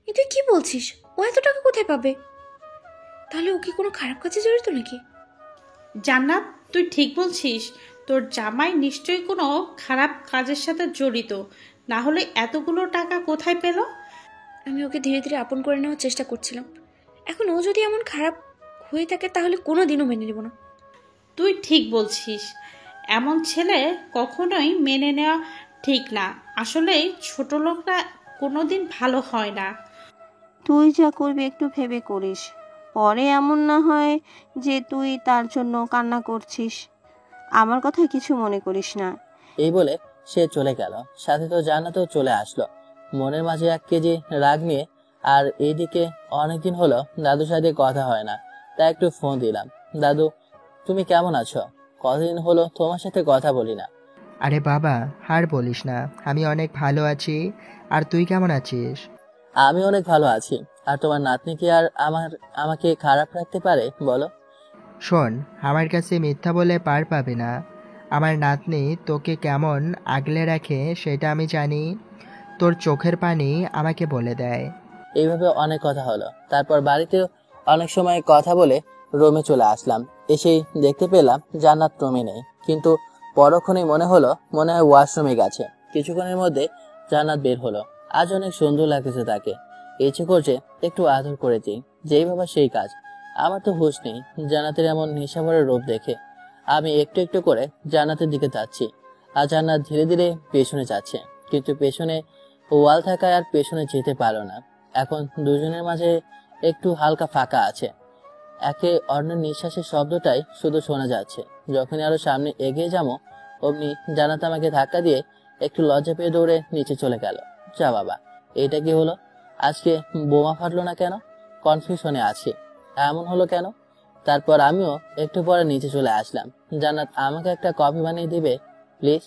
এ তুই কি বলছিস? ও এত টাকা কোথায় পাবে? তাহলে ও কি কোনো খারাপ কাজে জড়িত নাকি? জান্নাত, তুই ঠিক বলছিস। তোর জামাই নিশ্চয়ই কোনো খারাপ কাজের সাথে জড়িত, না হলে এতগুলো টাকা কোথায় পেল? আমি ওকে ধীরে ধীরে আপন করে নেওয়ার চেষ্টা করছিলাম। এখন ও যদি এমন খারাপ হয়ে থাকে তাহলে কোনো দিনও মেনে নেব না। তুই ঠিক বলছিস, এমন ছেলে কখনোই মেনে নেওয়া ঠিক না। আসলে ছোট লোকরা কোনোদিন ভালো হয় না। তুই যা করবি একটু ভেবে করিস, পরে এমন না হয় যে তুই তার জন্য কান্না করছিস। আমার কথা কিছু মনে করিস না। এই বলে সে চলে গেল। সাথে তো জান্নাতও চলে আসলো, মনের মাঝে 1 কেজি রাগ নিয়ে। আর এইদিকে অনেকদিন হলো দাদুর সাথে কথা হয় না, তাই একটু ফোন দিলাম। দাদু, তুমি কেমন আছো? কতদিন হলো তোমার সাথে কথা বলি না। আরে বাবা, আর বলিস না, আমি অনেক ভালো আছি। আর তুই কেমন আছিস? আমি অনেক ভালো আছি। আর তোমার নাতনি কি আর আমাকে খারাপ রাখতে পারে বলো? শোন, আমার কাছে মিথ্যা বলে পার পাবে না। আমার নাতনি তোকে কেমন আগলে রাখে সেটা আমি জানি। তোর চোখের পানি আমাকে বলে দেয়। এইভাবে অনেক কথা হলো। তারপর বাড়িতেও অনেক সময় কথা বলে রুমে চলে আসলাম। এসেই দেখতে পেলাম জান্নাত রুমে নেই, কিন্তু পরক্ষণেই মনে হয় ওয়াশরুমে গেছে। কিছুক্ষণের মধ্যে জান্নাত বের হলো। আজ অনেক সুন্দর লাগতেছে তাকে। ইচ্ছে করছে একটু আদর করে দিই, যেই ভাবা সেই কাজ। আমার তো হুঁশ নেই জান্নাতের এমন নেশাভরা রূপ দেখে। আমি একটু একটু করে জান্নাতের দিকে যাচ্ছি, আর জান্নাত ধীরে ধীরে পেছনে যাচ্ছে। কিন্তু পেছনে ওয়াল থাকায় আর পেছনে যেতে পারলো না। এখন দুজনের মাঝে একটু হালকা ফাঁকা আছে। একে অন্যের নিঃশ্বাসের শব্দটাই শুধু শোনা যাচ্ছে। যখনই আরো সামনে এগিয়ে যাবো, অমনি জান্নাত আমাকে ধাক্কা দিয়ে একটু লজ্জা পেয়ে দৌড়ে নিচে চলে গেল। যা বাবা, এটা কি হলো? আজকে বোমা ফাটলো না কেন? কনফিউশনে আছি, এমন হলো কেন? তারপর আমিও একটু পরে নিচে চলে আসলাম। জান্নাত, আমাকে একটা কফি বানিয়ে দিবে প্লিজ?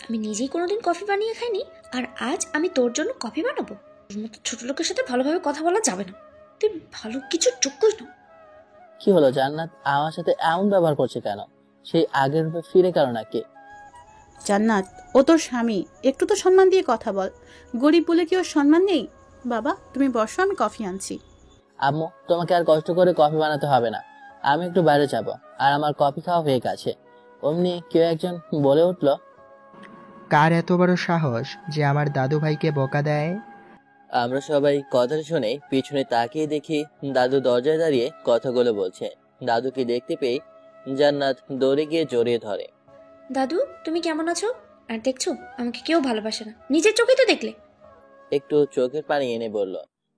আমি নিজেই কোনোদিন কফি বানিয়ে খাইনি, আর আজ আমি তোর জন্য কফি বানাবো? তোর মতো ছোট লোকের সাথে ভালোভাবে কথা বলা যাবে না। তুই ভালো কিছু যোগ্যই না। কি হলো জান্নাত আমার সাথে এমন ব্যবহার করছে কেন? সেই আগের রূপে ফিরে গেল নাকি? জান্নাত, ও তোর স্বামী, একটু তো সম্মান দিয়ে কথা বল। গরিব বলে কি ওর সম্মান নেই? বাবা, তুমি বসো, আমি কফি আনছি। আম্মু, তোমাকে আর কষ্ট করে কফি বানাতে হবে না, আমি একটু বাইরে যাব। আর আমার কফি খাওয়া হয়ে গেছে। অমনি কেউ একজন বলে উঠল, কার এত বড় সাহস যে আমার দাদু ভাইকে বকা দেয়? আমরা সবাই কথা শুনে পিছনে তাকিয়ে দেখি দাদু দরজায় দাঁড়িয়ে কথাগুলো বলছে। দাদুকে দেখতে পেয়ে জান্নাত দৌড়ে গিয়ে জড়িয়ে ধরে। দাদু, তুমি কেমন আছো? আর দেখছো, আমাকে কেউ ভালোবাসে না, নিজের চোখেই তো দেখলে। একটু চোখের পানি এনে বলল,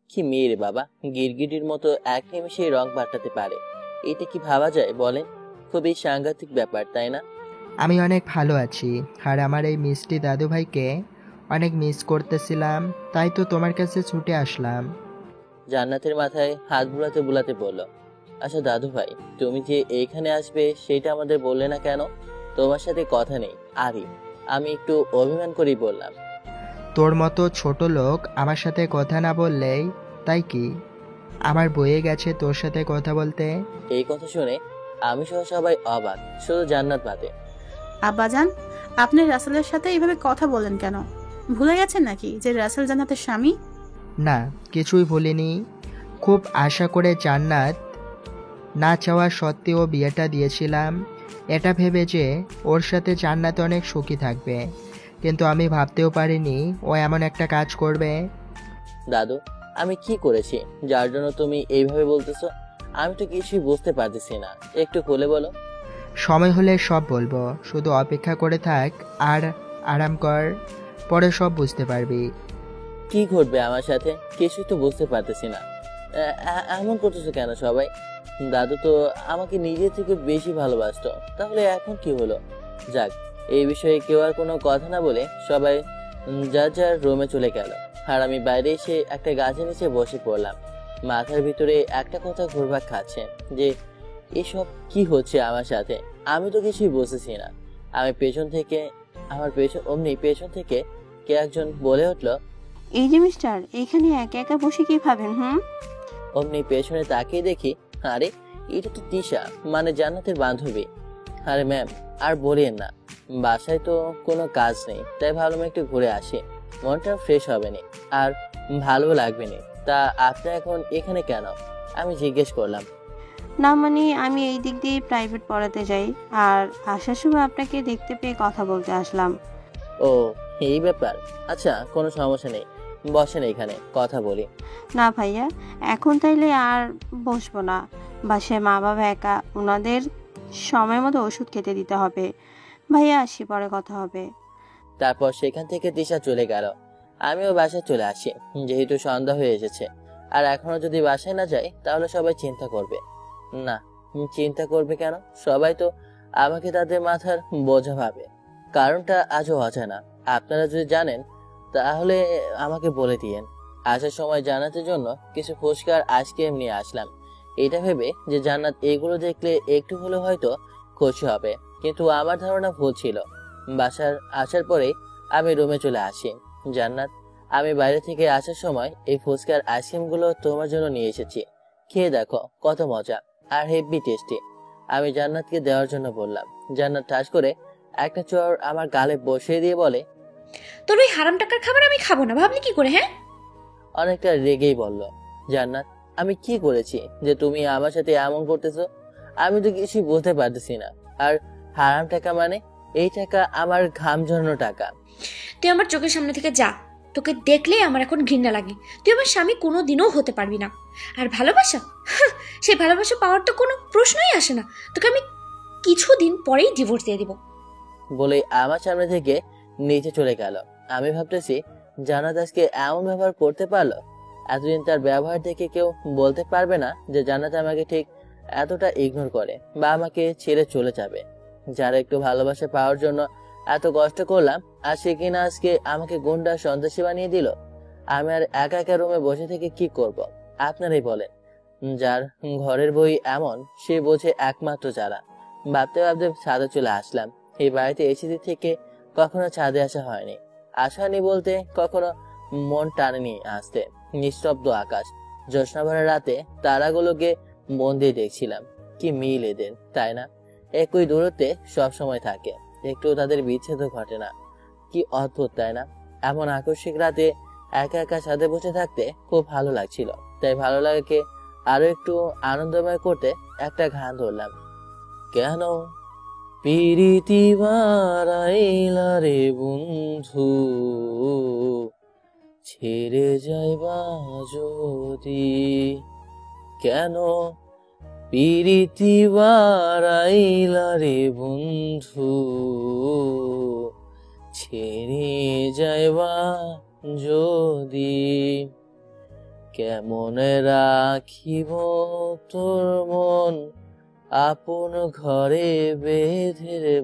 কি মেয়ে রে বাবা, গিরগিটির মতো এক নিমেষে রং পাল্টাতে পারে। এটা কি ভাবা যায় বলেন? খুবই সাংঘাতিক ব্যাপার, তাই না? আমি অনেক ভালো আছি। আর আমার এই মিষ্টি দাদু ভাইকে অনেক মিস করতেছিলাম, তাই তো তোমার কাছে ছুটে আসলাম। জান্নাতের মাথায় হাত বুলাতে বুলাতে বলল, আচ্ছা দাদু ভাই, তুমি যে এইখানে আসবে সেটা আমাদের বললে না কেন? তোমার সাথে কথা নেই। আরে, আমি একটু অভিমান করেই বললাম। তোর মতো ছোট লোক আমার সাথে কথা না বললেই তাই কি? আমার বয়ে গেছে তোর সাথে কথা বলতে। এই কথা শুনে আমি সহ সবাই অবাক, শুধু জান্নাত বাদে। আব্বাজান, আপনি রাসেলের সাথে এইভাবে কথা বলেন কেন? ভুলে গেছেন নাকি যে রাসেল জান্নাতের স্বামী? না, কিছুই ভুলিনি। খুব আশা করে জান্নাত না চাওয়া সত্ত্বেও বিয়েটা দিয়েছিলাম, এটা ভেবে যে ওর সাথে জান্নাত অনেক সুখী থাকবে। কিন্তু আমি ভাবতেও পারিনি ও এমন একটা কাজ করবে। দাদু, আমি কি করেছি যার জন্য তুমি এইভাবে বলতেছো? আমি তো কিছুই বুঝতে পারতেছি না, একটু খুলে বলো। সময় হলে সব বলবো, শুধু অপেক্ষা করে থাক আর আরাম কর, পরে সব বুঝতে পারবি। কি ঘটবে আমার সাথে কিছুই তো বুঝতে পারতেছি না। এমন করতেছো কেন সবাই? দাদু তো আমাকে নিজে থেকে বেশি ভালোবাসতো, তাহলে এখন কি হলো? যাক, এই বিষয়ে কেউ আর কোনো কথা না বলে সবাই যার যার রুমে চলে গেল। আর আমি বাইরে এসে একটা গাছের নিচে বসে পড়লাম। মাথার ভিতরে একটা কথা ঘুরপাক খাচ্ছে যে এসব কি হচ্ছে আমার সাথে, আমি তো কিছুই বুঝতেছি না। আমি অমনি পেছন থেকে কে একজন বলে উঠলো, এই যে মিস্টার, এখানে একা একা বসে কি ভাবেন? অমনি পেছনে তাকিয়ে দেখি, আরে এটা তো তিশা, মানে জান্নাতের বান্ধবী। আরে ম্যাম, আর বলিয়েন না, বাসায় তো কোনো কাজ নেই, তাই ভাবলাম একটু ঘুরে আসি, মনটা ফ্রেশ হবে নি আর ভালো লাগবে না, তা আপনি এখন এখানে কেন? আমি জিজ্ঞেস করলাম। না মানে আমি এই দিক দিয়ে প্রাইভেট পড়াতে যাই, আর আসার সময় আপনাকে দেখতে পেয়ে কথা বলতে আসলাম। ও, এই ব্যাপার। আচ্ছা, কোনো সমস্যা নেই, বসেন এখানে কথা বলি। না ভাইয়া, এখন তাইলে আর বসবো না। বাসায় মা বাবা একা, ওনাদের সময় মতো ওষুধ খেতে দিতে হবে। ভাইয়া আসি, পরে কথা হবে। তারপর সেখান থেকে তিশা চলে গেল। আমিও বাসায় চলে আসি, যেহেতু সন্ধ্যা হয়ে এসেছে। আর এখনো যদি বাসায় না যাই তাহলে সবাই চিন্তা করবে। না, চিন্তা করবে কেন? সবাই তো আমাকে তাদের মাথার বোঝা ভাবে। কারণটা আজও অজানা। আপনারা যদি জানেন তাহলে আমাকে বলে দিয়েন। আসার সময় জান্নাতের জন্য কিছু ফুচকা আর আইসক্রিম নিয়ে আসলাম, এটা ভেবে যে জান্নাত এগুলো দেখলে একটু হলেও হয়তো খুশি হবে। কিন্তু আমার ধারণা ভুল ছিল। বাসার আসার পরেই আমি রুমে চলে আসি। জান্নাত, আমি বাইরে থেকে আসার সময় এই ফুচকার আইসক্রিমগুলো তোমার জন্য নিয়ে এসেছি, খেয়ে দেখো কত মজা আর হেভি টেস্টি। আমি জান্নাতকে দেওয়ার জন্য বললাম। জান্নাত ঠাস করে একটা চড় আমার গালে বসিয়ে দিয়ে বলে, তোর ওই হারাম টাকার খাবার আমি খাবো না, ভাবলি কি করে? হ্যাঁ, অনেকটা রেগেই বলল। জান্নাত, আমি কি করেছি যে তুমি আমার সাথে এমন করতেছো? আমি তো কিছু বলতে পারতেছি না। আর হারাম টাকা মানে? এই টাকা আমার ঘাম ঝরানো টাকা। তুই আমার চোখের সামনে থেকে যা। তোকে দেখলেই আমার এখন ঘৃণা লাগে। তুই আমার স্বামী কোনো দিনও হতে পারবি না। আর ভালোবাসা, সেই ভালোবাসা পাওয়ার তো কোনো প্রশ্নই আসে না। তোকে আমি কিছুদিন পরেই ডিভোর্স দিয়ে দিব। বলে আমার সামনে থেকে নিচে চলে গেল। আমি ভাবতেছি জান্নাত আজকে এমন ব্যবহার করতে পারলো। এতদিন তার ব্যবহার দেখে কেউ বলতে পারবে না যে জান্নাত আমাকে ঠিক এতটা ইগনোর করে বা আমাকে ছেড়ে চলে যাবে। যারা একটু ভালোবাসা পাওয়ার জন্য এত কষ্ট করলাম, আর সে কিনা আজকে আমাকে গুন্ডা সন্ত্রাসী বানিয়ে দিল। আমি আর একা একা রুমে বসে থেকে কি করব? আপনারাই বলেন। যার ঘরের বই এমন, সে বোঝে একমাত্র যারা। ভাবতে ভাবতে ছাদে চলে আসলাম। এই বাড়িতে এসেছি থেকে কখনো ছাদে আসা হয়নি। আসা হয়নি বলতে কখনো মন টানেনি আসতে। নিস্তব্ধ আকাশ, জ্যোৎস্নাভরা রাতে তারাগুলোকে মন দিয়ে দেখছিলাম। কি মিল এদের, তাই না? একই দূরত্বে সবসময় থাকে, একটু তাদের বিচ্ছেদ ঘটে না। কি অদ্ভুত, তাই না? এমন আকস্মিক রাতে একা একা ছাদে বসে থাকতে খুব ভালো লাগছিল। তাই ভালো লাগাকে আরো একটু আনন্দময় করতে একটা গান ধরলাম। কেন পিরিতি বারাইলা রে বন্ধু, ছেড়ে যাইবা যদি? কেন পিরিতি বারাইলা রে বন্ধু, ছেড়ে যাইবা যদি? কেমন রাখিব তোর মন আপন ঘরে বেঁধে রে।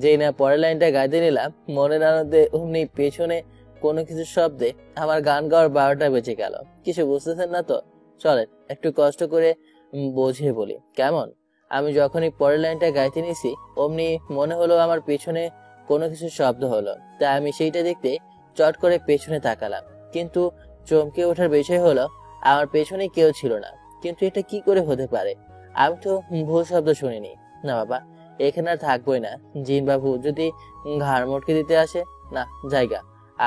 যেই না পরের লাইনটা গাইতে নিলাম, মনের আনন্দে অমনি পেছনে কোনো কিছু শব্দে আমার গান গাওয়ার 12টা বেজে গেল। কিছু বুঝতেছেন না তো? চলেন একটু কষ্ট করে বুঝিয়ে বলি কেমন। আমি যখনই পরের লাইনটা গাইতে নিছি, অমনি মনে হলো আমার পেছনে কোনো কিছু শব্দ হলো। তাই আমি সেইটা দেখতে চট করে পেছনে তাকালাম। কিন্তু চমকে ওঠার বিষয় হলো আমার পেছনে কেউ ছিল না। কিন্তু এটা কি করে হতে পারে? আমি তো ভুল শব্দ শুনিনি। না বাবা, এখানে আর থাকবোই না। জিন বাবু যদি ঘাড় মটকে দিতে আসে। না, জায়গা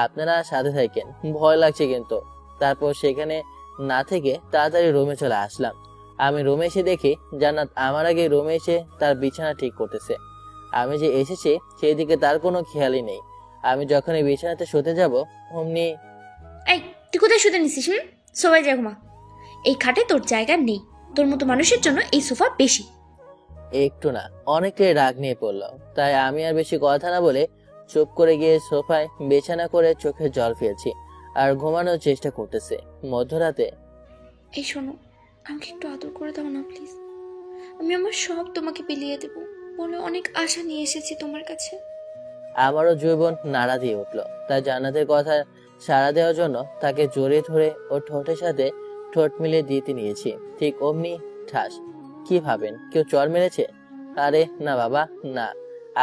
আপনারা সাথে থাকেন, ভয় লাগছে কিন্তু। তারপর সেখানে না থেকে তাড়াতাড়ি রুমে চলে আসলাম। আমি রুমে এসে দেখি জান্নাত আমার আগে রুমে এসে তার বিছানা ঠিক করতেছে। আমি যে এসেছি সেই দিকে তার কোনো খেয়ালই নেই। আমি যখন এই বিছানাতে শুতে যাব অমনি, এই, তুই কোথায় শুতে নিছিস? সোফায় যা ঘুমা। এই খাটে তোর জায়গা নেই। তোর মতো মানুষের জন্য এই সোফা বেশি। একটু না অনেকটাই রাগ নিয়ে পড়লো। তাই আমি আর বেশি কথা না বলে চুপ করে গিয়ে সোফায় বিছানা করে চোখে জল ফেলছি আর ঘুমানোর চেষ্টা করতেছে। মধ্যরাতে, এই শোনো, আমাকে একটু আদর করে দাও না প্লিজ। আমি আমার সব তোমাকে বিলিয়ে দেব বলে অনেক আশা নিয়ে এসেছি তোমার কাছে। আমারও যৌবন নাড়া দিয়ে উঠলো। তাই জান্নাতের কথা সাড়া দেওয়ার জন্য তাকে জড়িয়ে ধরে ওর ঠোঁটের সাথে ঠোঁট মিলিয়ে দিতে নিয়েছি। ঠিক অমনি ঠাস। কি ভাবেন কেউ চর মেরেছে? আরে না বাবা, না।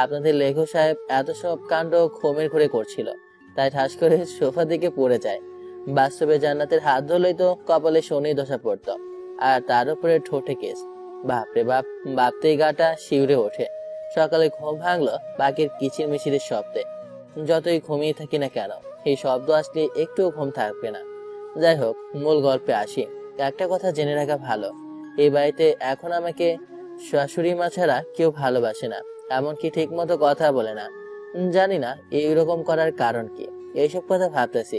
আপনাদের লেখক সাহেব এত সব কাণ্ড ঘুমের ঘুরে করছিল, তাই ঠাস করে সোফা দিকে পড়ে যায়। বাস্তবে জান্নাতের হাত ধরলেই তো কপালে শনি দশা পড়তো, আর তার উপরে ঠোঁটে কেস। বাপরে বাপ, ভাবতেই গাটা শিউরে ওঠে। সকালে ঘুম ভাঙলো বাকির কিচির মিচিরের শব্দে। যতই ঘুমিয়ে থাকি না কেন, এই শব্দ আসলে একটুও ঘুম থাকবে না। যাই হোক, মূল গল্পে আসি। একটা কথা জেনে রাখা ভালো, এই বাড়িতে এখন আমাকে শাশুড়ি মা ছাড়া কেউ ভালোবাসে না, এমনকি ঠিক মতো কথা বলে না। জানি না এইরকম করার কারণ কি। এইসব কথা ভাবতেছি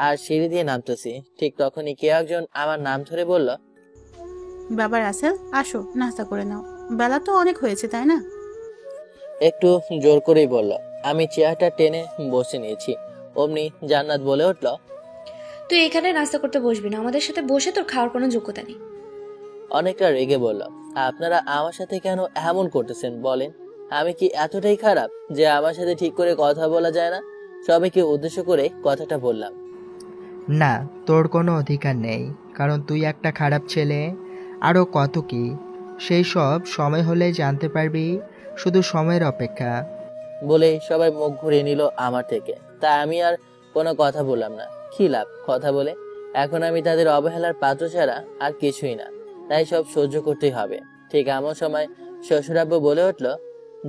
আর সিঁড়ি দিয়ে নামতেছি, ঠিক তখনই কেউ একজন আমার নাম ধরে বলল, বাবা রাসেল, আসো নাস্তা করে নাও, বেলা তো অনেক হয়েছে তাই না? একটু জোর করেই বলল। আমি চেয়ারটা টেনে বসে নিয়েছি। অমনি জান্নাত বলে উঠল, তুই এখানে নাস্তা করতে বসবি না, আমাদের সাথে বসে তোর খাওয়ার কোনো যোগ্যতা নেই। অনেকটা রেগে বলল, আপনারা আমার সাথে কেন এমন করতেছেন বলেন? আমি কি এতটাই খারাপ যে আমার সাথে ঠিক করে কথা বলা যায় না? সবাইকে উদ্দেশ্য করে কথাটা বললাম। না, তোর কোনো অধিকার নেই, কারণ তুই একটা খারাপ ছেলে। আরও কত কি, সেই সব সময় হলে জানতে পারবি, শুধু সময়ের অপেক্ষা। বলে সবাই মুখ ঘুরিয়ে নিল আমার থেকে। তাই আমি আর কোনো কথা বললাম না। কি লাভ কথা বলে? এখন আমি তাদের অবহেলার পাত্র ছাড়া আর কিছুই না, তাই সব সহ্য করতেই হবে। ঠিক এমন সময় শ্বশুরাব্বু বলে উঠল,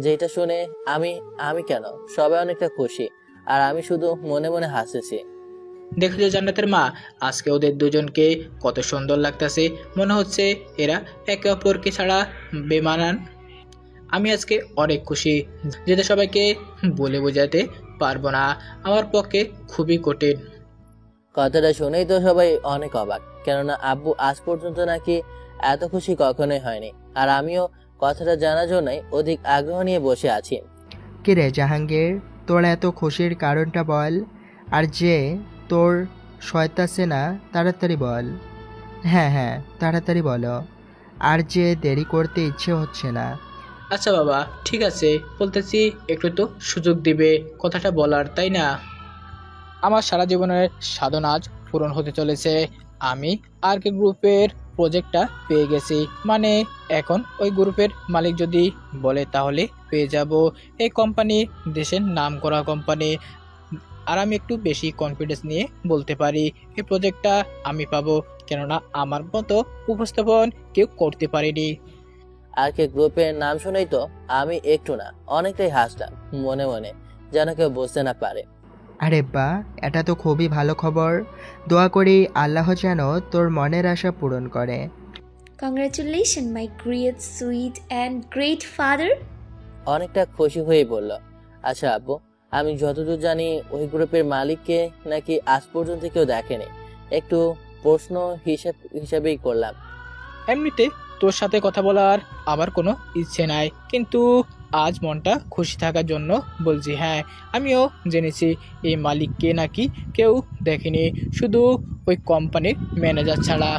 যেটা শুনে আমি আমি কেন, সবাই অনেকটা খুশি আর আমি শুধু মনে মনে হাসতেছি। দেখেছো জান্নাতের মা, আজকে ওদের দুজনকে কত সুন্দর লাগতেছে, মনে হচ্ছে এরা একে অপরকে ছাড়া বেমানান। আমি আজকে অনেক খুশি, যেটা সবাইকে বলে বোঝাতে পারবো না, আমার পক্ষে খুবই কঠিন। কথাটা শুনেই তো সবাই অনেক অবাক, কেননা আব্বু আজ পর্যন্ত নাকি এত খুশি কখনোই হয়নি। আর আমিও কথাটা জানার জন্যই অধিক আগ্রহ নিয়ে বসে আছি। কিরে জাহাঙ্গীর, তোর এত খুশির কারণটা বল। আর যে তোর শয়তাছে না, তাড়াতাড়ি বল। হ্যাঁ হ্যাঁ, তাড়াতাড়ি বলো, আর যে দেরি করতে ইচ্ছে হচ্ছে না। আচ্ছা বাবা, ঠিক আছে, বলতেছি, একটু তো সুযোগ দিবে কথাটা বলার, তাই না? আমার সারা জীবনের সাধনা আজ পূরণ হতে চলেছে। আমি আরকে গ্রুপের প্রজেক্টটা পেয়ে গেছি, মানে এখন ওই গ্রুপের মালিক যদি বলে তাহলে পেয়ে যাব। এই কোম্পানি দেশের নামকরা কোম্পানি, আর আমি একটু বেশি কনফিডেন্স নিয়ে বলতে পারি এই প্রজেক্টটা আমি পাবো, কেননা আমার মতো উপস্থাপন কেউ করতে পারেনি। আর কে গ্রুপের নাম শুনেই তো আমি একটু না অনেকটাই হাসলাম মনে মনে, যেন কেউ বুঝতে না পারে। আরে বা, এটা তো খুবই ভালো খবর। দোয়া করি আল্লাহ যেন তোর মনের আশা পূরণ করে। Congratulation my great sweet and great father. অনেকটা খুশি হয়ে বলল, আচ্ছা আব্বু, আমি যতদূর জানি ওই গ্রুপের মালিককে নাকি আজ পর্যন্ত কেউ দেখেনি। একটু প্রশ্ন হিসাবেই করলাম। এমনিতে তোর সাথে কথা বলার আমার কোনো ইচ্ছে নাই, কিন্তু আজ মনটা খুশি থাকার জন্য বলছি। হ্যাঁ, আমিও জেনেছি এই মালিককে নাকি কেউ দেখেনি, শুধু ওই কোম্পানির ম্যানেজার ছাড়া।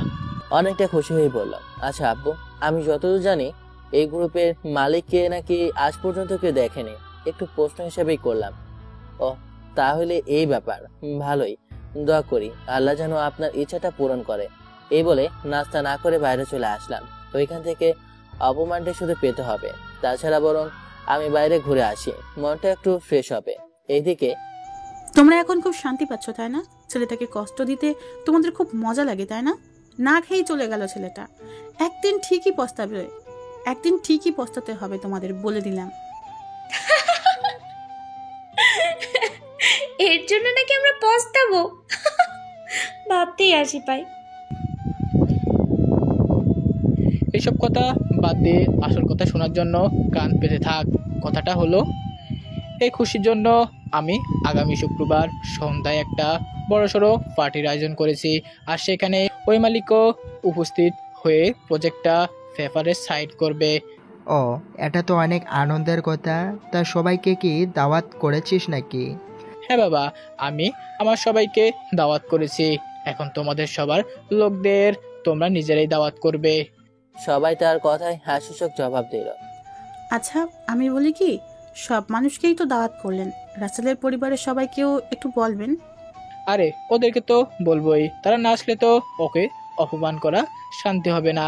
অনেকটা খুশি হয়ে বললাম, আচ্ছা আব্বু, আমি যতদূর জানি এই গ্রুপের মালিককে নাকি আজ পর্যন্ত কেউ দেখেনি। একটু প্রশ্ন হিসাবেই করলাম। ও, তাহলে এই ব্যাপার, ভালোই। দোয়া করি আল্লাহ যেন আপনার ইচ্ছাটা পূরণ করে। এই বলে নাস্তা না করে বাইরে চলে আসলাম। ওইখান থেকে অপমানটা শুধু পেতে হবে, তাছাড়া বরং আমি বাইরে ঘুরে আসি, মনটা একটু ফ্রেশ হবে। এইদিকে তোমরা এখন খুব শান্তি পাচ্ছ তাই না? ছেলেটাকে কষ্ট দিতে তোমাদের খুব মজা লাগে তাই না? না খেয়েই চলে গেল ছেলেটা। একদিন ঠিকই পস্তাবে, একদিন ঠিকই পস্তাতে হবে তোমাদের, বলে দিলাম। এর জন্য নাকি আমরা পস্তাবো? ভাবতেই আসি পাই। এইসব কথা বাদ দিয়ে আসল কথা শোনার জন্য কান পেতে থাক। কথাটা হলো, এই খুশির জন্য আমি আগামী শুক্রবার সন্ধ্যায় একটা বড়সড় পার্টির আয়োজন করেছি, আর সেখানে ওই মালিকও উপস্থিত হয়ে প্রজেক্টটা পেপারে সাইড করবে। ও, এটা তো অনেক আনন্দের কথা। তা সবাইকে কি দাওয়াত করেছিস নাকি? হ্যাঁ বাবা, আমি আমার সবাইকে দাওয়াত করেছি। এখন তোমাদের সবার লোকদের তোমরা নিজেরাই দাওয়াত করবে। সবাই তার কথায় হাসিসুখ জবাব দিল। আচ্ছা, আমি বলি কি, সব মানুষকেই তো দাওয়াত করলেন, রাসেলের পরিবারের সবাইকেও একটু বলবেন। আরে ওদেরকে তো বলবোই, তারা না আসলে তো ওকে অপমান করা শান্তি হবে না।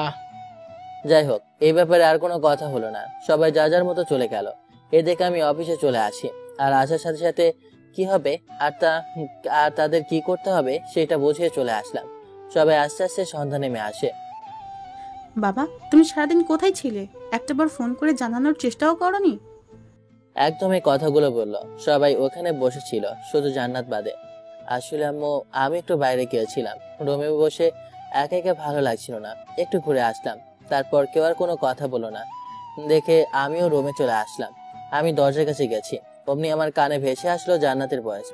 যাই হোক, এই ব্যাপারে আর কোনো কথা হলো না। সবাই যা যার মতো চলে গেল। এ দেখে আমি অফিসে চলে আসি। আর আসার সাথে সাথে কি হবে আর তাদের কি করতে হবে সেটা বুঝিয়ে চলে আসলাম। সবাই আস্তে আস্তে সন্ধ্যা নেমে আসে। বাবা, তুমি সারাদিন কোথায় ছিলে? একটাবার ফোন করে জানানোর চেষ্টাও করনি? একদম এই কথাগুলো বলল। সবাই ওখানে বসেছিল, শুধু জান্নাত বাদে। আসলে আম্মু, আমি একটু বাইরে গিয়েছিলাম। রুমে বসে একা একা ভালো লাগছিল না, একটু ঘুরে আসলাম। তারপর কেউ আর কোনো কথা বলো না দেখে আমিও রুমে চলে আসলাম। আমি দরজার কাছে গেছি, অমনি আমার কানে ভেসে আসলো জান্নাতের ভয়েস।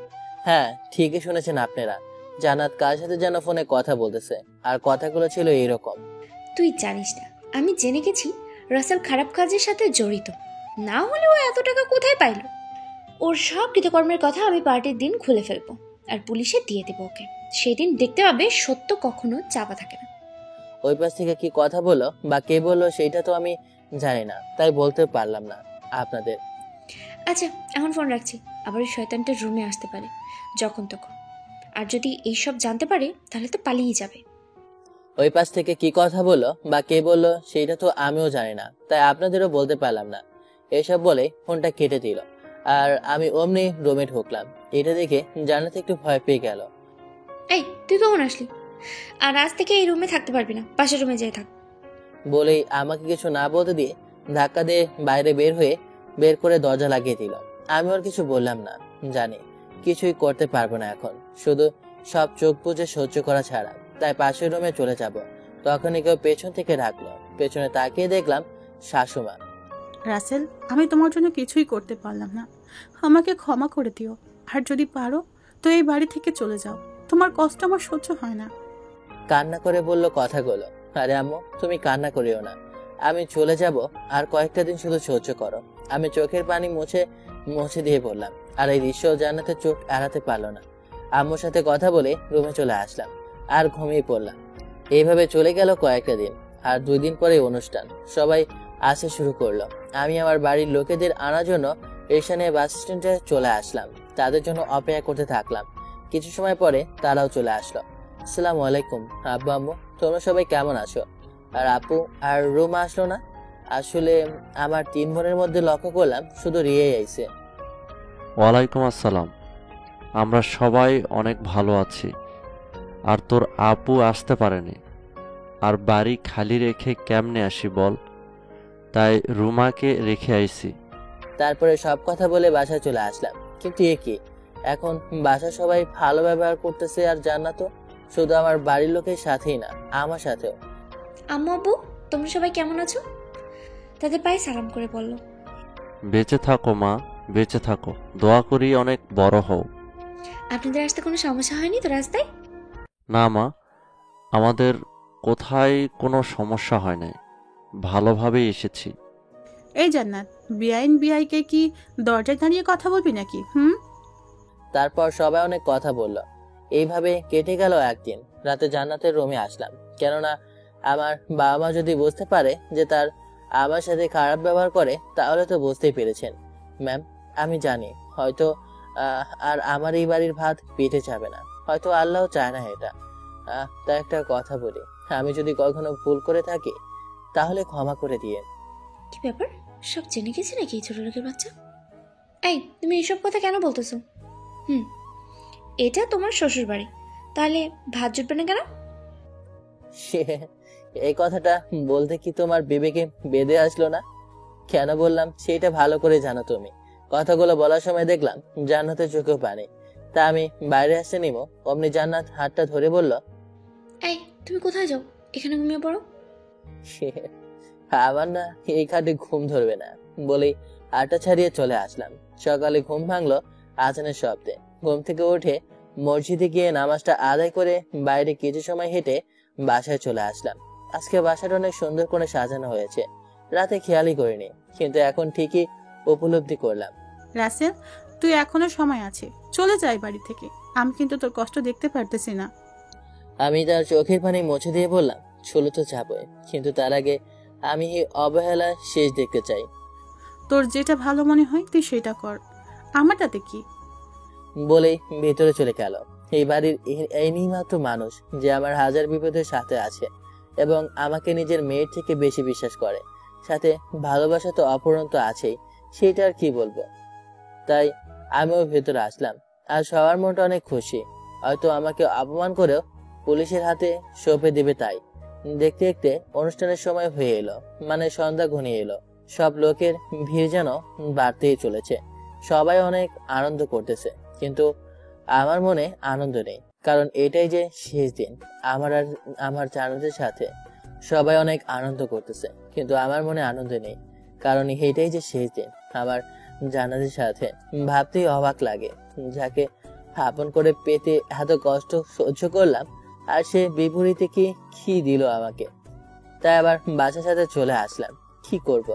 হ্যাঁ, ঠিকই শুনেছেন আপনারা, জান্নাত কার সাথে যেন ফোনে কথা বলতেছে, আর কথাগুলো ছিল এইরকম। তুই জানিস না, আমি জেনে গেছি রাসেল খারাপ কাজের সাথে জড়িত। না হলে ও এত টাকা কোথায় পাইল? ওর সব কৃতকর্মের কথা আমি পার্টির দিন খুলে ফেলবো, আর পুলিশে দিয়ে দেবো ওকে। সেদিন দেখতে পাবে সত্য কখনো চাপা থাকে না। ওই পাশ থেকে কি কথা বললো বা কে বললো সেটা তো আমি জানি না, তাই বলতে পারলাম না আপনাদের। আচ্ছা, এখন ফোন রাখছি। আবার ওই শয়তানটা রুমে আসতে পারে যখন তখন, আর যদি এইসব জানতে পারে তাহলে তো পালিয়ে যাবে। ওই পাশ থেকে কি কথা বললো বা কে বললো সেটা তো আমিও জানি না, তাই আপনাদেরও বলতে পারলাম না। এসব বলে ফোনটা কেটে দিল, আর আমি অমনি রুমে ঢুকলাম। এটা দেখে জান্নাত একটু ভয় পেয়ে গেল। এই, তুই কখন আসলি? আর আজ থেকে এই রুমে থাকতে পারবি না, পাশের রুমে যেয়ে থাক। বলেই আমাকে কিছু না বলতে দিয়ে ধাক্কা দিয়ে বাইরে বের করে দরজা লাগিয়ে দিল। আমি ওর কিছু বললাম না, জানি কিছুই করতে পারবো না এখন, শুধু সব চোখ বুজে সহ্য করা ছাড়া। তাই পাশের রুমে চলে যাব। তখনই কেউ পেছন থেকে ডাকলো। পেছনে তাকিয়ে দেখলাম শাশুমা। রাসেল, আমি তোমার জন্য কিছুই করতে পারলাম না, আমাকে ক্ষমা করে দিও। আর যদি পারো তো এই বাড়ি থেকে চলে যাও, তোমার কষ্ট আমার সহ্য হয় না। কান্না করে বলল কথাগুলো। আরে আম্মু, তুমি কান্না করিও না, আমি চলে যাব, আর কয়েকটা দিন শুধু সহ্য করো। আমি চোখের পানি মুছে দিয়ে বললাম। আর এই দৃশ্য জান্নাতের চোখ এড়াতে পারলো না। আম্মুর সাথে কথা বলে রুমে চলে আসলাম আর ঘুমিয়ে পড়লাম। এইভাবে চলে গেল কয়েকটা দিন। আর 2 দিন পরে অনুষ্ঠান, সবাই আসতে শুরু করলো। আমি আমার বাড়ির লোকেদের আনার জন্য স্টেশনে বাস স্ট্যান্ডে চলে আসলাম। তাদের জন্য অপেক্ষা করতে থাকলাম। কিছু সময় পরে তারাও চলে আসলো। আসসালামু আলাইকুম আব্বু আম্মু, তোমরা সবাই কেমন আছো? আর আপু আর রুমা আসলো না? আসলে আমার 3 বোনের মধ্যে লক্ষ্য করলাম শুধু রিয়াই আইছে। ওয়ালাইকুম আসসালাম। আমরা সবাই অনেক ভালো আছি। আর তোর আপু আসতে পারেনি, আর বাড়ি খালি রেখে কেমনে আসি বল? তাই রুমাকে রেখে আইছি। তারপরে সব কথা বলে বাসায় চলে আসলাম। কিন্তু এ কি, এখন বাসা সবাই ভালো ব্যবহার করতেছে, আর জান্নাত শুধু আমার বাড়ির লোকের সাথেই না, আমার সাথেও। আম্মু আব্বু, তোমরা সবাই কেমন আছো? তাদের পায়ে সালাম করে বলল। বেঁচে থাকো মা, বেঁচে থাকো, দোয়া করি অনেক বড় হও। আপনাদের আসতে কোনো সমস্যা হয়নি তো রাস্তায়? না মা, আমাদের কোথায় কোনো সমস্যা হয় নাই, ভালোভাবেই এসেছি। এই জান্নাত, বিআইন বিআইকে কি দরজায় দাঁড়িয়ে কথা বলবি নাকি? তারপর সবাই অনেক কথা বলল। এইভাবে কেটে গেল একদিন। রাতে জান্নাতের রুমে আসলাম, কেননা আমার বাবা মা যদি বুঝতে পারে যে তার আমার সাথে খারাপ ব্যবহার করে, তাহলে তো বুঝতেই পেরেছেন ম্যাম। আমি জানি হয়তো আর আমার এই বাড়ির ভাত পেটে যাবে না, হয়তো আল্লাহ চায় না এটা। তা একটা কথা বলি, আমি যদি কখনো ভুল করে থাকি তাহলে ক্ষমা করে দিয়ে। কি ব্যাপার, সব জেনে গেছে নাকি এই ছোট লোকের বাচ্চা? এই, তুমি এসব কথা কেন বলতেছো? এটা তোমার শ্বশুর বাড়ি, তাহলে ভাত জুটবে না কেন? এই কথাটা বলতে কি তোমার বিবেকে বেঁধে আসলো না? কেন বললাম সেটা ভালো করে জানো তুমি। কথাগুলো বলার সময় দেখলাম জান্নাতের চোখেও পানি। তা আমি বাইরে আসতে নিব, অমনি জান্নাত হাতটা ধরে বলল, এই, তুমি কোথায় যাও? এখানে ঘুমিয়ে পড়ো। আমার না এই খাটে ঘুম ধরবে না বলেই হাতটা ছাড়িয়ে চলে আসলাম। সকালে ঘুম ভাঙলো আজানের শব্দে। ঘুম থেকে উঠে মসজিদে গিয়ে নামাজটা আদায় করে বাইরে কিছু সময় হেঁটে বাসায় চলে আসলাম। আজকে বাসাটা অনেক সুন্দর করে সাজানো হয়েছে, রাতে খেয়ালই করিনি, কিন্তু এখন ঠিকই উপলব্ধি করলাম। রাসেল, তুই এখনো সময় আছে, চলে যাই বাড়ি থেকে। আমি কিন্তু তোর কষ্ট দেখতে পারতেছি না। আমি তার চোখের পানি মুছে দিয়ে বললাম, চলে তো যাবই, কিন্তু তার আগে আমি এই অবহেলা শেষ দেখতে চাই। তোর যেটা ভালো মনে হয় তুই সেটা কর, আমার তাতে কি? বলেই ভেতরে চলে গেল। এই বাড়ির এই মাত্র মানুষ যে আমার হাজার বিপদের সাথে আছে এবং আমাকে নিজের মেয়ের থেকে বেশি বিশ্বাস করে, সাথে ভালোবাসা তো অপরন্ত আছেই, সেটা আর কি বলবো। তাই আমিও ভেতরে আসলাম। আর সবার মনটা অনেক খুশি, হয়তো আমাকে অপমান করেও পুলিশের হাতে সঁপে দেবে। তাই দেখতে দেখতে অনুষ্ঠানের সময় হয়ে এলো, মানে সন্ধ্যা ঘনিয়ে এলো। সব লোকের ভিড় যেন বাড়তেই চলেছে, সবাই অনেক আনন্দ করতেছে, কিন্তু আমার মনে আনন্দ নেই, কারণ এটাই যে শেষ দিন। আমার আর আমার জানাদের সাথে সবাই অনেক আনন্দ করতেছে, কিন্তু আমার মনে আনন্দ নেই, কারণ এটাই যে শেষ দিন আমার জানাদের সাথে। ভাবতেই অবাক লাগে, যাকে আপন করে পেতে এত কষ্ট সহ্য করলাম, আর সে বিপরীতে কি দিল আমাকে। তাই আবার বাসার সাথে চলে আসলাম। কি করব,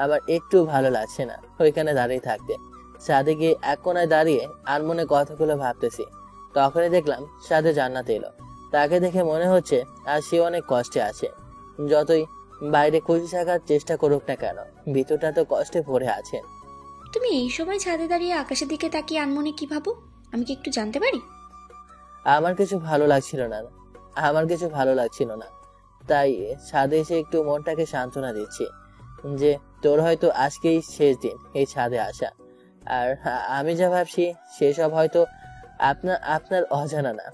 আবার একটু ভালো লাগছে না ওইখানে দাঁড়িয়ে থাকতে। ছাদে গিয়ে এক কোনায় দাঁড়িয়ে আর মনে কথাগুলো ভাবতেছি, তখনই দেখলাম ছাদে জান্নাত এলো। তাকে দেখে মনে হচ্ছে আর সে অনেক কষ্টে আছে। যতই বাইরে খুশি থাকার চেষ্টা করুক না কেন, ভিতরটা তো কষ্টে ভরে আছে। তুমি এই সময় ছাদে দাঁড়িয়ে আকাশের দিকে তাকিয়ে আনমনে কি ভাবো, আমি কি একটু জানতে পারি? আমার কিছু ভালো লাগছিল না, তাই ছাদে এসে একটু মনটাকে সান্ত্বনা দিচ্ছি যে তোর হয়তো আজকেই শেষ দিন এই ছাদে আসা। আর আমি যা ভাবছি সেসব হয়তো আপনার অজানা না।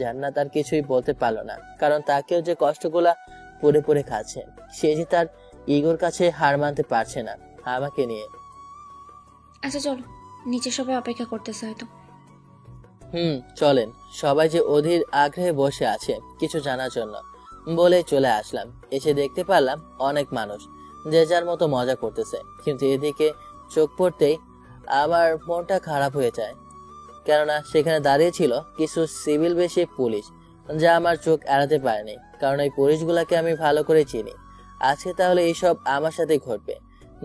জান্নাত আর কিছুই বলতে পারলো না, কারণ তাকেও যে কষ্টগুলা পড়ে পড়ে খাচ্ছে, সে যে তার ইগোর কাছে হার মানতে পারছে না আমাকে নিয়ে। আচ্ছা চলো, নিচে সবাই অপেক্ষা করতেছে হয়তো। চলেন। সবাই যে অধীর আগ্রহে বসে আছে কিছু জানার জন্য বলে চলে আসলাম। এসে দেখতে পারলাম অনেক মানুষ যে যার মতো মজা করতেছে, কিন্তু এদিকে চোখ পড়তেই আমার মনটা খারাপ হয়ে যায়, কেননা সেখানে দাঁড়িয়ে ছিল কিছু সিভিল বেশি পুলিশ, যা আমার চোখ এড়াতে পারেনি, কারণ এই পুলিশগুলাকে আমি ভালো করে চিনি। আজকে তাহলে এইসব আমার সাথে ঘটবে,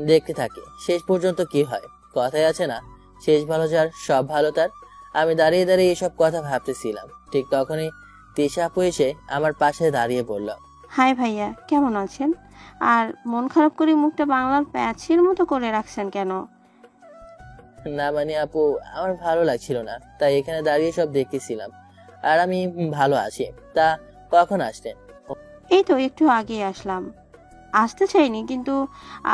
দেখতে থাকি শেষ পর্যন্ত কি হয়। কথাই আছে না, শেষ ভালো যার সব ভালো তার। আমি দাঁড়িয়ে দাঁড়িয়ে এইসব কথা ভাবতেছিলাম, ঠিক তখনই তিশা আপু এসে আমার পাশে দাঁড়িয়ে বলল, হাই ভাইয়া, কেমন আছেন? আর মন খারাপ করে মুখটা বাংলার প্যাচের মতো করে রাখছেন কেন? না মানে আপু, আমার ভালো লাগছিল না, তাই এখানে দাঁড়িয়ে সব দেখতেছিলাম। আর আমি ভালো আছি। তা কখন আসলেন? এই তো একটু আগে আসলাম। আসতে চাইনি, কিন্তু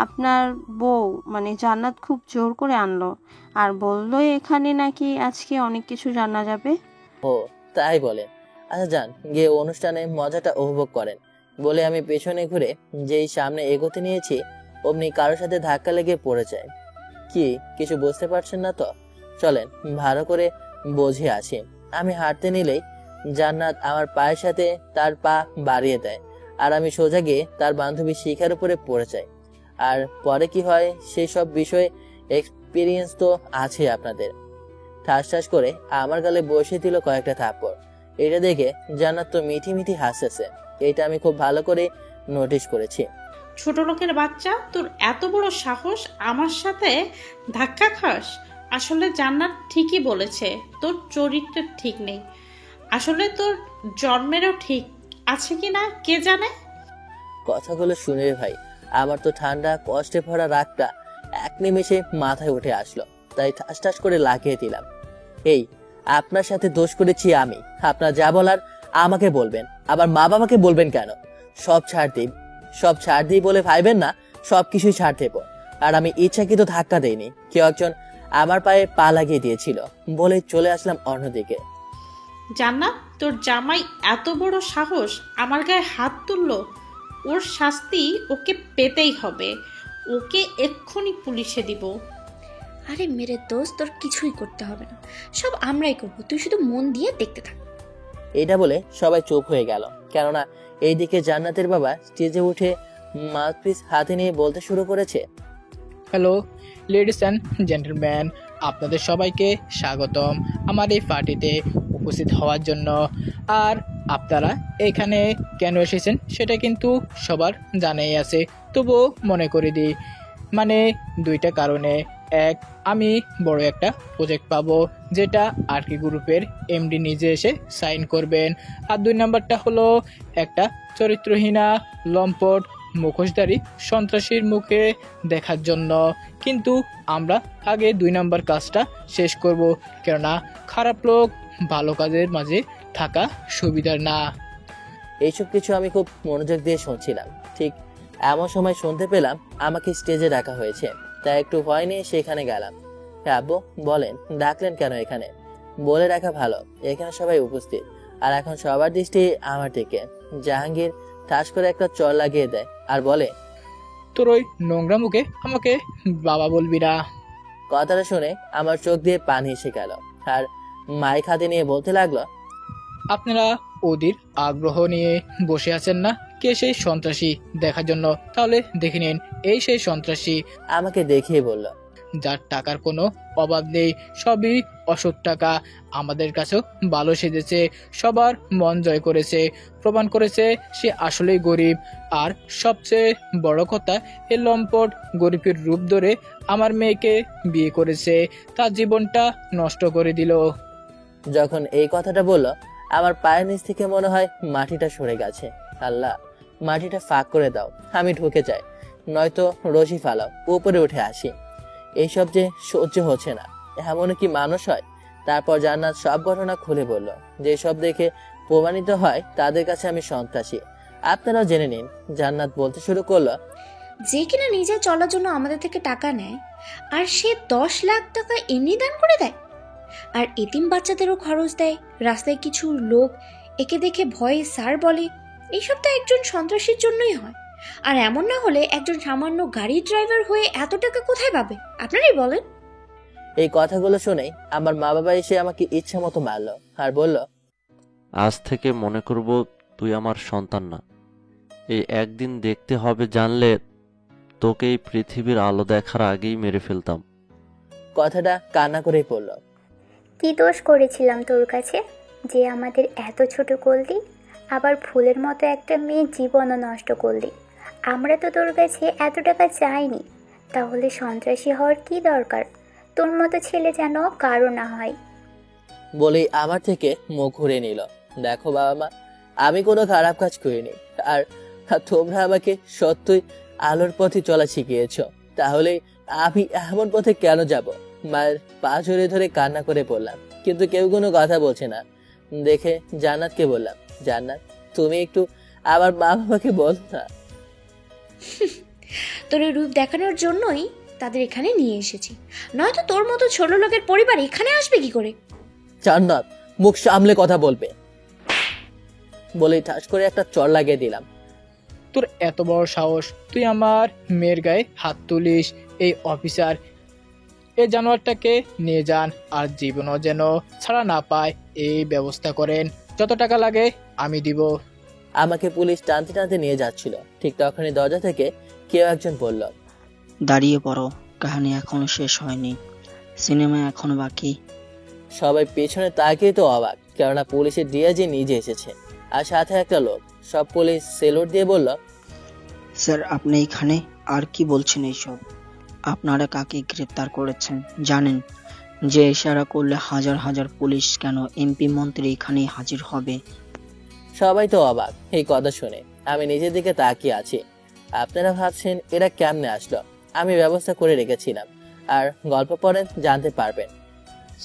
আপনার বউ মানে জান্নাত খুব জোর করে আনলো, আর বললো এখানে নাকি আজকে অনেক কিছু জানা যাবে। ও তাই বলেন? আচ্ছা যান, গিয়ে অনুষ্ঠানে মজাটা উপভোগ করেন। বলে আমি পেছনে ঘুরে যেই সামনে এগোতে নিয়েছি, অমনি কারোর সাথে ধাক্কা লেগে পড়ে যায়। কি কিছু বুঝতে পারছেন না তো? চলেন ভালো করে বুঝে আসি। আমি হাঁটতে নিলেই জান্নাত আমার পায়ের সাথে তার পা বাড়িয়ে দেয়, আর আমি সোজা গিয়ে তার বান্ধবী শিখার উপরে পড়ে যাই। আর পরে কি হয় সেই সব বিষয়ে এক্সপিরিয়েন্স তো আছে আপনাদের। ঠাস ঠাস করে আমার গালে বসে দিল কয়েকটা থাপ্পড়। এটা দেখে জান্নাত তো মিঠি মিঠি হাসতেছে, এটা আমি খুব ভালো করে নোটিশ করেছি। ছোট লোকের বাচ্চা, তোর এত বড় সাহস আমার সাথে ধাক্কা খাস? আসলে জান্নাত ঠিকই বলেছে, তোর চরিত্র ঠিক নেই। আসলে তোর জন্মেরও ঠিক আছে কি না কে জানে। কথাগুলো শুনে রে ভাই, আমার তো ঠান্ডা কষ্টে ভরা রাগটা এক নিমেষে মাথায় উঠে আসলো, তাই ঠাস ঠাস করে লাগিয়ে দিলাম। এই আপনার সাথে দোষ করেছি আমি, আপনার যা বলার আমাকে বলবেন, আবার মা বাবাকে বলবেন কেন? সব ছাড় দিই বলে ভাইবেন না সবকিছুই ছাড় দেব। আর আমি ইচ্ছাকৃত ধাক্কা দেইনি, কেউ একজন আমার পায়ে পা লাগিয়ে দিয়েছিল বলে চলে আসলাম অন্যদিকে। জান্নাত, তোর জামাই এত বড় সাহস আমার গায়ে হাত তুললো, ওর শাস্তি ওকে পেতেই হবে। ওকে এক্ষুনি পুলিশে দিব। আরে মেরে দোস্ত, তোর কিছুই করতে হবে না, সব আমরাই করবো, তুই শুধু মন দিয়ে দেখতে থাক। এটা বলে সবাই চুপ হয়ে গেল, কেননা এইদিকে জান্নাতের বাবা স্টেজে উঠে মাউথপিস হাতে নিয়ে বলতে শুরু করেছে, হ্যালো লেডিস অ্যান্ড জেন্টলম্যান, আপনাদের সবাইকে স্বাগতম আমার এই পার্টিতে উপস্থিত হওয়ার জন্য। আর আপনারা এখানে কেন এসেছেন সেটা কিন্তু সবার জানাই আছে, তবুও মনে করে দিই। মানে দুইটা কারণে, এক, আমি বড় একটা প্রজেক্ট পাবো যেটা আরকি গ্রুপের এমডি নিজে এসে সাইন করবেন। আর দুই নাম্বারটা হলো একটা চরিত্রহীনা লম্পট মুখোশধারী সন্ত্রাসীর মুখে দেখার জন্য। কিন্তু আমরা আগে 2 নাম্বার কাজটা শেষ করব, কেননা খারাপ লোক ভালো কাজের মাঝে থাকা সুবিধার না। এইসব কিছু আমি খুব মনোযোগ দিয়ে শুনছিলাম। ঠিক এমন সময় শুনতে পেলাম আমাকে স্টেজে ডাকা হয়েছে, তাই একটু ভয় নিয়ে সেখানে গেলাম। হ্যাঁ আব্বু বলেন, ডাকলেন কেন এখানে? বলে রাখা ভালো এখানে সবাই উপস্থিত, আর এখন সবার দৃষ্টি আমার দিকে। জাহাঙ্গীর ঠাস করে একটা চর লাগিয়ে দেয় আর বলে, তোর ওই নোংরা মুখে আমাকে বাবা বলবি না। কথাটা শুনে আমার চোখ দিয়ে পানি এসে গেল, আর মাইক হাতে নিয়ে বলতে লাগলো, আপনারা ওদের আগ্রহ নিয়ে বসে আছেন না? কে সেই সন্ত্রাসী দেখার জন্য? তাহলে দেখে নিন, এই সেই সন্ত্রাসী আমাকে দেখিয়ে বলল, যার টাকার কোনো অভাব নেই, সবই অসৎ টাকা। আমাদের কাছেও ভালো সেজেছে, সবার মন জয় করেছে, প্রমাণ করেছে সে আসলেই গরিব। আর সবচেয়ে বড় কথা, এ লম্পট গরিবের রূপ ধরে আমার মেয়েকে বিয়ে করেছে, তার জীবনটা নষ্ট করে দিল। যখন এই কথাটা বলল, আমার পায়ের নিচ থেকে মনে হয় মাটিটা সরে গেছে। আল্লাহ, মাটিটা ফাঁক করে দাও, আমি ঢুকে যাই, নয়তো রশি ফালাও, উপরে উঠে আসি। এইসব যে সহ্য হচ্ছে না, এমন কি মানুষ হয়? তারপর জান্নাত সব ঘটনা খুলে বলল, যেসব দেখে প্রমাণিত হয় তাদের কাছে আমি সন্ত্রাসী। আপনারাও জেনে নিন। জান্নাত বলতে শুরু করলো, যে কিনা নিজে চলার জন্য আমাদের থেকে টাকা নেয়, আর সে 10 লাখ টাকা এমনি দান করে দেয়। আর এতিম বাচ্চাদেরও খরচ দেয়। রাস্তায় কিছু লোক একে দেখে ভয়ে স্যার বলে, এইসব তো একজন সন্ত্রাসীর জন্যই হয়। আর এমন না হলে একজন সামান্য গাড়ির ড্রাইভার হয়ে এত টাকা কোথায় পাবে? আপনারাই বলেন। এই কথাগুলো শুনেই আমার মা বাবা এসে আমাকে ইচ্ছা মতো মারলো আর বলল, আজ থেকে মনে করব তুই আমার সন্তান না। এই একদিন দেখতে হবে জানলে তোকে এই পৃথিবীর আলো দেখার আগেই মেরে ফেলতাম। কথাটা কান্না করেই পড়ল। কি দোষ করেছিলাম তোর কাছে যে আমাদের এত ছোট করলি? আবার ফুলের মতো একটা মেয়ের জীবনও নষ্ট করলি। আমরা তো তোর কাছে এত টাকা চাইনি, তাহলে সন্ত্রাসী হওয়ার কি দরকার? তোর মতো ছেলে যেন কারো না হয়। বলেই আমার থেকে মুখ ঘুরে নিল। দেখো বাবা মা, আমি কোনো খারাপ কাজ করিনি, আর তোমরা আমাকে সত্যই আলোর পথে চলা শিখিয়েছ, তাহলে আমি এমন পথে কেন যাব? মায়ের পা জড়িয়ে ধরে কান্না করে পড়লাম, কিন্তু কেউ কোনো কথা বলছে না দেখে জান্নাতকে বললাম, জান্নাত, তুমি একটু আমার মা বাবাকে বল না। তোর এই রূপ দেখানোর জন্যই তাদের এখানে নিয়ে এসেছি, নয়তো তোর মতো ছোট লোকের পরিবার এখানে আসবে কি করে? জান্নাত, মুখ সামলে কথা বলবে। বলেই ঠাস করে একটা চড় লাগিয়ে দিলাম। তোর এত বড় সাহস, তুই আমার মেয়ের গায়ে হাত তুলিস? এই অফিসার এই জানোয়ারটাকে নিয়ে যান, আর জীবনও যেন ছাড়া না পায় এই ব্যবস্থা করেন। যত টাকা লাগে আমি দিব। আমাকে পুলিশ টানতে টানতে নিয়ে যাচ্ছিল। ঠিক তখনই দরজা থেকে কেউ একজন বলল, দাঁড়িয়ে পড়ো, কাহিনী এখনো শেষ হয়নি, সিনেমা এখনো বাকি। সবাই পেছনে তাকিয়ে তো অবাক, কেননা পুলিশের ডিআইজি নিজে এসেছে আর সাথে একটা লোক। সব পুলিশ সেলুট দিয়ে বলল, স্যার আপনি এখানে আর কি বলছেন এইসব? আপনারা কাকে গ্রেপ্তার করেছেন জানেন? যে ইশারা করলে হাজার হাজার পুলিশ কেন এমপি মন্ত্রী এখানেই হাজির হবে। সবাই তো অবাক এই কথা শুনে। আমি নিজের দিকে তাকিয়ে আছি। আপনারা ভাবছেন এরা কেমনে আসলো? আমি ব্যবস্থা করে রেখেছিলাম, আর গল্প পড়েন জানতে পারবেন।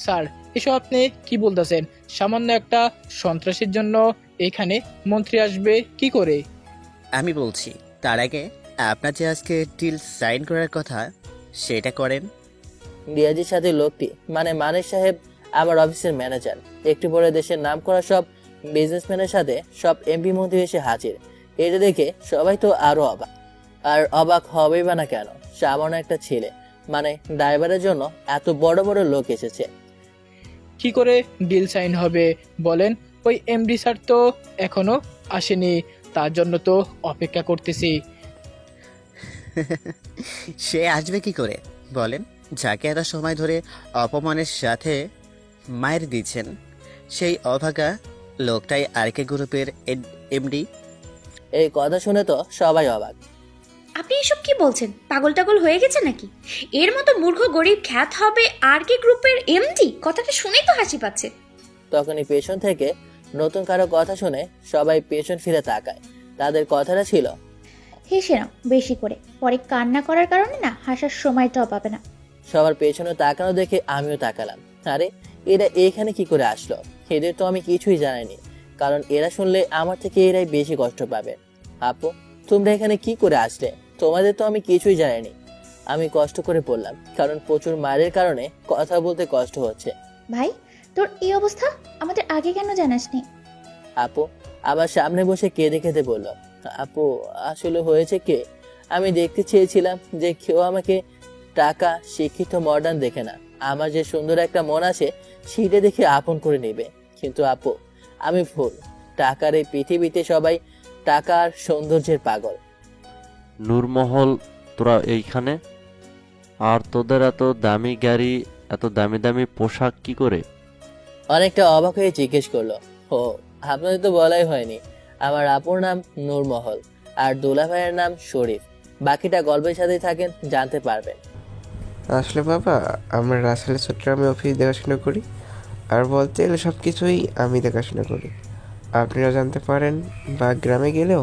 স্যার, এসব আপনি কি বলতেছেন? সামান্য একটা সন্ত্রাসীর জন্য এখানে মন্ত্রী আসবে কি করে? আমি বলছি, তার আগে আপনার যে আজকে ডিল সাইন করার কথা সেটা করেন। ডিআইজির সাথে লোকটি, মানে মানিক সাহেব, আমার অফিসের ম্যানেজার। একটু পরে দেশের নাম করা সব বিজনেসম্যানের সাথে সব এমপি মন্ত্রী এসে হাজির। এটা দেখে সবাই তো আরো অবাক। আর অবাক হবেই বা না কেন? সামান্য একটা ছেলে, মানে ড্রাইভারের জন্য এত বড় বড় লোক এসেছে। কি করে ডিল সাইন হবে বলেন? ওই এমডি স্যার তো এখনো আসেনি, তার জন্য তো অপেক্ষা করতেছি। সে আসবে কি করে বলেন? যাকে এত সময় ধরে অপমানের সাথে মায়ের দিচ্ছেন, সেই অভাগা লোকটাই আরকে গ্রুপের এমডি। এই কথা শুনে তো সবাই অবাক। আপনি এসব কি বলছেন? পাগল টাগল হয়ে গেছে নাকি? এর মতো মূর্খ গরিব খ্যাত হবে আর কে গ্রুপের এমডি? কথাটা শুনেই তো হাসি পাচ্ছে। তখনই পেছন থেকে নতুন কারো কথা শুনে সবাই পেছন ফিরে তাকায়। তাদের কথাটা ছিল, হেসে নাও বেশি করে, পরে কান্না করার কারণে না হাসার সময়টাও পাবে না। সবার পেছনে তাকানো দেখে আমিও তাকালাম। আরে, এরা এখানে কি করে আসলো? এদের তো আমি কিছুই জানাইনি, কারণ এরা শুনলে আমার থেকে এরাই বেশি কষ্ট পাবে। আপু, তোমরা এখানে কি করে আসলে? তোমাদের তো আমি কিছুই জানাইনি। আমি কষ্ট করে বললাম, কারণ প্রচুর মায়ের কারণে কথা বলতে কষ্ট হচ্ছে। ভাই, তোর এই অবস্থা আমাদের আগে কেন জানাসনি? আপু আমার সামনে বসে কেঁদে কেঁদে বলল, আপু আসলে হয়েছে কি, আমি দেখতে চেয়েছিলাম যে কেউ আমাকে টাকা, শিক্ষিত, মডার্ন দেখে না, আমার যে সুন্দর একটা মন আছে সেটা দেখে আপন করে নেবে। কিন্তু আপু, আমি ভুল। টাকার এই পৃথিবীতে সবাই টাকার সৌন্দর্যের পাগল। নূরমহল, তোরা এইখানে? আর তোদের এত দামি গাড়ি, এত দামি দামি পোশাক কি করে? অনেকটা অবাক হয়ে জিজ্ঞেস করলো। ও, আপনাদের তো বলাই হয়নি, আমার আপুর নাম নূরমহল আর দুলা ভাইয়ের নাম শরীফ। বাকিটা গল্পের সাথেই থাকেন, জানতে পারবেন। আসলে বাবা, আমরা রাসেলের চট্টগ্রামে অফিস দেখাশোনা করি, আর বলতে গেলে সব কিছুই আমি দেখাশোনা করি। আপনারা জানতে পারেন বা গ্রামে গেলেও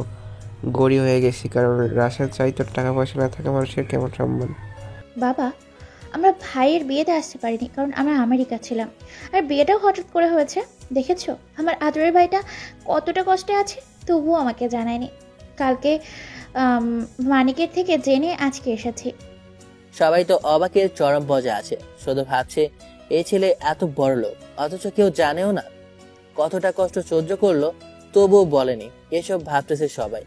গড়ি হয়ে গেছি, কারণ রাসেল চাই তোর টাকা পয়সা না থাকা মানুষের কেমন সম্মান। বাবা, আমরা ভাইয়ের বিয়েতে আসতে পারিনি কারণ আমরা আমেরিকা ছিলাম, আর বিয়েটাও হঠাৎ করে হয়েছে। দেখেছো আমার আদরের ভাইটা কতটা কষ্টে আছে, তবুও আমাকে জানায়নি। কালকে মানিকের থেকে জেনে আজকে এসেছি। সবাই তো অবাকের চরম পর্যায়ে আছে, শুধু ভাবছে এই ছেলে এত বড় লোক, অথচ কেউ জানেও না কতটা কষ্ট সহ্য করলো, তবুও বলেনি। এসব ভাবতেছে সবাই।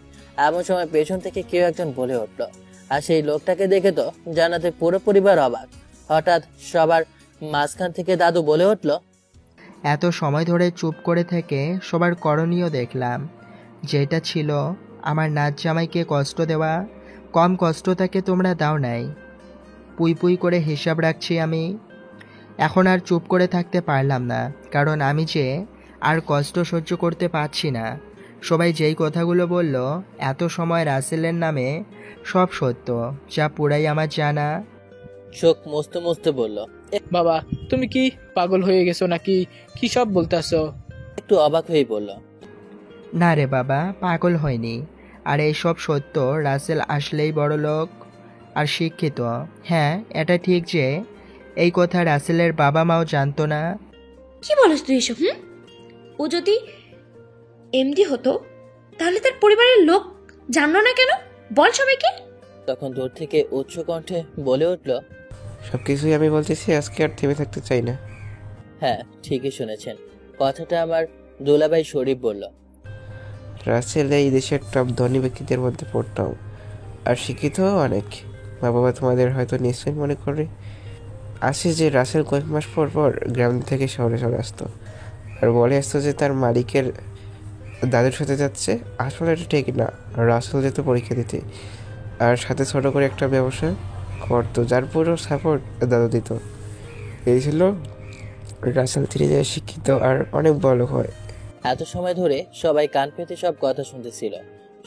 এমন সময় পেছন থেকে কেউ একজন বলে উঠল, আর সেই লোকটাকে দেখে তো জান্নাতের পুরো পরিবার অবাক। হঠাৎ সবার মাঝখান থেকে দাদু বলে উঠল, এত সময় ধরে চুপ করে থেকে সবার করণীয় দেখলাম, যেটা ছিল আমার নাচ জামাইকে কষ্ট দেওয়া। কম কষ্ট তাকে তোমরা দাও নাই। পুই পুই করে হিসাব রাখছি আমি। এখন আর চুপ করে থাকতে পারলাম না, কারণ আমি যে আর কষ্ট সহ্য করতে পারছি না। সবাই যেই কথাগুলো বলল, এত সময় রাসেলের নামে সব সত্য, যা পুরাই আমার জানা। চোখ মুছতে মুছতে বলল, বাবা, তুমি কি পাগল হয়ে গেছো নাকি? কি সব বলতেছো? একটু অবাক হয়ে বলল, না রে বাবা, পাগল হয়নি। আর এই সব সত্য। রাসেল আসলেই বড় লোক আর শিক্ষিত। হ্যাঁ, এটা ঠিক যে এই কথা রাসেলের বাবা মাও জানতো না। কি বলিস তুই এসব? ও যদি এমডি হতো তাহলে তার পরিবারের লোক জানলো না কেন? বল সবাইকে। তখন দূর থেকে উচ্চ কণ্ঠে বলে উঠল, সবকিছুই আমি বলতেছি, আজকে আর থেমে থাকতে চাই না। হ্যাঁ, ঠিকই শুনেছেন। কথাটা আমার দুলাভাই শরীফ বলল। রাসেল এই দেশের টপ ধনী ব্যক্তিদের মধ্যে পড়তাম, আর শিক্ষিত অনেক। মা বাবা তোমাদের হয়তো নিশ্চয়ই মনে করে আসে যে রাসেল কয়েক মাস পর পর গ্রাম থেকে শহরে চলে আসতো, আর বলে আসতো যে তার মালিকের দাদুর সাথে যাচ্ছে। আসলে এটা ঠিক না। রাসেল যেত পরীক্ষা দিতে, আর সাথে ছোট করে একটা ব্যবসা করতো, যার পুরো সাপোর্ট দাদু দিত। এই ছিল রাসেল ধীরে ধীরে শিক্ষিত আর অনেক বড় হয়। এত সময় ধরে সবাই কান পেতে সব কথা শুনতেছিল।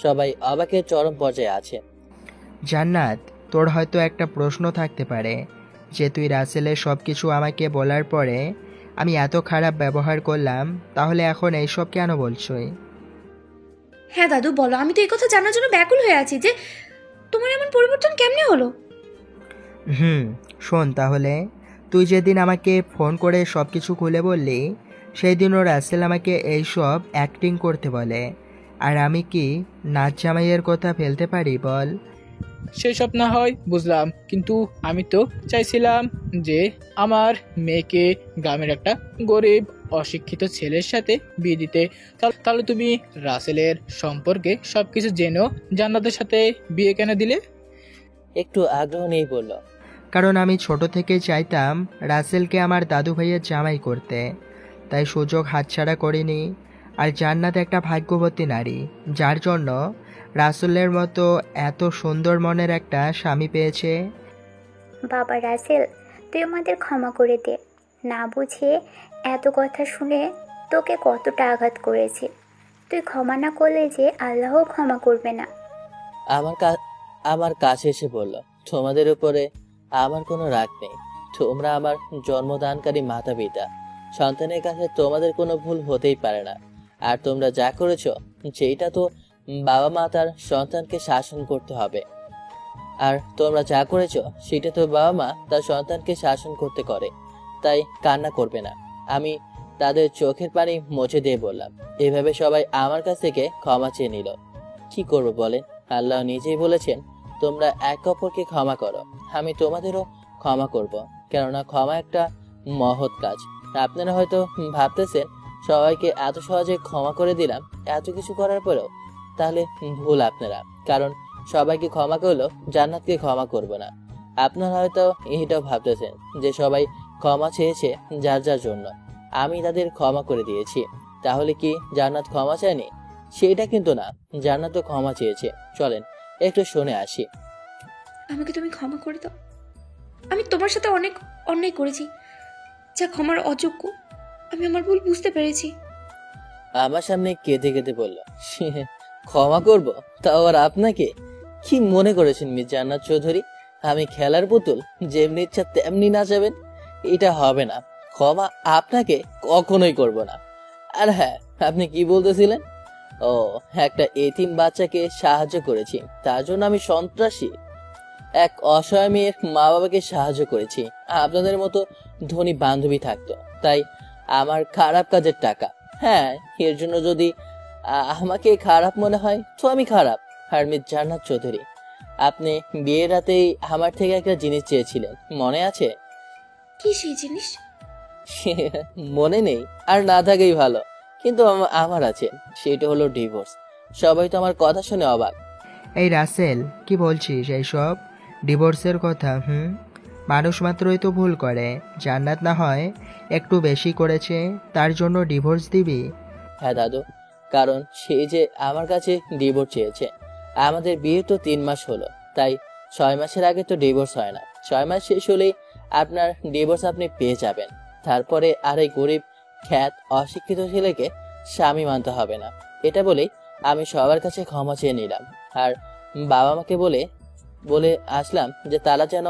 সবাই অবাকের চরম পর্যায়ে আছে। জান্নাত, তোর হয়তো একটা প্রশ্ন থাকতে পারে যে তুই রাসেলের সব কিছু আমাকে বলার পরে আমি এত খারাপ ব্যবহার করলাম, তাহলে এখন এইসব কেন বলছই? হ্যাঁ দাদু বলো, আমি তো এই কথা জানার জন্য ব্যাকুল হয়ে আছি যে তোমার এমন পরিবর্তন কেমনে হলো। শোন তাহলে, তুই যেদিন আমাকে ফোন করে সব কিছু খুলে বললি, সেই দিনও রাসেল আমাকে এইসব অ্যাক্টিং করতে বলে। আর আমি কি নাচ জামাইয়ের কথা ফেলতে পারি বল? সেসব না হয় বুঝলাম, কিন্তু আমি তো চাইছিলাম যে আমার মেয়েকে গ্রামের একটা গরিব অশিক্ষিত ছেলের সাথে বিয়ে দিতে। তাহলে তুমি রাসেলের সম্পর্কে সবকিছু জেনেও জান্নাতের সাথে বিয়ে কেন দিলে? একটু আগ্রহ নিয়ে বলল, কারণ আমি ছোট থেকে চাইতাম রাসেলকে আমার দাদু ভাইয়ের জামাই করতে, তাই সুযোগ হাতছাড়া করিনি। আর জান্নাত একটা ভাগ্যবতী নারী, যার জন্য রাসেলের মতো এত সুন্দর মনের একটা স্বামী পেয়েছে। বাবা রাসেল, তুই আমাদের ক্ষমা করে দে। না বুঝে এত কথা শুনে তোকে কতটা আঘাত করেছে। তুই ক্ষমা না করলে যে আল্লাহও ক্ষমা করবে না। আমার কাছে এসে বলল, তোমাদের উপরে আমার কোনো রাগ নেই। তোমরা আমার জন্মদানকারী মাতা পিতা। সন্তানের কাছে তোমাদের কোনো ভুল হতেই পারে না। আর তোমরা যা করেছো সেইটা তো বাবা মা তার সন্তানকে শাসন করতে হবে, আর তোমরা যা করেছো সেটা তো বাবা মা তার সন্তানকে শাসন করতে করে। তাই কান্না করবে না। আমি তাদের চোখের পানি মুছে দিয়ে বললাম। এভাবে সবাই আমার কাছ থেকে ক্ষমা চেয়ে নিল। কি করবো বলেন? আল্লাহ নিজেই বলেছেন, তোমরা এক অপরকে ক্ষমা করো, আমি তোমাদেরও ক্ষমা করব। কেননা ক্ষমা একটা মহৎ কাজ। আপনারা হয়তো ভাবতেছেন সবাইকে এত সহজে ক্ষমা করে দিলাম এত কিছু করার পরেও, তাহলে ভুল আপনারা। কারণ সবাইকে ক্ষমা করলেও জান্নাতকে ক্ষমা করব না। আপনারা হয়তো এটাও ভাবতেছেন যে সবাই ক্ষমা চেয়েছে যার যার জন্য, আমি তাদের ক্ষমা করে দিয়েছি। তাহলে কি জান্নাত ক্ষমা চায়নি? সেটা কিন্তু না, জান্নাত তো ক্ষমা চেয়েছে। চলেন একটু শুনে আসি। আমাকে তুমি ক্ষমা করে দাও। আমি তোমার সাথে অনেক অন্যায় করেছি, যা ক্ষমার অযোগ্য। আমি আমার ভুল বুঝতে পেরেছি। আমার সামনে কেঁদে কেঁদে বলল, ক্ষমা করব? তাও আর আপনাকে? কি মনে করেছেন মিস জান্নাত চৌধুরী আমি খেলার পুতুল, যেমনি ইচ্ছা তেমনি নাচাবেন? এটা হবে না। ক্ষমা আপনাকে কখনোই করব না। আর হ্যাঁ, আপনি কি বলতেছিলেন? ও, একটা এতিম বাচ্চাকে সাহায্য করেছি, তার জন্য আমি সন্ত্রাসী? এক অসহায় মেয়ের মা বাবাকে সাহায্য করেছি, আপনাদের মতো ধনী বান্ধবী থাকতো, তাই আমার খারাপ কাজের টাকা। হ্যাঁ, এর জন্য যদি আমাকে খারাপ মনে হয় তো আমি খারাপ। আর মিস জান্নাত চৌধুরী, আপনি বিয়ের রাতেই আমার থেকে একটা জিনিস চেয়েছিলেন, মনে আছে? কি সেই জিনিস? মনে নেই? আর না থাকেই ভালো, কিন্তু আমার আছে। সেটা হলো ডিভোর্স। সবাই তো আমার কথা শুনে অবাক। এই রাসেল, কি বলছিস এইসব ডিভোর্সের কথা? মানুষ মাত্রই তো ভুল করে। জান্নাত না হয় একটু বেশি করেছে, তার জন্য ডিভোর্স দিবি? হ্যাঁ দাদু, কারণ সে যে আমার কাছে ডিভোর্স চেয়েছে। আমাদের বিয়ে তো 3 মাস হলো, তাই 6 মাসের আগে তো ডিভোর্স হয় না। 6 মাস শেষ হলেই আপনার ডিভোর্স আপনি পেয়ে যাবেন। তারপরে আর এই গরিব খ্যাত অশিক্ষিত ছেলেকে স্বামী মানতে হবে না। এটা বলেই আমি সবার কাছে ক্ষমা চেয়ে নিলাম। আর বাবা মাকে বলে আসলাম যে তারা যেন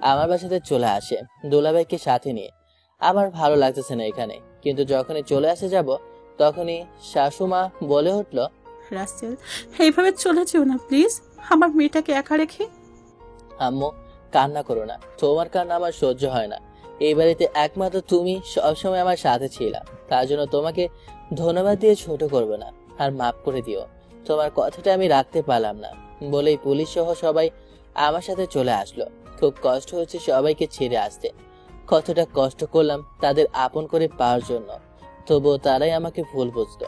আমার বাসাতে চলে আসে, দুলাভাইকে সাথে নিয়ে। আমার ভালো লাগতেছে না এখানে। কিন্তু যখনই চলে আসে যাব, তখনই শাশুমা বলে উঠল, রাসেল, এইভাবে চলে যেও না প্লিজ, আমার মেয়েটাকে একা রেখে। আম্মু, কান্না করো না। তোমার কান্না আমার সহ্য হয় না। এই বাড়িতে একমাত্র তুমি সবসময় আমার সাথে ছিলা, তার জন্য তোমাকে ধন্যবাদ দিয়ে ছোট করবো না। আর মাফ করে দিও, তোমার কথাটা আমি রাখতে পারলাম না। বলেই পুলিশ সহ সবাই আমার সাথে চলে আসলো। খুব কষ্ট হচ্ছে সবাইকে ছেড়ে আসতে। কতটা কষ্ট করলাম তাদের আপন করে পাওয়ার জন্য, তবুও তারাই আমাকে ভুল বুঝতো।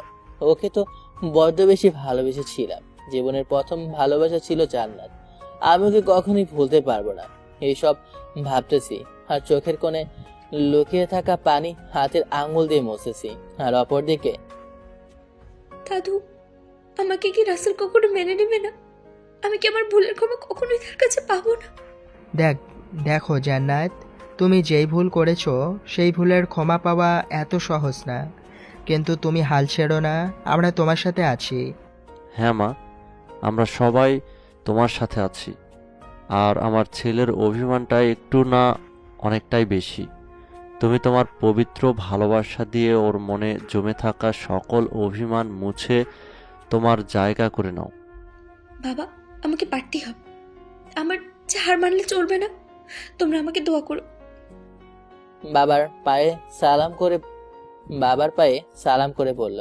ওকে তো বড্ড বেশি ভালোবেসেছিলাম। জীবনের প্রথম ভালোবাসা ছিল জান্নাত। আমি ওকে কখনোই ভুলতে পারবো না। এইসব ভাবতেছি আর চোখের কোণে লুকিয়ে থাকা পানি হাতের আঙুল দিয়ে মুছেছি। আর অপরদিকে, দাদু, আমাকে কি রাসেল কখনো মেনে নেবে না? আমি কি আমার ভুলের ক্ষমা কখনোই তার কাছে পাবো না? দেখো জান্নাত, তুমি যেই ভুল করেছো সেই ভুলের ক্ষমা পাওয়া এত সহজ না। কিন্তু তুমি হাল ছেড়ো না, আমরা তোমার সাথে আছি। হ্যাঁ মা, আমরা সবাই তোমার সাথে আছি। আর আমার ছেলের অভিমানটা একটু না অনেকটাই বেশি। তুমি তোমার পবিত্র ভালোবাসা দিয়ে ওর মনে জমে থাকা সকল অভিমান মুছে তোমার জায়গা করে নাও। বাবা, আমাকে পারতেই হবে। আমার হার মানলে চলবে না। তোমরা আমাকে দোয়া করো। বাবার পায়ে সালাম করে বলল,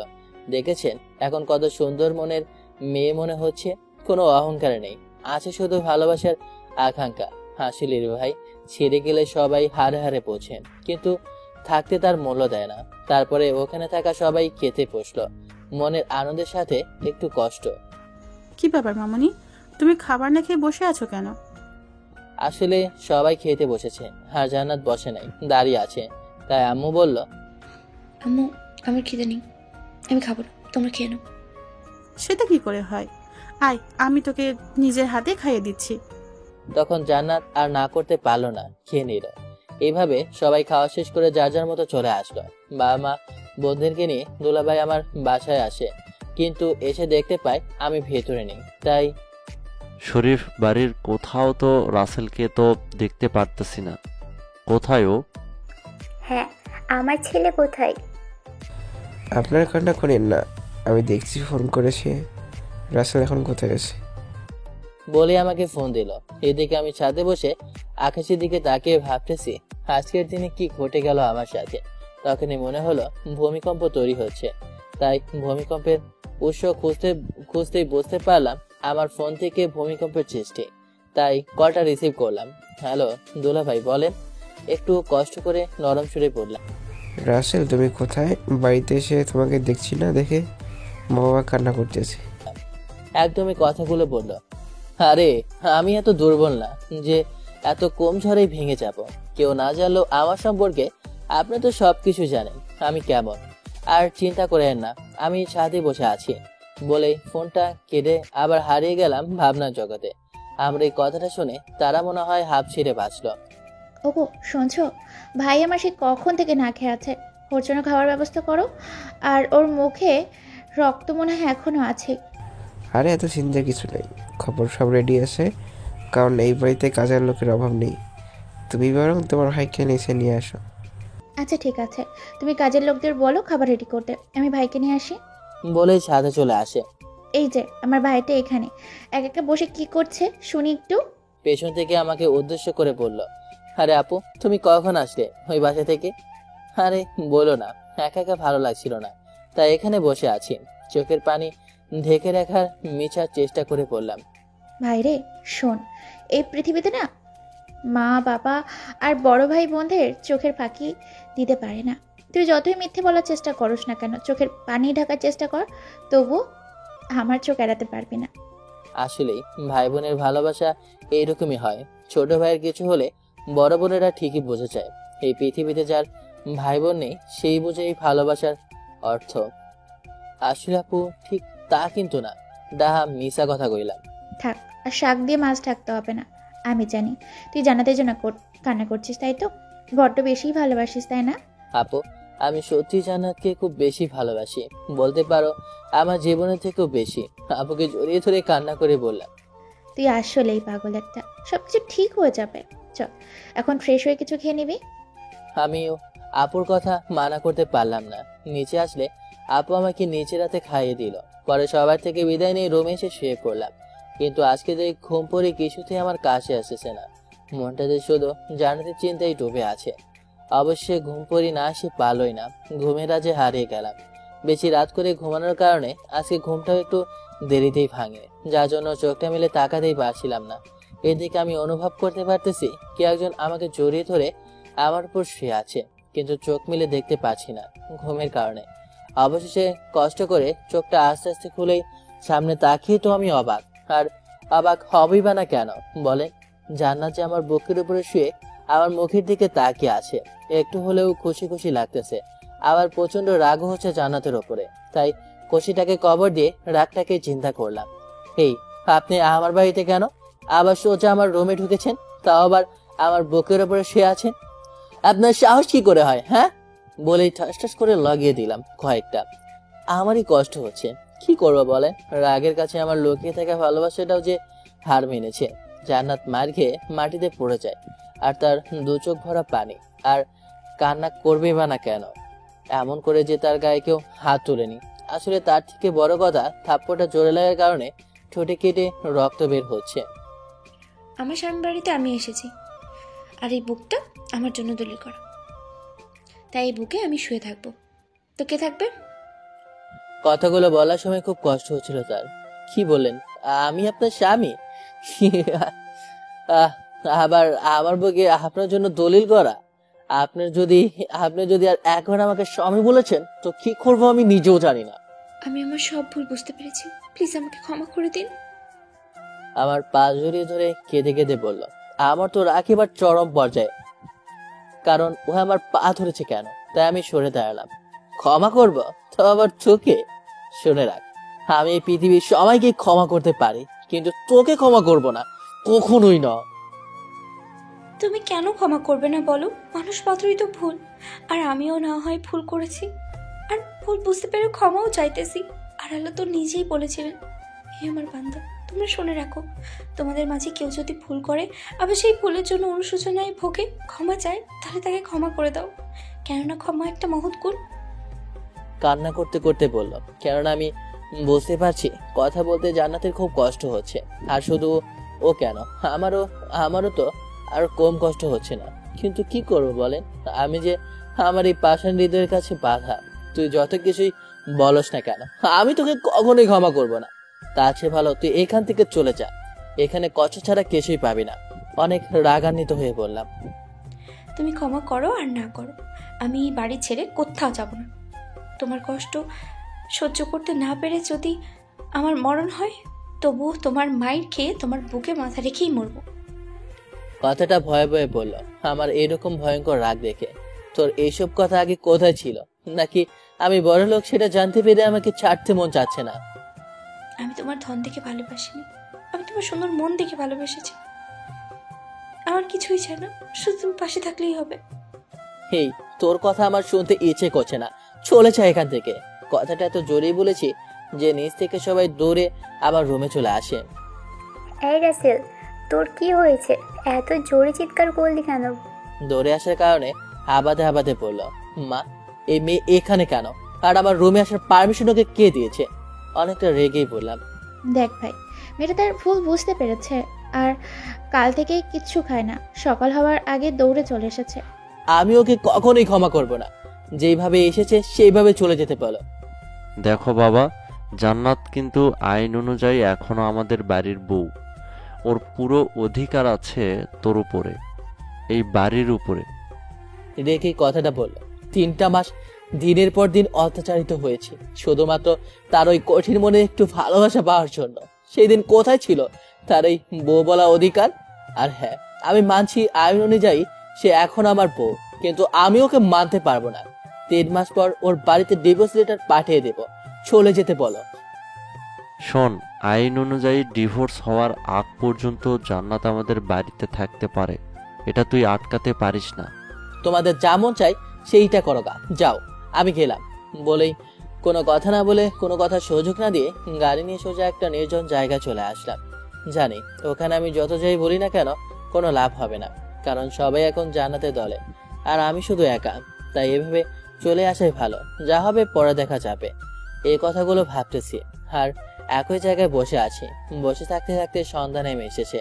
দেখেছেন এখন কত সুন্দর মনের মেয়ে মনে হচ্ছে। কোনো অহংকার নেই, আছে শুধু ভালোবাসার আকাঙ্ক্ষা। হাসিলির ভাই ছেড়ে গেলে সবাই হারে হারে পৌঁছেন, কিন্তু থাকতে তার মূল্য দেয় না। তারপরে ওখানে থাকা সবাই খেতে বসলো, মনের আনন্দের সাথে একটু কষ্ট। কি ব্যাপার মামনি, তুমি খাবার না খেয়ে বসে আছো কেন? আসলে সবাই খেতে বসেছে, আর জান্নাত বসে নাই, দাঁড়িয়ে আছে। তাই আম্মু বলল, আম্মু, আমার খিদে নেই, আমি খাবো না, তোমরা খেয়ে নাও। সেটা কি করে হয়? আয়, আমি তোকে নিজের হাতে খাইয়ে দিচ্ছি। তখন জান্নাত আর না করতে পারলো না, খেয়ে নিল। এইভাবে সবাই খাওয়া শেষ করে যার যার মতো চলে আসলো। বাবা মা বোনদেরকে নিয়ে দুলাভাই আমার বাসায় আসে, কিন্তু এসে দেখতে পায় আমি ভেতরে নেই। তাই শরীফ বাড়ির কোথাও তো রাসেলকে তো দেখতে পারতেছি না, কোথায় ও? হ্যাঁ, আমার ছেলে কোথায়? আপনার কান্না করেন না, আমি দেখছি ফোন করেছে। রাসেল এখন কোথায় আছে বলে আমাকে ফোন দিল। এদিকে আমি ছাদে বসে আকাশের দিকে তাকিয়ে ভাবতেছি আজকের দিনে কি ঘটে গেল আমার সাথে। তখনই মনে হলো ভূমিকম্প তৈরি হচ্ছে। তাই ভূমিকম্পের উৎস খুঁজতেই বুঝতে পারলাম আমার ফোন থেকে ভূমিকম্পের সৃষ্টি। তাই কলটা রিসিভ করলাম। হ্যালো দুলাভাই, বলেন। একটু কষ্ট করে নরম সুরে পড়লাম, রাসেল তুমি কোথায়? বাড়িতে এসে তোমাকে দেখছি না দেখে মা বাবা কান্না করতেছে। একদমই কথাগুলো বলল। আরে আমি এত দুর্বল না যে এত কম ঝড়েই ভেঙে যাব। কেউ না জানলেও আমার সম্পর্কে আপনি তো সবকিছু জানেন আমি কেমন। আর চিন্তা করেন না, আমি ছাদে বসে আছি। বলে ফোনটা কেটে আবার হারিয়ে গেলাম ভাবনার জগতে। আমার এই কথাটা শুনে তারা মনে হয় হাঁপ ছিঁড়ে বাঁচলো। ওগো শুনছো, ভাই আমার সে কখন থেকে না খেয়ে আছে। ওর জন্য খাওয়ার ব্যবস্থা করো। আর ওর মুখে রক্ত মনে হয় এখনো আছে। আরে এত চিন্তার কিছু নেই, খবর সব রেডি আছে, কারণ এই বাড়িতে কাজের লোকের অভাব নেই। তুমি বরং তোমার ভাইকে নিচে নিয়ে আসো। আচ্ছা ঠিক আছে, তুমি কাজের লোকদের বলো খাবার রেডি করতে, আমি ভাইকে নিয়ে আসি। বলে ছাদে চলে আসে। এই যে আমার ভাইটা এখানে একা একা বসে কি করছে শুনি একটু। পেছন থেকে আমাকে উদ্দেশ্য করে বলল, আরে আপু তুমি কখন আসলে ওই বাসা থেকে? আরে বলো না, একা একা ভালো লাগছিল না, তাই এখানে বসে আছি। চোখের পানি ঢেকে রাখার মিছার চেষ্টা করে বললাম। ভাইরে শোন, এই পৃথিবীতে না মা বাবা আর বড় ভাই বোনদের চোখের ফাঁকি দিতে পারে না। তুই যতই মিথ্যে বলার চেষ্টা করস না কেন, চোখের পানি ঢাকার চেষ্টা কর, তবু আমার চোখ এড়াতে পারবি না। আসলেই ভাই বোনের ভালোবাসা এইরকমই হয়। ছোট ভাইয়ের কিছু হলে বড় বোনেরা ঠিকই বুঝে যায়। এই পৃথিবীতে যার ভাই বোন নেই সেই বুঝে এই ভালোবাসার অর্থ। আসলে আপু ঠিক তা কিন্তু না, ডাহা মিশা কথা কইলাম। থাক, আর শাক দিয়ে মাছ ঢাকতে হবে না। আমি জানি তুই জানাতে জন্য কান্না করছিস, তাই তো? বড্ড বেশি ভালোবাসিস, তাই না? আপু আমি সত্যি জান্নাতকে খুব বেশি ভালোবাসি, বলতে পারো আমার জীবনের থেকেও বেশি। আপুকে জড়িয়ে ধরে কান্না করে বললাম, তুই আসলেই পাগল একটা। সবকিছু ঠিক হয়ে যাবে। চল এখন ফ্রেশ হয়ে কিছু খেয়ে নিবি। আমিও আপুর কথা মানা করতে পারলাম না। নিচে আসলে আপু আমাকে নিচে রাতে খাইয়ে দিল। পরে সবার থেকে বিদায় নিয়ে রুমে এসে শুয়ে পড়লাম। কিন্তু আজকে যে ঘুম পড়ে কিছুতেই আমার কাছে আসেছে না। মনটাতে শুধু জান্নাতের চিন্তায় ডুবে আছে। অবশ্যই ঘুম পড়ি না আসে পারলই না, ঘুমের রাজে হারিয়ে গেলাম। বেশি রাত করে ঘুমানোর কারণে আজকে ঘুমটাও একটু দেরিতেই ভাঙে, যার জন্য চোখটা মেলে তাকাতেই পারছিলাম না। এদিকে আমি অনুভব করতে পারতেছি কেউ একজন আমাকে জড়িয়ে ধরে আমার উপর শুয়ে আছে, কিন্তু চোখ মিলে দেখতে পাচ্ছি না ঘুমের কারণে। অবশেষে কষ্ট করে চোখটা আস্তে আস্তে খুলেই সামনে তাকিয়ে তো আমি অবাক। আর অবাক হবেই বা না কেন বলেন? জান্নাত যে আমার বুকের উপরে শুয়ে আমার মুখের দিকে তাকিয়ে আছে। একটু হলেও খুশি খুশি লাগতেছে, আবার প্রচন্ড রাগও হচ্ছে জান্নাতের ওপরে। তাই খুশিটাকে কবর দিয়ে রাগটাকে চিন্তা করলাম। এই আপনি আমার বাড়িতে কেন? আবার সোজা আমার রুমে ঢুকেছেন, তাও আবার আমার বুকের উপরে শুয়ে আছেন। আপনার সাহস কি করে হয়, হ্যাঁ? বলেই ঠাস ঠাস করে লাগিয়ে দিলাম কয়েকটা। আমারই কষ্ট হচ্ছে, কি করবো বলেন? রাগের কাছে আমার লুকিয়ে থাকা ভালোবাসাটাও যে হার মেনেছে। জান্নাত মার খেয়ে মাটিতে পড়ে যায়, আর তার দু চোখ ভরা পানি। আর কান্না করবে বা না কেন? এমন করে যে তার গায়ে কেউ হাত তোলেনি। আসলে তার থেকে বড় কথা, থাপ্পড়টা জোরে লাগার কারণে ঠোঁটে কেটে রক্ত বের হচ্ছে। আমার স্বামীর বাড়িতে আমি এসেছি, আর এই বুকটা আমার জন্য দলিল করা, তাই এই বুকে আমি শুয়ে থাকবো। তো কে থাকবে? কথাগুলো বলার সময় খুব কষ্ট হচ্ছিল তার। কি বললেন? আমি আপনার স্বামী? আবার আমার বুকে আপনার জন্য দলিল করা? আপনি যদি আর একবার আমাকে স্বামী বলেছেন তো কি করবো আমি নিজেও জানি না। আমি আমার সব ভুল বুঝতে পেরেছি, প্লিজ আমাকে ক্ষমা করে দিন। আমার পা জড়িয়ে ধরে কেঁদে কেঁদে বলল। আমার তো রাগ এবার চরম পর্যায়ে, কারণ ও আমার পা ধরেছে কেন, তাই আমি সরে দাঁড়ালাম। ক্ষমা করব তো আবার তোকে? শুনে রাখ, আমি এই পৃথিবীর সবাইকে ক্ষমা করতে পারি, কিন্তু তোকে ক্ষমা করব না, কখনোই না। তুমি কেন ক্ষমা করবে না বলো? মানুষ মাত্রই তো ভুল, আর আমিও না হয় ভুল করেছি, আর ভুল বুঝতে পেরে ক্ষমাও চাইতেছি। আর আল্লাহ তো নিজেই বলেছিলেন, হে আমার বান্দা তোমরা শুনে রাখো, তোমাদের মাঝে কেউ যদি ভুল করে আবার সেই ভুলের জন্য অনুশোচনায় ভোগে, ক্ষমা চায়, তাহলে তাকে ক্ষমা করে দাও, কেননা ক্ষমা একটা মহৎ গুণ। কান্না করতে করতে বলল, কেননা আমি বুঝতে পারছি কথা বলতে জান্নাতের খুব কষ্ট হচ্ছে। আর শুধু ও কেন, আমারও তো আর কম কষ্ট হচ্ছে না। কিন্তু কি করবো বলেন? আমি যে আমার এই পাষাণ হৃদয়ের কাছে বাধা। তুই যত কিছুই বলস না কেন, আমি তোকে কখনোই ক্ষমা করব না। তার চেয়ে ভালো তুই এখান থেকে চলে যা, এখানে কষ্ট ছাড়া কিছুই পাবি না। অনেক রাগান্বিত হয়ে বললাম। তুমি ক্ষমা করো আর না করো, আমি এই বাড়ি ছেড়ে কোথাও যাব না। তোমার কষ্ট সহ্য করতে না পেরে যদি আমার মরণ হয়, তবুও তোমার মায়ের খেয়ে তোমার বুকে মাথা রেখেই মরবো। কথাটা ভয়ে ভয়ে বলল, আমার এরকম ভয়ঙ্কর রাগ দেখে। তোর এইসব কথা আগে কোথায় ছিল? নাকি আমি বড় লোক সেটা জানতে পেরে আমাকে ছাড়তে মন চাচ্ছে না? আমি তোমার ধন দেখে ভালোবাসিনি, আমি তোমার সুন্দর মন দেখে ভালোবেসেছি। আমার কিছুই চাই না, শুধু তুমি পাশে থাকলেই হবে। এই, তোর কথা আমার শুনতে ইচ্ছে করছে না, চলে যা এখান থেকে। কথাটা এত জোরেই বলেছি যে নিচ থেকে সবাই দৌড়ে আবার রুমে চলে আসে। এই রাসেল, তোর কি হয়েছে? এত জোরে চিৎকার করলি কেন? দৌড়ে আসার কারণে হাবাতে হাবাতে বলল, মা, এই মেয়ে এখানে কেন? আর আমার রুমে আসার পারমিশন ওকে কে দিয়েছে? অনেকটা রেগেই বললাম। দেখ ভাই, মেয়েটা তার ভুল বুঝতে পেরেছে, আর কাল থেকে কিচ্ছু খায় না, সকাল হওয়ার আগে দৌড়ে চলে এসেছে। আমি ওকে কখনোই ক্ষমা করব না, যেইভাবে এসেছে সেইভাবে চলে যেতে বলো। দেখো বাবা, জান্নাত কিন্তু আইন অনুযায়ী এখনো আমাদের বাড়ির বউ। ওর পুরো অধিকার আছে তোর উপরে, এই বাড়ির উপরে। রেখে কথাটা বললো। 3টা মাস দিনের পর দিন অত্যাচারিত হয়েছে শুধুমাত্র তার ওই কঠিন মনে একটু ভালোবাসা পাওয়ার জন্য। সেই দিন কোথায় ছিল তার এই বউ বলা অধিকার? আর হ্যাঁ, আমি মানছি আইন অনুযায়ী সে এখন আমার বউ, কিন্তু আমি ওকে মানতে পারবো না। 3 মাস পর ওর বাড়িতে ডিভোর্স লেটার পাঠিয়ে দেব, চলে যেতে বলো। শোন, আইন অনুযায়ী ডিভোর্স হওয়ার আগ পর্যন্ত জান্নাত আমাদের বাড়িতে থাকতে পারে, এটা তুই আটকাতে পারিস না। তোমাদের যেমন চাই সেইটা করো গা, যাও, আমি গেলাম। বলেই কোনো কথা না বলে, কোনো কথা সুযোগ না দিয়ে গাড়ি নিয়ে সোজা একটা নির্জন জায়গায় চলে আসলাম। জানি ওখানে আমি যত যাই বলি না কেন কোনো লাভ হবে না, কারণ সবাই এখন জান্নাতের দলে আর আমি শুধু একা। তাই এভাবে চলে আসাই ভালো, যা হবে পরে দেখা যাবে। এই কথাগুলো ভাবতেছি আর একই জায়গায় বসে আছি। বসে থাকতে থাকতে সন্ধ্যা নেমে এসেছে,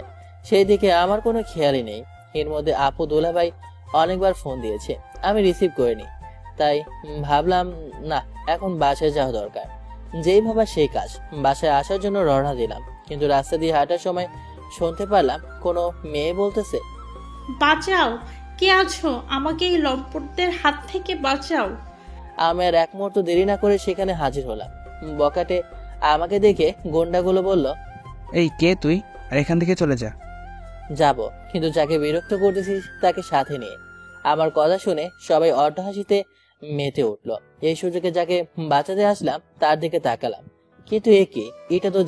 সেই দিকে আমার কোনো খেয়ালই নেই। এর মধ্যে আপু দুলাভাই অনেকবার ফোন দিয়েছে, আমি রিসিভ করিনি। তাই ভাবলাম না, এখন বাসায় যাওয়া দরকার। যেই ভাবা সেই কাজ, বাসায় আসার জন্য রওনা দিলাম। কিন্তু রাস্তা দিয়ে হাঁটার সময় শুনতে পারলাম কোনো মেয়ে বলতেছে, বাঁচাও, কে আছো? আমাকে এই লম্পটদের হাত থেকে বাঁচাও। আমি আর এক মুহূর্ত দেরি না করে সেখানে হাজির হলাম। বকাটে আমাকে দেখে গুন্ডাগুলো বলল, এই কে তুই? আর এখান থেকে চলে যা। যাব, কিন্তু যাকে বিরক্ত করতেছিস তাকে সাথে নিয়ে। আমার কথা শুনে সবাই অট্টহাসিতে মেতে উঠল। এই সুযোগে যাকে বাঁচাতে আসলাম তার দিকে তাকালাম, কিন্তু এ কি? এটা তো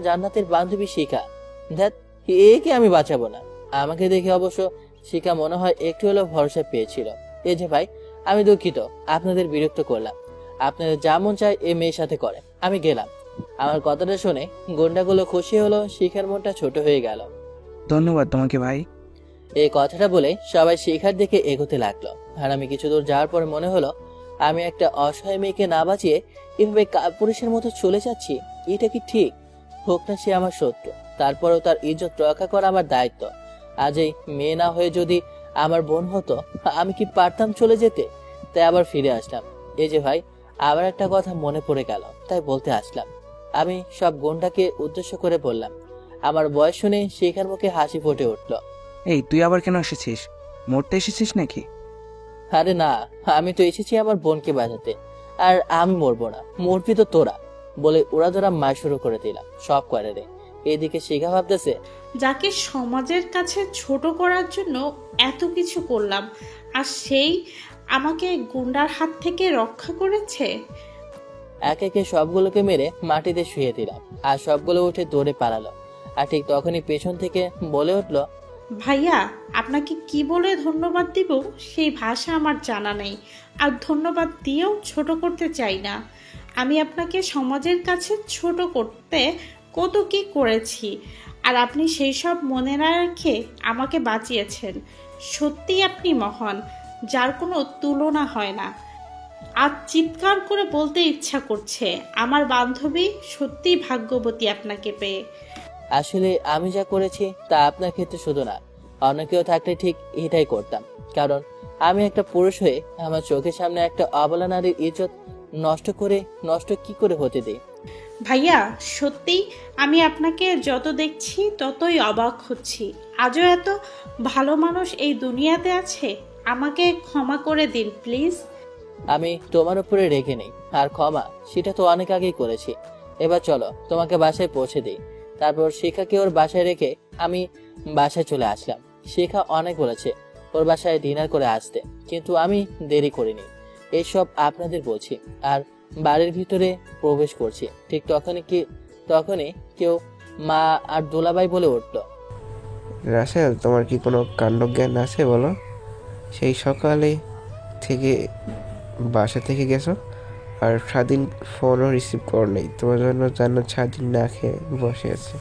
জান্নাতের বান্ধবী শিখা। ধ্যাত, একে আমি বাঁচাবো না। আমাকে দেখে অবশ্য শিখা মনে হয় একটু হলেও ভরসা পেয়েছিল। এই যে ভাই, আমি দুঃখিত আপনাদের বিরক্ত করলাম, আপনাদের যা মন চায় এই মেয়ের সাথে করে, আমি গেলাম। আমার কথাটা শুনে গুন্ডাগুলো খুশি হলো, শিখার মনটা ছোট হয়ে গেল। ধন্যবাদ তোমাকে ভাই। এই কথাটা বলে সবাই শিখার দিকে এগোতে লাগলো। আর আমি কিছু দূর যাওয়ার পরে মনে হলো আমি একটা অসহায় মেয়েকে না বাঁচিয়ে এভাবে পুরুষের মতো চলে যাচ্ছি। এটা কি ঠিক? হোক না সে আমার শত্রু, তারপরেও তার ইজ্জত রক্ষা করা আমার দায়িত্ব। আজ এই মেয়ে না হয়ে যদি আমার বোন হতো, আমি কি পারতাম চলে যেতে? তাই আবার ফিরে আসলাম। এই যে ভাই, আবার একটা কথা মনে পড়ে গেল, তাই বলতে আসলাম। আমি সব গুন্ডাকে উদ্দেশ্য করে বললাম। আমার বয়স শুনে শিখার মুখে হাসি ফুটে উঠলো। এই তুই আবার কেন এসেছিস? মরতে এসেছিস নাকি? আরে না, আমি তো এসেছি আমার বোনকে বাঁচাতে। আর আমি মরবো না, মরবি তো তোরা, বলে ওরা ধরা মায় শুরু করে দিলাম সব করে রে। এদিকে শিখা ভাবতেছে, যাকে সমাজের কাছে ছোট করার জন্য এত কিছু করলাম, আর সেই আমাকে গুন্ডার হাত থেকে রক্ষা করেছে। এক একে সবগুলোকে মেরে মাটিতে শুয়ে দিলাম, আর সবগুলো উঠে দৌড়ে পালালো। আর ঠিক তখনই পেছন থেকে বলে উঠলো, ভাইয়া, আপনাকে কি বলে ধন্যবাদ দিব সেই ভাষা আমার জানা নেই, আর ধন্যবাদ দিয়েও ছোট করতে চাই না। আমি আপনাকে সমাজের কাছে ছোট করতে কত কি করেছি, আর আপনি সেই সব মনে না রেখে আমাকে বাঁচিয়েছেন। সত্যি আপনি মহান, যার কোনো তুলনা হয় না। আজ চিৎকার করে বলতে ইচ্ছা করছে, আমার বান্ধবী সত্যি ভাগ্যবতী আপনাকে পেয়ে। আসলে আমি যা করেছি তা আপনার ক্ষেত্রে শুধু না, অন্য কেউ থাকলে ঠিক এটাই করতাম। কারণ আমি একটা পুরুষ হয়ে আমার চোখের সামনে একটা অবলা নারীর ইজ্জত নষ্ট কি করে হতে দিই? ভাইয়া, সত্যি আমি আপনাকে যত দেখছি ততই অবাক হচ্ছি। আজও এত ভালো মানুষ এই দুনিয়াতে আছে। আমাকে ক্ষমা করে দিন প্লিজ। আমি তোমার উপরে রেখে নেই, আর ক্ষমা সেটা তো অনেক আগেই করেছি। এবার চলো তোমাকে বাসায় পৌঁছে দিই। তারপর শিখাকে ওর বাসায় রেখে আমি বাসায় চলে আসলাম। শেখা অনেক বলেছে ওর বাসায় ডিনার করে আসতে, কিন্তু আমি দেরি করিনি। এসব আপনাদের বলছি আর বাড়ির ভিতরে প্রবেশ করছি, ঠিক তখনই কেউ মা আর দোলাবাই বলে উঠল, রাসেল, তোমার কি কোনো কাণ্ডজ্ঞান আছে বলো? সেই সকালে থেকে বাসা থেকে গেছো আর স্বাধীন ফোনও রিসিভ করো নেই। তোমার জন্য জান্নাত স্বাধীন না খেয়ে বসে আছে।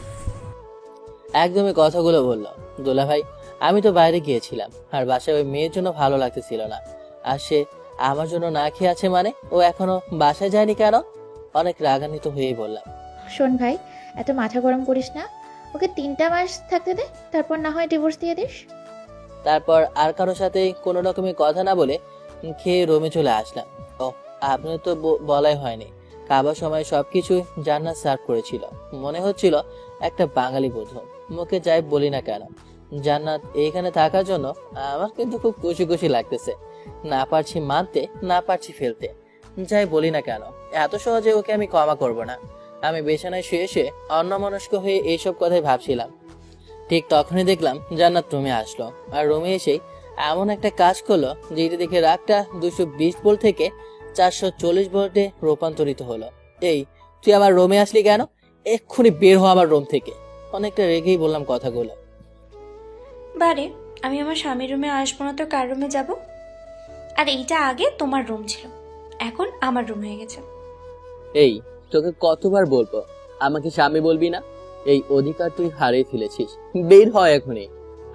একদমই কথাগুলো বলল দোলাভাই। আমি তো বাইরে গিয়েছিলাম আর বাসায় ওই মেয়ের জন্য ভালো লাগতেছিল না, আর সে আমার জন্য না খেয়ে আছে মানে ও এখনো বাসায় যায়নি কেন? অনেক রাগান্বিত হয়েই বললাম, শোন ভাই, এত মাথা গরম করিস না। ওকে 3টা মাস থাকতে দে, তারপর না হয় ডিভোর্স দিয়ে দিস। তারপর আর কারোর সাথে কোনো রকমের কথা না বলে খেয়ে রুমে চলে আসলাম। ও, আপনার তো বলাই হয়নি, খাবার সময় সবকিছু জান্নাত সার্ভ করেছিল। মনে হচ্ছিল একটা বাঙালি বধূ। মুখে যাই বলি না কেন, জান্নাত এইখানে থাকার জন্য আমার কিন্তু খুব খুশি খুশি লাগতেছে। না পারছি মানতে, না পারছি ফেলতে। যাই বলি না কেন, এত সহজে ওকে আমি ক্ষমা করব না। আমি বিছানায় শুয়ে শুয়ে অন্যমনস্ক হয়ে এইসব কথাই ভাবছিলাম। ঠিক তখনই দেখলাম জান্নাত রুমে আসলো, আর রুমে এসেই এমন একটা কাজ করলো যেটা দেখে রাগটা 220 ভোল্ট থেকে 440 ভোল্টে রূপান্তরিত হলো। এই, তুই আমার রুমে আসলি কেন? এক্ষুনি বের হ আমার রুম থেকে। অনেকটা রেগেই বললাম কথাগুলো। বারে, আমি আমার স্বামীর রুমে আসবো না তো কার রুমে যাব? আর এইটা আগে তোমার রুম ছিল, এখন আমার রুম হয়ে গেছে। এই, তোকে কতবার বলবো আমাকে স্বামী বলবি না? এই অধিকার তুই হারিয়ে ফেলেছিস, বের হয় এখনই।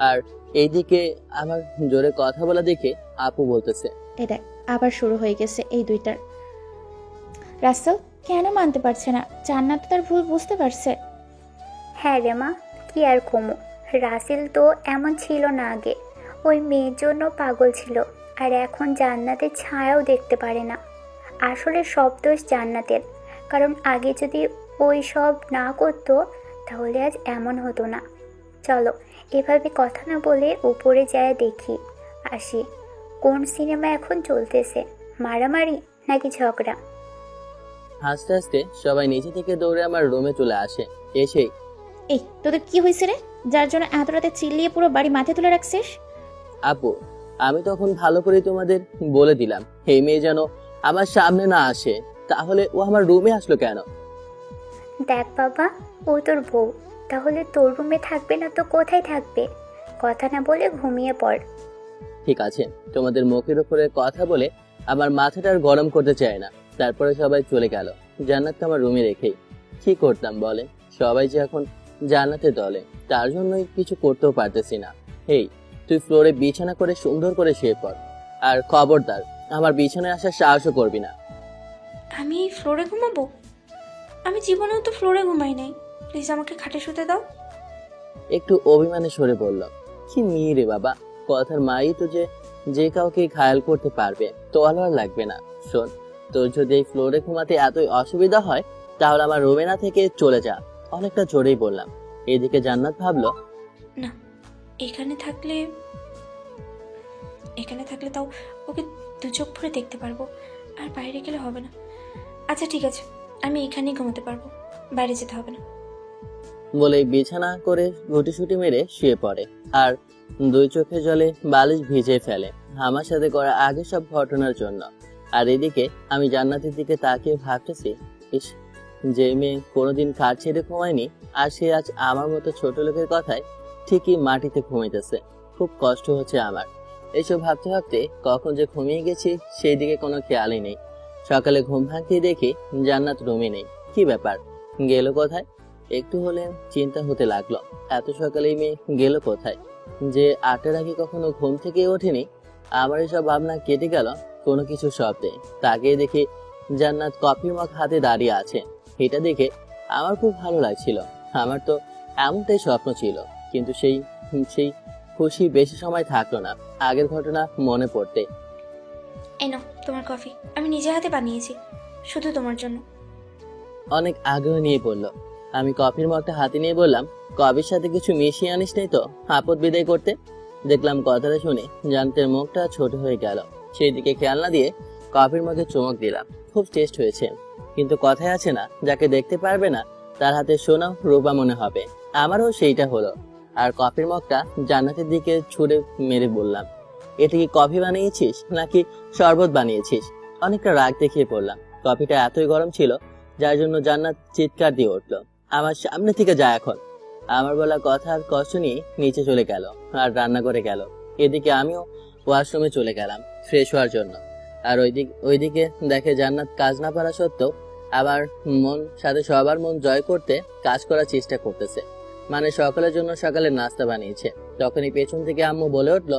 আর এইদিকে আমার জোরে কথা বলা দেখে আপু বলতেছে, এই দেখ, আবার শুরু হয়ে গেছে এই দুইটার। রাসেল কেন মানতে পারছে না? জান্নাত তার ভুল বুঝতে পারছে। হ্যাঁ রে মা, কি আর কমো। রাসেল তো এমন ছিল না আগে, ওই মেয়ের জন্য পাগল ছিল, আর এখন জান্নাতের ছায়াও দেখতে পারে না। আসলে সব দোষ জান্নাতের, কারণ আগে যদি ওই সব না করতো তাহলে আজ এমন হতো না। চলো এভাবে কথা না বলে উপরে যায় দেখি আসি, কোন সিনেমা এখন চলতেছে, মারামারি নাকি ঝগড়া। হাসতে হাসতে সবাই নিচে থেকে দৌড়ে আমার রুমে চলে আসে। এসেই, এই তোদের কি হয়েছে রে, যার জন্য এত রাতে চিল্লিয়ে পুরো বাড়ি মাথায় তুলে রাখছিস? আপু, আমি তখন ভালো করে তোমাদের বলে দিলাম এই মেয়ে যেন আমার সামনে না আসে, তাহলে ও আমার রুমে আসলো কেন? দেখ বাবা, ও তোর বউ, তাহলে তোর রুমে থাকবে না তো কোথায় থাকবে? কথা না বলে ঘুমিয়ে পড়। ঠিক আছে, তোমাদের মুখের উপরে কথা বলে আমার মাথাটা আর গরম করতে চায় না। তারপরে সবাই চলে গেল, জান্নাতকে আমার রুমে রেখেই। কি করতাম বলে? সবাই যে এখন জান্নাতের দলে, তার জন্যই কিছু করতেও পারতেছি না। এই, তুই ফ্লোরে বিছানা করে সুন্দর করে শুয়ে পড়, আর খবরদার আমার বিছানায় আসার সাহসও করবি না। আমি ফ্লোরে ঘুমাবো? আমি জীবনেও তো ফ্লোরে ঘুমাই নাই। প্লিজ আমাকে খাটে শুতে দাও। একটু অভিমানে সরে বললাম, কি মেয়ে রে বাবা, কথার মাই তো যে কাউকে ঘায়াল করতে পারবে, তোয়াল আর লাগবে না। শোন, তোর যদি এই ফ্লোরে ঘুমাতে এতই অসুবিধা হয় তাহলে আমার রুমে না থেকে চলে যা। অনেকটা জোরেই বললাম। এদিকে জান্নাত ভাবলো, না, এখানে থাকলে তাও ওকে দু চোখ ভরে দেখতে পারবো, আর বাইরে গেলে হবে না। আচ্ছা ঠিক আছে, আমি এখানেই ঘুমাতে পারবো, বাইরে যেতে হবে না। বলে বিছানা করে গুটিসুটি মেরে শুয়ে পড়ে, আর দুই চোখে জলে বালিশ ভিজে ফেলে আমার সাথে করা আগে সব ঘটনার জন্য। আর এদিকে আমি জান্নাতের দিকে তাকিয়ে ভাবতেছি, ইস, যে মেয়ে কোনোদিন কাজ ছেড়ে ঘুমায়নি, আর সে আজ আমার মতো ছোট লোকের কথায় ঠিকই মাটিতে ঘুমাইতেছে। খুব কষ্ট হচ্ছে আমার। এইসব ভাবতে ভাবতে কখন যে ঘুমিয়ে গেছি সেই দিকে কোনো খেয়ালই নেই। সকালে ঘুম ভাঙতেই দেখি জান্নাত রুমে নেই। কি ব্যাপার, গেল কোথায়? একটু হলে চিন্তা হতে লাগলো, এত সকালে মেয়ে গেল কোথায়? যে 8টার আগে কখনো ঘুম থেকে ওঠেনি। আমার এসব ভাবনা কেটে গেল কোনো কিছু শব্দে। তাকে দেখে জান্নাত কফি মগ হাতে দাঁড়িয়ে আছে। এটা দেখে আমার খুব ভালো লাগছিল। আমার তো এমনটাই স্বপ্ন ছিল, কিন্তু সেই খুশি বেশি সময় থাকলো না আগের ঘটনা মনে পড়তে। এই নাও তোমার কফি, আমি নিজে হাতে বানিয়েছি, শুধু তোমার জন্য। অনেক আগ্রহ নিয়ে বলল। আমি কফির মগটা হাতে নিয়ে বললাম, কফির সাথে কিছু মিশিয়ে আনিস নাই তো আপদ বিদায় করতে? দেখলাম কথাটা শুনে জান্নাতের মুখটা ছোট হয়ে গেল। সেই দিকে খেয়াল না দিয়ে কফির মধ্যে চমক দিলাম। খুব টেস্ট হয়েছে, কিন্তু কথায় আছে না, যাকে দেখতে পারবে না তার হাতে সোনা রূপা মনে হবে। আমারও সেইটা হলো। আর কফির মগটা জান্নাতের দিকে ছুঁড়ে মেরে বললাম, এটা কি কফি বানিয়েছিস নাকি শরবত বানিয়েছিস? অনেকটা রাগ দেখিয়ে পড়লাম। কফিটা এতই গরম ছিল যার জন্য জান্নাত চিৎকার দিয়ে উঠলো, আমার সামনে থেকে যা এখন। আমার বলা কথার কষ্ট নিয়ে নিচে চলে গেল আর রান্না করে গেল। এদিকে আমিও ওয়াশরুমে চলে গেলাম ফ্রেশ হওয়ার জন্য। আর ওইদিকে দেখে জান্নাত কাজ না পারা সত্ত্বেও আবার সাথে সবার মন জয় করতে কাজ করার চেষ্টা করতেছে। মানে সকলের জন্য সকালে নাস্তা বানিয়েছে। তখনই পেছন থেকে আম্মু বলে উঠলো,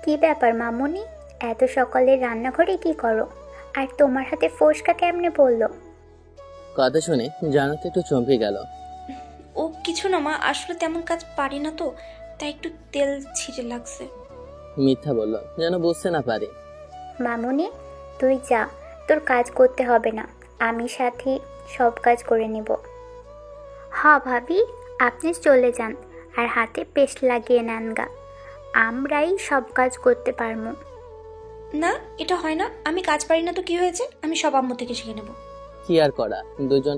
কি ব্যাপার মামুনি, এত সকালে রান্নাঘরে কি করো? আর তোমার হাতে ফোসকা কেমনে পড়লো? কথা শুনে জান্নাত একটু চমকে গেল। ও কিছু না মা, আসলে তেমন কাজ পারি না তো, তাই একটু তেল ছিটে লাগছে। মিথ্যা বলল যেন বুঝতে না পারে। মামুনি তুই যা, তোর কাজ করতে হবে না, আমি সাথে সব কাজ করে নিব। হ্যাঁ ভাবি, আপনি চলে যান আর হাতে পেস্ট লাগিয়ে নেন গা, আমরাই সব কাজ করতে পারবো। না, এটা হয় না, আমি কাজ পারি না তো কি হয়েছে, আমি সব আম্মু থেকে শিখে নেব। কি আর করা, দুজন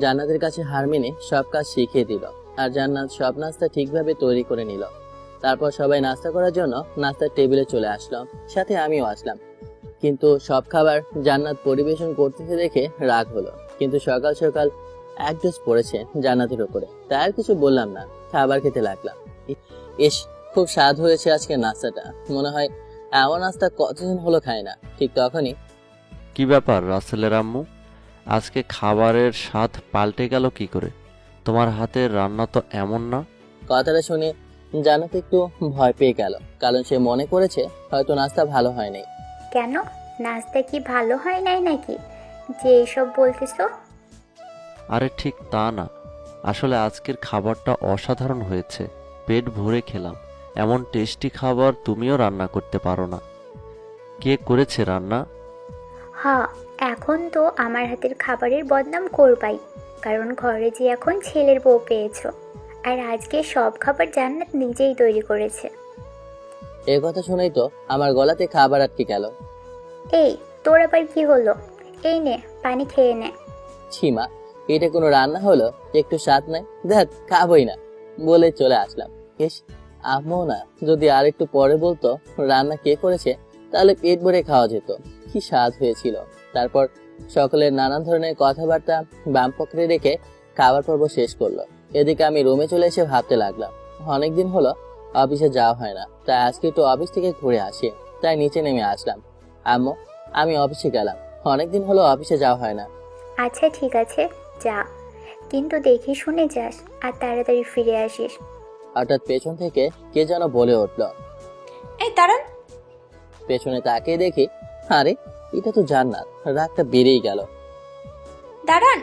জান্নাতের কাছে হার মেনে সব কাজ শিখিয়ে দিল। আর জান্নাত সব নাস্তা ঠিকভাবে তৈরি করে নিল। তারপর সবাই নাস্তা করার জন্য নাস্তার টেবিলে চলে আসলো, সাথে আমিও আসলাম। কিন্তু সব খাবার জান্নাত পরিবেশন করতেছে দেখে রাগ হলো। কিন্তু সকাল সকাল এক ডোজ পড়েছে জান্নাতের উপরে, তাই আর কিছু বললাম না, খাবার খেতে লাগলাম। ইস, খুব স্বাদ হয়েছে আজকে নাস্তাটা, মনে হয় এমন নাস্তা কতদিন হলো খায় না। ঠিক তখনই, কি ব্যাপার রাসেলের আম্মু, আজকে খাবারের স্বাদ পাল্টে গেল কি করে? তোমার হাতের রান্না তো এমন না। কথাটা শুনে জান্নাত একটু ভয় পেয়ে গেল, কারণ সে মনে করেছে হয়তো নাস্তা ভালো হয়নি। কেন, নাস্তা কি ভালো হয় নাই নাকি যে এসব বলতেছো? আরে ঠিক তা না, আসলে আজকের খাবারটা অসাধারণ হয়েছে, পেট ভরে খেলাম। এমন টেস্টি খাবার তুমিও রান্না করতে পারো না। কে করেছে রান্না? হ্যাঁ, এখন তো আমার হাতের খাবারের বদনাম করবাই, কারণ ঘরে যে এখন ছেলের বউ পেয়েছো। আর আজকে সব খাবার জান্নাত নিজেই তৈরি করেছে। এই কথা শুনেই তো আমার গলাতে খাবার আটকে গেল। এই তোর আবার কি হলো? এই নে পানি খেয়ে নে। ছিমা, এটা কোনো রান্না হলো? একটু স্বাদ নাই, দেখ খাবই না বলে চলে আসলাম। ইস, আম্মু না যদি আর একটু পরে বলতো রান্না কে করেছে, তাহলে পেট ভরে খাওয়া যেত। কি স্বাদ হয়েছিল। তারপর সকলের নানান ধরনের কথাবার্তা বাম পকেটে রেখে খাবার পর্ব শেষ করলো। এদিকে আমি রুমে চলে এসে ভাবতে লাগলাম, অনেকদিন হলো অফিসে যাওয়া হয় না, তাই আজকে একটু অফিস থেকে ঘুরে আসি। তাই নিচে নেমে আসলাম। আম্মু, আমি অফিসে গেলাম, অনেকদিন হলো অফিসে যাওয়া হয় না। আচ্ছা ঠিক আছে যা, কিন্তু দেখে শুনে যাস আর তাড়াতাড়ি ফিরে আসিস। হঠাৎ পেছন থেকে কে যেন বলে উঠল, এই দাঁড়ান। পেছনে তাকিয়ে দেখি, আরে এটা তো জান্নাত। রাগটা বেড়েই গেল। দাঁড়ান।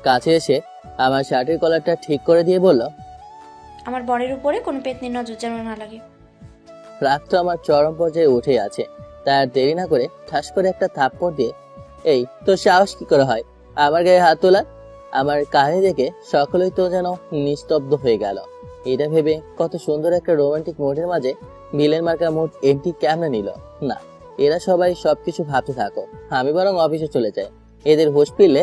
কাছে এসে আমার শার্টের কলারটা ঠিক করে দিয়ে বলল, আমার বরের উপরে কোনো পেতনির নজর যেন না লাগে। রাগ তো আমার চরম পর্যায়ে উঠে আছে, তাই আর দেরি না করে ঠাস করে একটা থাপ্পড় দিয়ে, এই তোর সাহস কি করে হয় আমার গায়ে হাত তোলা? আমার কাহিনী দেখে সকলেই তো যেন নিস্তব্ধ হয়ে গেল। এটা ভেবে কত সুন্দর একটা রোমান্টিক মুডের মাঝে ভিলেন মার্কা মুড এমটি কেমনে নিল। না, এরা সবাই সবকিছু ভাবতে থাকো, আমি বরং অফিসে চলে যাই। এদের হোশ ফিরলে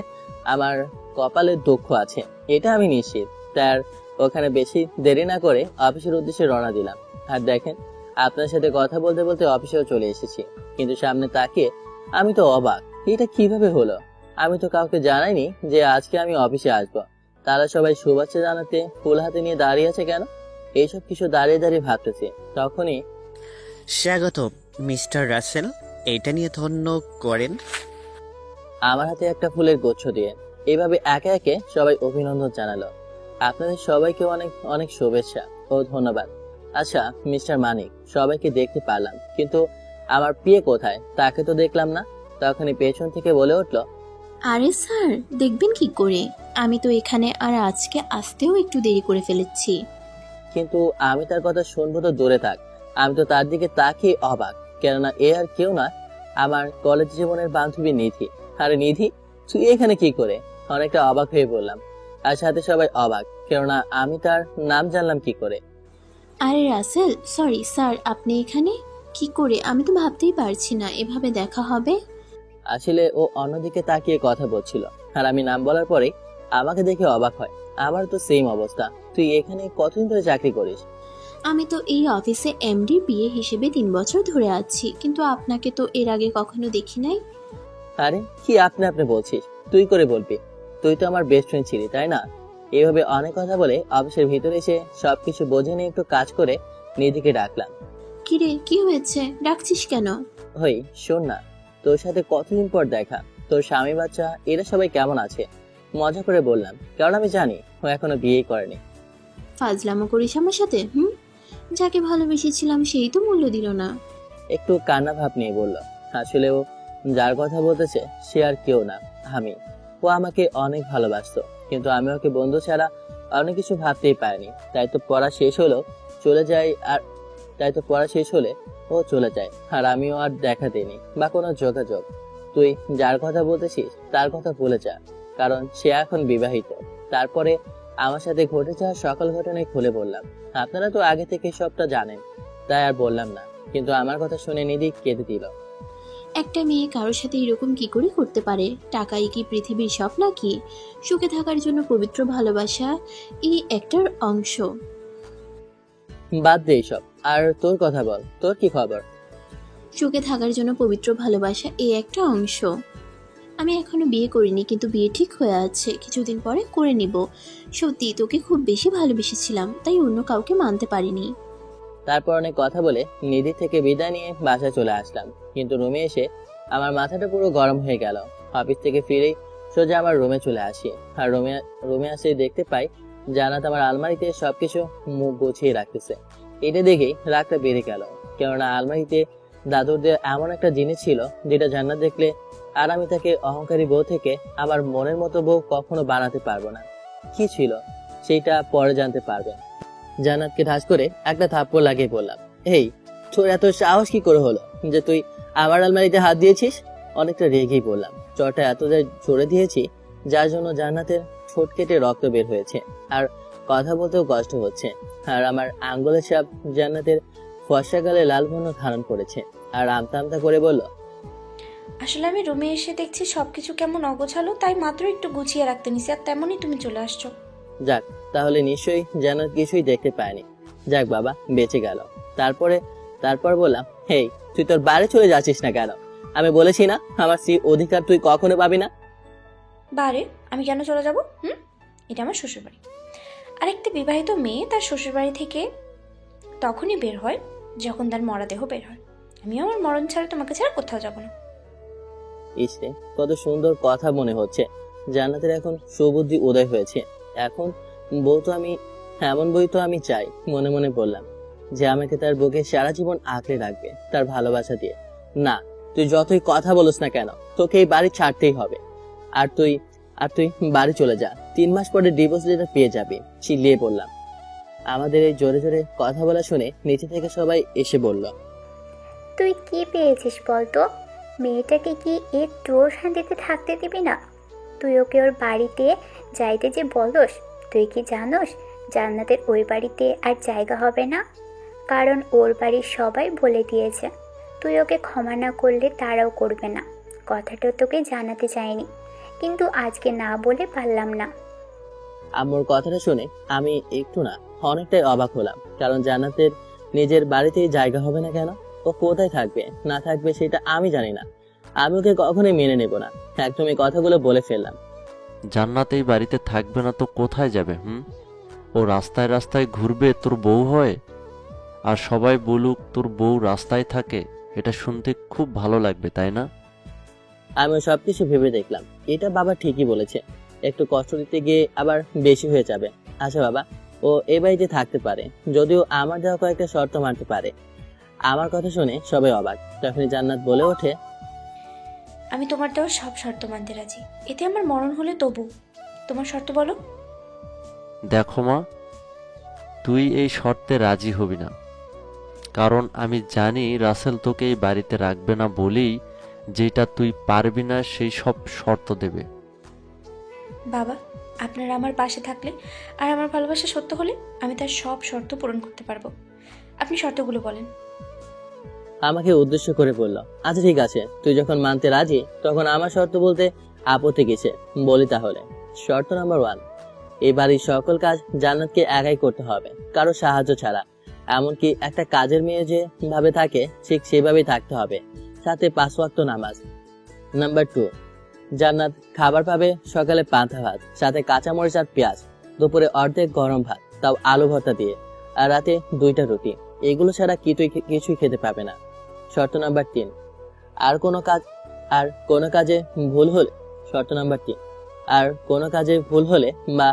আমার কপালে দুঃখ আছে, এটা আমি নিশ্চিত। তার ওখানে বেশি দেরি না করে অফিসের উদ্দেশ্যে রওনা দিলাম। আর দেখেন, আপনার সাথে কথা বলতে বলতে অফিসেও চলে এসেছি। কিন্তু সামনে তাকিয়ে আমি তো অবাক, এটা কিভাবে হলো? আমি তো কাউকে জানাইনি যে আজকে আমি অফিসে আসবো। তারা সবাই শুভেচ্ছা জানাতে ফুল হাতে নিয়ে দাঁড়িয়ে আছে কেন? এইসব কিছু দাঁড়িয়ে দাঁড়িয়ে ভাবতেছি। তখনই, স্বাগত মিস্টার রাসেল, এটা নিয়ে ধন্য করেন। আমার হাতে একটা ফুলের গুচ্ছ দিয়ে এইভাবে একে একে সবাই অভিনন্দন জানালো। আপনাদের সবাইকে অনেক অনেক শুভেচ্ছা ও ধন্যবাদ। আচ্ছা মিস্টার মানিক, সবাইকে দেখতে পারলাম, কিন্তু আমার প্রিয় কোথায় তাকে তো দেখলাম না। তখনই পেছন থেকে বলে উঠলো, আরে স্যার, দেখবেন কি করে, আমি তো এখানে আর আজকে আসতেও একটু দেরি করে ফেলেছি। কিন্তু আমি তার কথা শুনবো তো দূরে থাক, আমি তো তার দিকে তাকিয়ে অবাক, কেননা এ আর কেউ না, আমার কলেজ জীবনের বান্ধবী নিধি। আরে নিধি, তুই এখানে কি করে? অনেকটা অবাক হয়ে বললাম। আর সাথে সবাই অবাক, কেননা আমি তার নাম জানলাম কি করে। আরে রাসেল, সরি স্যার, আপনি এখানে কি করে? আমি তো ভাবতেই পারছি না এভাবে দেখা হবে। আসলে ও অন্যদিকে তাকিয়ে কথা বলছিল, আর আমি নাম বলার পরে আমাকে দেখে অবাক হয়। আমার তো সেম অবস্থা। তুই এখানে কতদিন ধরে চাকরি করিস? আমি তো এই অফিসে এমডি বিএ হিসেবে 3 বছর ধরে আছি, কিন্তু আপনাকে তো এর আগে কখনো দেখি নাই। আরে কি আপনি আপনি বলছিস? তুই করে বলবি, তুই তো আমার বেস্ট ফ্রেন্ড ছিলি, তাই না? এইভাবে অনেক কথা বলে অফিসের ভিতরে এসে সবকিছু বোঝে নিয়ে একটু কাজ করে নিধিকে ডাকলাম। কিরে, কি হয়েছে? ডাকছিস কেন? হই শোন না, তোর সাথে কতদিন পর দেখা, তোর স্বামী বাচ্চা এরা সবাই কেমন আছে? মজা করে বললাম, কারণ আমি জানি ও এখনো বিয়ে করেনি। ফাজলামো করিস আমার সাথে? যাকে ভালোবেসেছিলাম সেই তো মূল্য দিল না। একটু কান্না ভাব নিয়ে বলল, আসলে ও যার কথা বলতেছে সে আর কেউ না, আমি। ও আমাকে অনেক ভালোবাসতো, কিন্তু আমি ওকে বন্ধু ছাড়া অনেক কিছু ভাবতেই পারিনি। তাই তো পড়া শেষ হলে ও চলে যায়, আর আমিও আর দেখা দিইনি বা কোনো যোগাযোগ। তুই যার কথা বলতেছিস তার কথা ভুলে যা, কারণ সে এখন বিবাহিত। তারপরে আমার সাথে ঘটে যাওয়া সকল ঘটনাই খুলে বললাম। আপনারা তো আগে থেকে সবটা জানেন, তাই আর বললাম না। কিন্তু আমার কথা শুনে নিধি কেঁদে দিল। একটা মেয়ে কারোর সাথে এরকম কি করে করতে পারে? টাকাই কি পৃথিবীর সব নাকি? সুখে থাকার জন্য পবিত্র ভালোবাসা এই একটার অংশ। বাদ দে সব, আর তোর কথা বল, তোর কি খবর? সুখে থাকার জন্য পবিত্র ভালোবাসা এই একটা অংশ। আমি এখনো বিয়ে করিনি, কিন্তু বিয়ে ঠিক হয়ে আছে, কিছুদিন পরে করে নিব। সত্যি তোকে খুব বেশি ভালোবেসেছিলাম, তাই অন্য কাউকে মানতে পারিনি। তারপর অনেক কথা বলে নিধি থেকে বিদায় নিয়ে বাসায় চলে আসলাম। কিন্তু রুমে এসে আমার মাথাটা পুরো গরম হয়ে গেল। অফিস থেকে ফিরেই সোজা আমার রুমে চলে আসি, আর রুমে আসে দেখতে পাই জান্নাত আমার আলমারিতে সবকিছু মুখ গুছিয়ে রাখতেছে। এটা দেখেই রাগটা বেড়ে গেল, কেননা আলমারিতে দাদুরদের এমন একটা জিনিস ছিল যেটা জান্নাত দেখলে আর আমি তাকে অহংকারী বউ থেকে আমার মনের মতো বউ কখনো বানাতে পারবো না। কি ছিল সেইটা পরে জানতে পারবেন। জান্নাতকে ঠাস করে একটা থাপ্পড় লাগিয়ে বললাম, এই তোর এত সাহস কি করে হলো যে তুই আমার আলমারিতে হাত দিয়েছিস? অনেকটা রেগেই বললাম। চটা এত জোরে দিয়েছি যার জন্য জান্নাতের ঠোঁট কেটে রক্ত বের হয়েছে, আর কথা বলতেও কষ্ট হচ্ছে। আর আমার আঙ্গুলের ছাপ জান্নাতের ফর্সা গালে লাল বর্ণ ধারণ করেছে। আর আমতা আমতা করে বলল, আসলে আমি রুমে এসে দেখছি সবকিছু কেমন অগোছালো, তাই মাত্র একটু গুছিয়ে রাখতে নিছি, আর তেমনই তুমি চলে আসছো। যাক, তাহলে নিশ্চয়ই জান্নাত কিছুই দেখতে পায়নি। যাক বাবা, বেঁচে গেল। তারপর বললাম, হেই তুই তোর বাড়ি চলে যাচ্ছিস না কেন? আমি বলেছি না আমার সেই অধিকার তুই কখনো পাবি না। বারে আমি কেন চলে যাব? এটা আমার শ্বশুরবাড়ি, আর একটা বিবাহিত মেয়ে তার শ্বশুরবাড়ি থেকে তখনই বের হয় যখন তার মরাদেহ বের হয়। আমি আমার মরণ ছাড়া তোমাকে ছাড়া কোথাও যাব না। ইসরে, কত সুন্দর কথা মনে হচ্ছে। জান্নাতের এখন সুবুদ্ধি উদয় হয়েছে। এখন এমন বই তো আমি চাই। মনে মনে বললাম যে আমাকে তার বুকে সারা জীবন আঁকড়ে রাখবে তার ভালোবাসা দিয়ে। না, তুই যতই কথা বলিস না কেন, তোকে এই বাড়ি ছাড়তেই হবে। আর তুই বাড়ি চলে যা, 3 মাস পরে ডিভোর্স লেটার পেয়ে যাবি। চিল্লিয়ে বললাম। আমাদের এই জোরে জোরে কথা বলা শুনে নিচে থেকে সবাই এসে বলল, তুই কি পেয়েছিস বলতো? মেয়েটাকে কি একটু শান্তিতে থাকতে দিবি না? তুই ওকে ওর বাড়িতে যাইতে যে বলস, তুই কি জানোস জান্নাতের ওই বাড়িতে আর জায়গা হবে না? কারণ ওর বাড়ির সবাই বলে দিয়েছে তুই ওকে ক্ষমা না করলে তারাও করবে না। কথাটা তোকে জানাতে চাইনি, কিন্তু আজকে না বলে পারলাম না। আম্মুর কথাটা শুনে আমি একটু না অনেকটাই অবাক হলাম। কারণ জান্নাতের নিজের বাড়িতেই জায়গা হবে না কেন? ও কোথায় থাকবে না থাকবে সেটা আমি জানি না। আমি ওকে কখনোই মেনে নেব না। একদম এই কথাগুলো বলে ফেললাম। জান্নাত এই বাড়িতে থাকবে না তো কোথায় যাবে? ও রাস্তায় রাস্তায় ঘুরবে তোর বউ হয়ে? আর সবাই বলুক তোর বউ রাস্তায় থাকে, এটা শুনতে খুব ভালো লাগবে, তাই না? আমি সবকিছু ভেবে দেখলাম, এটা বাবা ঠিকই বলেছে। একটু কষ্ট দিতে গিয়ে আবার বেশি হয়ে যাবে। আচ্ছা বাবা, ও এই বাড়িতে থাকতে পারে, যদিও আমার দেওয়া কয়েকটা শর্ত মানতে পারে। আমার কথা শুনে সবাই অবাক। তখনই জান্নাত বলে ওঠে, আমি তোমার দেওয়া সব শর্ত মানতে রাজি, এতে আমার মরণ হলে তবু। তোমার শর্ত বলো। দেখো মা, তুই এই শর্তে রাজি হবি না, কারণ আমি জানি রাসেল তোকে এই বাড়িতে রাখবে না বলেই যেটা তুই পারবি না সেই সব শর্ত দেবে। বাবা, আপনারা আমার পাশে থাকলে আর আমার ভালোবাসা সত্য হলে আমি তার সব শর্ত পূরণ করতে পারবো। আপনি শর্তগুলো বলেন। আমাকে উদ্দেশ্য করে বলল, আচ্ছা ঠিক আছে, তুই যখন মানতে রাজি তখন আমার শর্ত বলতে আপত্তি গেছে। বলি তাহলে। শর্ত নাম্বার 1, এই বাড়ির সকল কাজ জান্নাতকে একাই করতে হবে, কারো সাহায্য ছাড়া। এমনকি একটা কাজের মেয়ে যে ভাবে থাকে ঠিক সেভাবেই থাকতে হবে, সাথে 5 ওয়াক্ত নামাজ। নাম্বার 2, জান্নাত খাবার পাবে সকালে পান্তা ভাত, সাথে কাঁচামরিচ আর পেঁয়াজ, দুপুরে অর্ধেক গরম ভাত, তাও আলু ভর্তা দিয়ে, আর রাতে 2টা রুটি। এগুলো ছাড়া কিছুই খেতে পাবে না। শর্ত নাম্বার 3, আর কোনো কাজে ভুল হলে শর্ত নাম্বার 3, আর কোনো কাজে ভুল হলে বা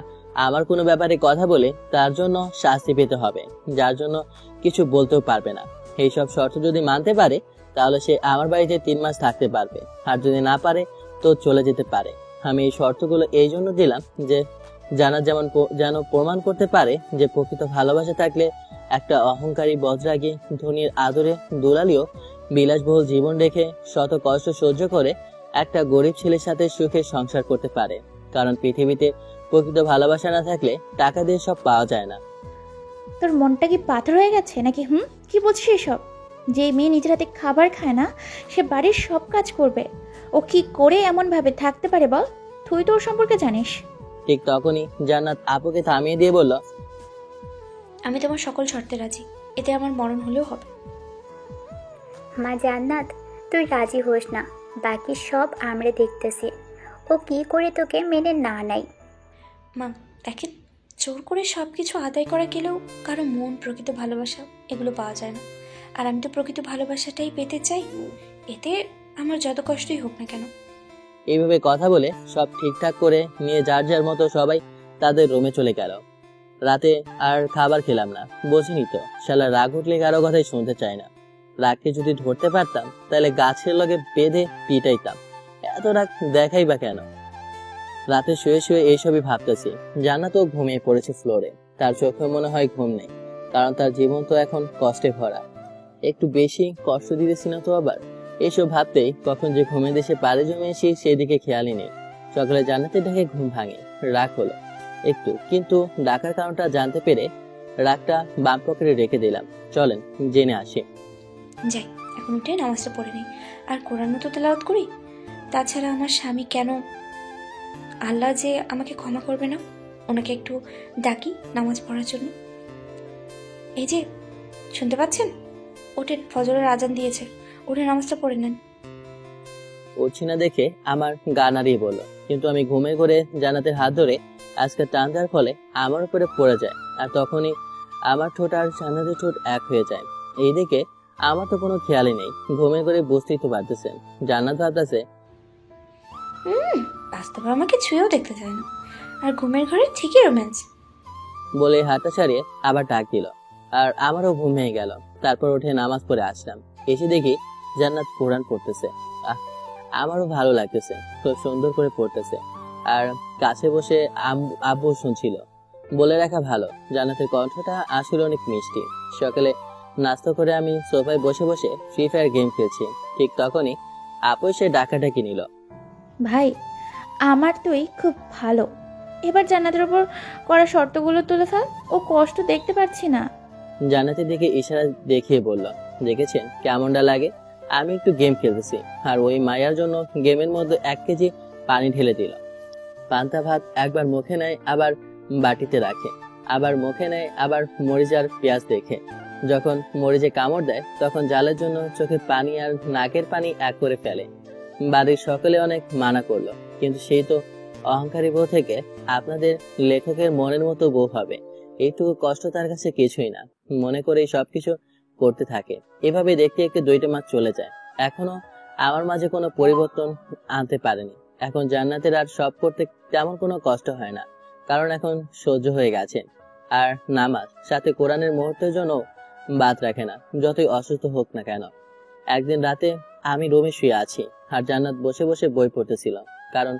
আমার কোনো ব্যাপারে কথা বলে তার জন্য শাস্তি পেতে হবে, যার জন্য কিছু বলতেও পারবে না। এইসব শর্ত যদি মানতে পারে তাহলে সে আমার বাড়িতে 3 মাস থাকতে পারবে, আর যদি না পারে তো চলে যেতে পারে। আমি এই শর্তগুলো এই জন্য দিলাম যে জান্নাত যেন প্রমাণ করতে পারে যে প্রকৃত ভালোবাসা থাকলে একটা অহংকারী, বজ্রাগী, ধনীর আদরে দুলালিও বিলাসবহুল জীবন রেখে শত কষ্ট সহ্য করে একটা গরিব ছেলের সাথে সুখে সংসার করতে পারে। কারণ পৃথিবীতে প্রকৃত ভালোবাসা না থাকলে টাকা দিয়ে সব পাওয়া যায় না। তোর মনটা কি পাথর হয়ে গেছে নাকি? কি বলছিস এসব? যে মেয়ে নিজের হাতে খাবার খায় না সে বাড়ির সব কাজ করবে, ও কি করে এমন ভাবে থাকতে পারে বল? তুই তো ওর সম্পর্কে জানিস। ঠিক তখনই জান্নাত আপুকে থামিয়ে দিয়ে বলল, আমি তোমার সকল শর্তে রাজি, এতে আমার মরণ হলেও হবে। মা জান্নাত, তুই রাজি হোস না, বাকি সব আমরা দেখতেছি। ও কি করে তোকে মেনে না নেয়। মা দেখেন, জোর করে সব কিছু আদায় করা গেলেও কারো মন, প্রকৃত ভালোবাসা এগুলো পাওয়া যায় না। আর আমি তো প্রকৃত ভালোবাসাটাই পেতে চাই, এতে আমার যত কষ্টই হোক না কেন। এইভাবে কথা বলে সব ঠিকঠাক করে নিয়ে যার মতো সবাই তাদের রুমে চলে গেল। রাতে আর খাবার খেলাম না, বোঝিনি তো শালা রাগ উঠলে কারো কথাই শুনতে চায় না। রাগকে যদি ধরতে পারতাম তাহলে গাছের লগে বেঁধে পিটাইতাম, এত রাগ দেখাই বা কেন। রাতে শুয়ে শুয়ে এইসবই ভাবতেছি। জান্নাত ঘুমিয়ে পড়েছে ফ্লোরে, তার চোখে মনে হয় ঘুম নেই, কারণ তার জীবন তো এখন কষ্টে ভরা। একটু বেশি কষ্ট দিতেছি না তো আবার? এইসব ভাবতেই কখন যে ঘুমে দেশে পাড়ে জমিয়েছি সেদিকে খেয়ালই নেই। সকালে জান্নাতের ডেকে ঘুম ভাঙে, রাগ হলো একটু, কিন্তু ডাকার কারণটা জানতে পেরে রাগটা বাম পকেটে রেখে দিলাম। চলেন জেনে আসি। যাই, এখন উঠে নামাজটা পড়ে নিই, আর কোরআনও তো তেলাওয়াত করি। তাছাড়া আমার স্বামী কেন, আল্লাহ যে আমাকে ক্ষমা করবে না, ওনাকে একটু ডাকি নামাজ পড়ার জন্য। এই যে শুনতে পাচ্ছেন, ওঠেন, ফজরের আজান দিয়েছে, উঠে নামাজটা পড়ে নেন। উঠছি না দেখে আমার গা নাড়িয়ে বলল, কিন্তু আমি ঘুমে করে জান্নাতের হাত ধরে আজকে টান দেওয়ার ফলে আমার উপরে পড়ে যায়, আর তখনই আমার ঠোঁট আর জান্নাতের ঠোঁট এক হয়ে যায়। এই দিকে আমার তো কোনো খেয়ালই নেই, ঘুমে করে বুঝতেই তো পারতেছেন। জান্নাত ভাবতেছে বাস্তবে আমাকে ছুঁয়েও দেখতে চায় না, আর ঘুমের ঘরে ঠিকই রোম্যান্স। বলে হাতটা ছাড়িয়ে আবার ডাক দিল, আর আমারও ঘুম ভেঙে গেল। তারপর উঠে নামাজ পড়ে আসলাম, এসে দেখি জান্নাত কোরআন পড়তেছে। আমারও ভালো লাগতেছে, খুব সুন্দর করে পড়তেছে, আর কাছে বসে আব্বু শুনছিল। বলে রাখা ভালো, জান্নাতের কণ্ঠটা আসলে অনেক মিষ্টি। সকালে নাস্তা করে আমি সোফায় বসে বসে ফ্রি ফায়ার গেম খেলছি, ঠিক তখনই আপু এসে ডাকাডাকি নিল। ভাই, আমার তুই খুব ভালো, এবার জান্নাতের উপর করা শর্তগুলো তুলে ফেল, ও কষ্ট দেখতে পাচ্ছি না। জান্নাতের দিকে ইশারা দেখিয়ে বলল, দেখেছেন কেমনটা লাগে? আমি একটু গেম খেলতেছি, আর ওই মায়ার জন্য গেমের মধ্যে 1 কেজি পানি ঢেলে দিল। পান্তা ভাত একবার মুখে নেয়, আবার বাটিতে রাখে, আবার মুখে নেয়, আবার মরিচ আর পেঁয়াজ দেখে। যখন মরিচে কামড় দেয় তখন জালের জন্য চোখের পানি আর নাকের পানি এক করে ফেলে। বাড়ির সকলে অনেক মানা করলো, কিন্তু সেই তো অহংকারী বউ থেকে আপনাদের লেখকের মনের মতো বউ হবে। এইটুকু কষ্ট তার কাছে কিছুই না, মনে করে সবকিছু করতে থাকে। এভাবে দেখতে দেখতে 2টা মাস চলে যায়, এখনো আমার মাঝে কোনো পরিবর্তন আনতে পারেনি। এখন জান্নাতের আর সব করতে তেমন কোনো কষ্ট হয় না, কারণ এখন সহ্য হয়ে গেছে। আর নামাজ সাথে কোরআনের মুহূর্তের জন্য বাদ রাখে না, যতই অসুস্থ হোক না কেন। একদিন রাতে আমি রুমে শুয়ে আছি, আর জান্নাত বসে বসে বই পড়তেছিল, কারণ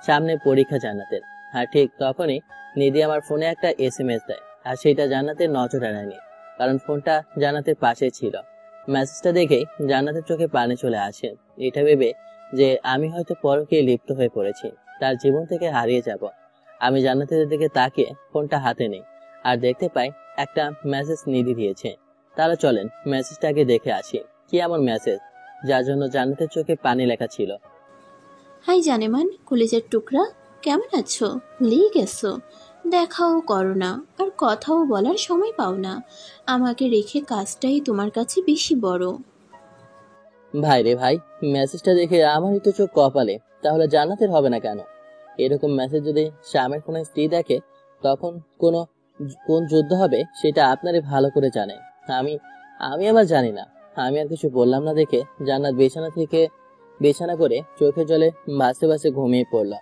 সামনে পরীক্ষা জান্নাতের। আর ঠিক তখনই নিধি আমার ফোনে একটা SMS দেয়, আর সেটা জান্নাতের নজর এড়ায়নি, কারণ ফোনটা জান্নাতের পাশে ছিল। মেসেজটা দেখেই জান্নাতের চোখে পানি চলে আসে, এটা ভেবে যে আমি হয়তো পরকে লিপ্ত হয়ে পড়েছি, তার জীবন থেকে হারিয়ে যাব। আমি জান্নাতের দিকে তাকিয়ে ফোনটা হাতে নিই, আর দেখতে পাই একটা মেসেজ নিধি দিয়েছে। তাহলে চলেন মেসেজটাকে দেখে আসি, কি এমন মেসেজ যার জন্য জান্নাতের চোখে পানি লেখা ছিল। হাই জানেমান, কলেজের টুকরা, কেমন আছো? ভুলেই গেছো? দেখাও করো না, আর কথাও বলার সময় পাও না। আমাকে রেখে কাজটাই তোমার কাছে বেশি বড়। ভাই রে ভাই, মেসেজটা দেখে আমারই তো চোখ কপালে, তাহলে জান্নাতের হবে না কেন? এরকম মেসেজ যদি স্বামীর কোনো স্ত্রী দেখে তখন কোন যুদ্ধ হবে সেটা আপনারই ভালো করে জানেন। আমি আমি আবার জানি না। আমি আর কিছু বললাম না দেখে জান্নাত বিছানা করে চোখের জলে ভাসতে ভাসতে ঘুমিয়ে পড়ল।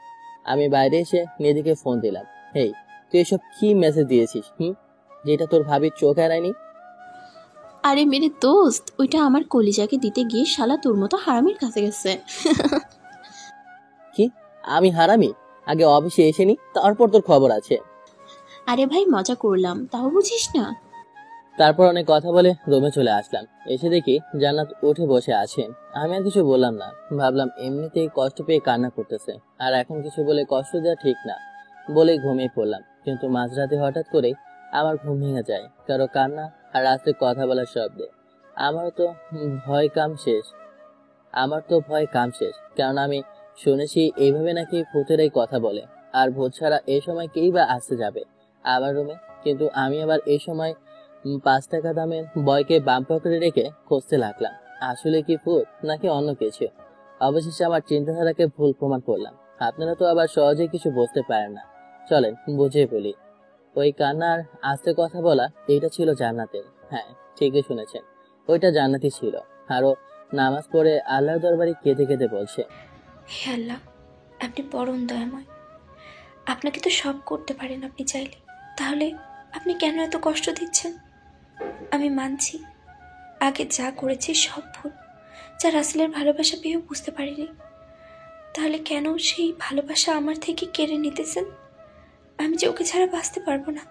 আমি বাইরে এসে নিধিকে ফোন দিলাম। হেই, তুই এসব কি মেসেজ দিয়েছিস? যেটা তোর ভাবির চোখ এড়ায়নি। আরে মেরে দোস্ত, ওইটা আমার কলিজাকে দিতে গিয়ে শালা তোর মতো হারামির কাছে গেছে। কি? আমি হারামি? আগে অফিসে এসে নি, তারপর তোর খবর আছে। আরে ভাই মজা করলাম, তাও বুঝিস না? তারপর অনেক কথা বলে রুমে চলে আসলাম। এসে দেখি জান্নাত উঠে বসে আছে। আমি আর কিছু বললাম না, ভাবলাম এমনিতেই কষ্ট পেয়ে কান্না করতেছে, আর এখন কিছু বলে কষ্ট দেওয়া ঠিক না বলে ঘুমিয়ে পড়লাম। কিন্তু মাঝরাতে হঠাৎ করে আমার ঘুম ভেঙে যায় কারো কান্না আর রাতে কথা বলার শব্দে। আমার তো ভয় কাম শেষ, কারণ আমি শুনেছি এইভাবে নাকি ভূতেরাই কথা বলে, আর ভূত ছাড়া এই সময় কেই বা আসতে যাবে আমার রুমে। কিন্তু আমি আবার এই সময় 5 টাকা দামের বয়কে বাম পকেটে রেখে খুঁজতে লাগলাম আসলে কি ভূত নাকি অন্য কিছু। অবশেষে আমার চিন্তাধারাকে ভুল প্রমাণ করলাম। আপনারা তো আবার সহজে কিছু বুঝতে পারেন না, চলেন বুঝিয়ে বলি। ওই কান্নার আস্তে কথা বলা এইটা ছিল জান্নাতের। হ্যাঁ, ঠিকই শুনেছেন, ওইটা জান্নাতই ছিল। আরো নামাজ পড়ে আল্লাহর দরবারে কেঁদে কেঁদে বলছে, হে আল্লাহ, আপনি পরম দয়াময়। আপনাকে তো সব করতে পারেন আপনি চাইলে, তাহলে আপনি কেন এত কষ্ট দিচ্ছেন? আমি মানছি আগে যা করেছি সব ভুল, যা রাসেলের ভালোবাসা পেয়েও বুঝতে পারিনি। তাহলে কেন সেই ভালোবাসা আমার থেকে কেড়ে নিতেছেন? আমি যে ওকে ছাড়া বাঁচতে পারবো না,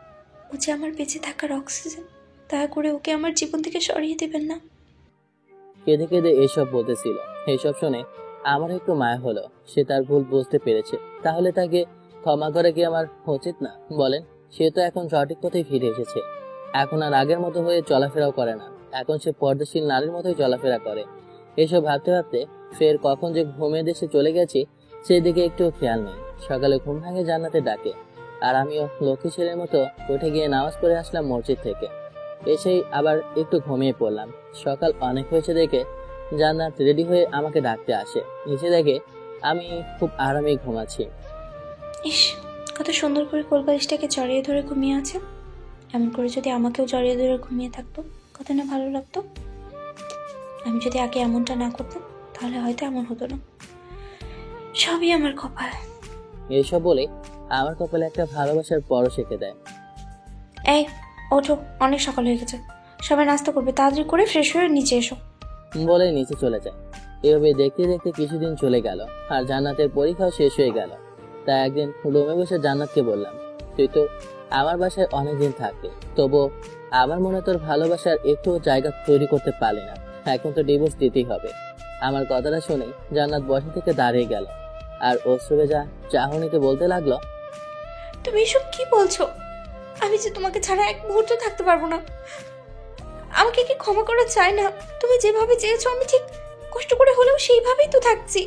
ও যে আমার বেঁচে থাকার অক্সিজেন, দয়া করে ওকে আমার জীবন থেকে সরিয়ে দেবেন না। কেঁদে কেঁদে এসব বলতেছিল। এইসব শুনে আমার একটু মায়া হলো। সে তার ভুল বুঝতে পেরেছে, তাহলে তাকে ক্ষমা করে কি আমার উচিত না বলেন? সে তো এখন সঠিক পথেই ফিরে এসেছে। এখন আর আগের মতো হয়ে চলাফেরাও করে না, এখন সে পর্দাশীল নারীর মতোই চলাফেরা করে। এসব ভাবতে ভাবতে ফের কখন যে ঘুমের দেশে চলে গেছি সেই দিকে একটু খেয়াল নেই। সকালে ঘুম ভাঙে জান্নাতে ডাকে, আর আমিও লক্ষ্মী ছেলের মতো উঠে গিয়ে নামাজ পড়ে আসলাম মসজিদ থেকে। এসেই আবার একটু ঘুমিয়ে পড়লাম। সকাল অনেক হয়েছে দেখে জান্নাত রেডি হয়ে আমাকে ডাকতে আসে। নিচে দেখে আমি খুব আরামে ঘুমাচ্ছি। ইস, কত সুন্দর করে কোলবালিশটাকে জড়িয়ে ধরে ঘুমিয়ে আছে। এমন করে যদি আমাকেও জড়িয়ে ধরে ঘুমিয়ে থাকতো, কত না ভালো লাগতো। আমি যদি আগে এমনটা না করতাম তাহলে হয়তো এমন হতো না। সবই আমার কপাল। এইসব বলে আমার কপালে একটা ভালোবাসার পরশ এঁকে দেয়। এই ওঠো, অনেক সকাল হয়ে গেছে, সবাই নাস্তা করবে, তাড়াতাড়ি করে ফ্রেশ হয়ে নিচে এসো বলে নিচে চলে যায়। এভাবে দেখতে দেখতে কিছুদিন চলে গেল, আর জান্নাতের পরীক্ষাও শেষ হয়ে গেল। তাই একদিন রুমে বসে জান্নাতকে বললাম, তুই তো আমার বাসায় অনেকদিন থাকবি, তবু আমার মনে তোর ভালোবাসার একটু জায়গা তৈরি করতে পারলি না। এখন তো ডিভোর্স দিতেই হবে। আমার কথাটা শুনে জান্নাত বসা থেকে দাঁড়িয়ে গেল, আর অশ্রু ভেজা চাহনিতে বলতে লাগলো, তুমি এসব কি বলছো? আমি যে তোমাকে ছাড়া এক মুহূর্ত থাকতে পারবো না। আমাকে কি ক্ষমা করা চায় না? তুমি যেভাবে চেয়েছো আমি ঠিক কষ্ট করে হলেও সেইভাবেই তো থাকছি।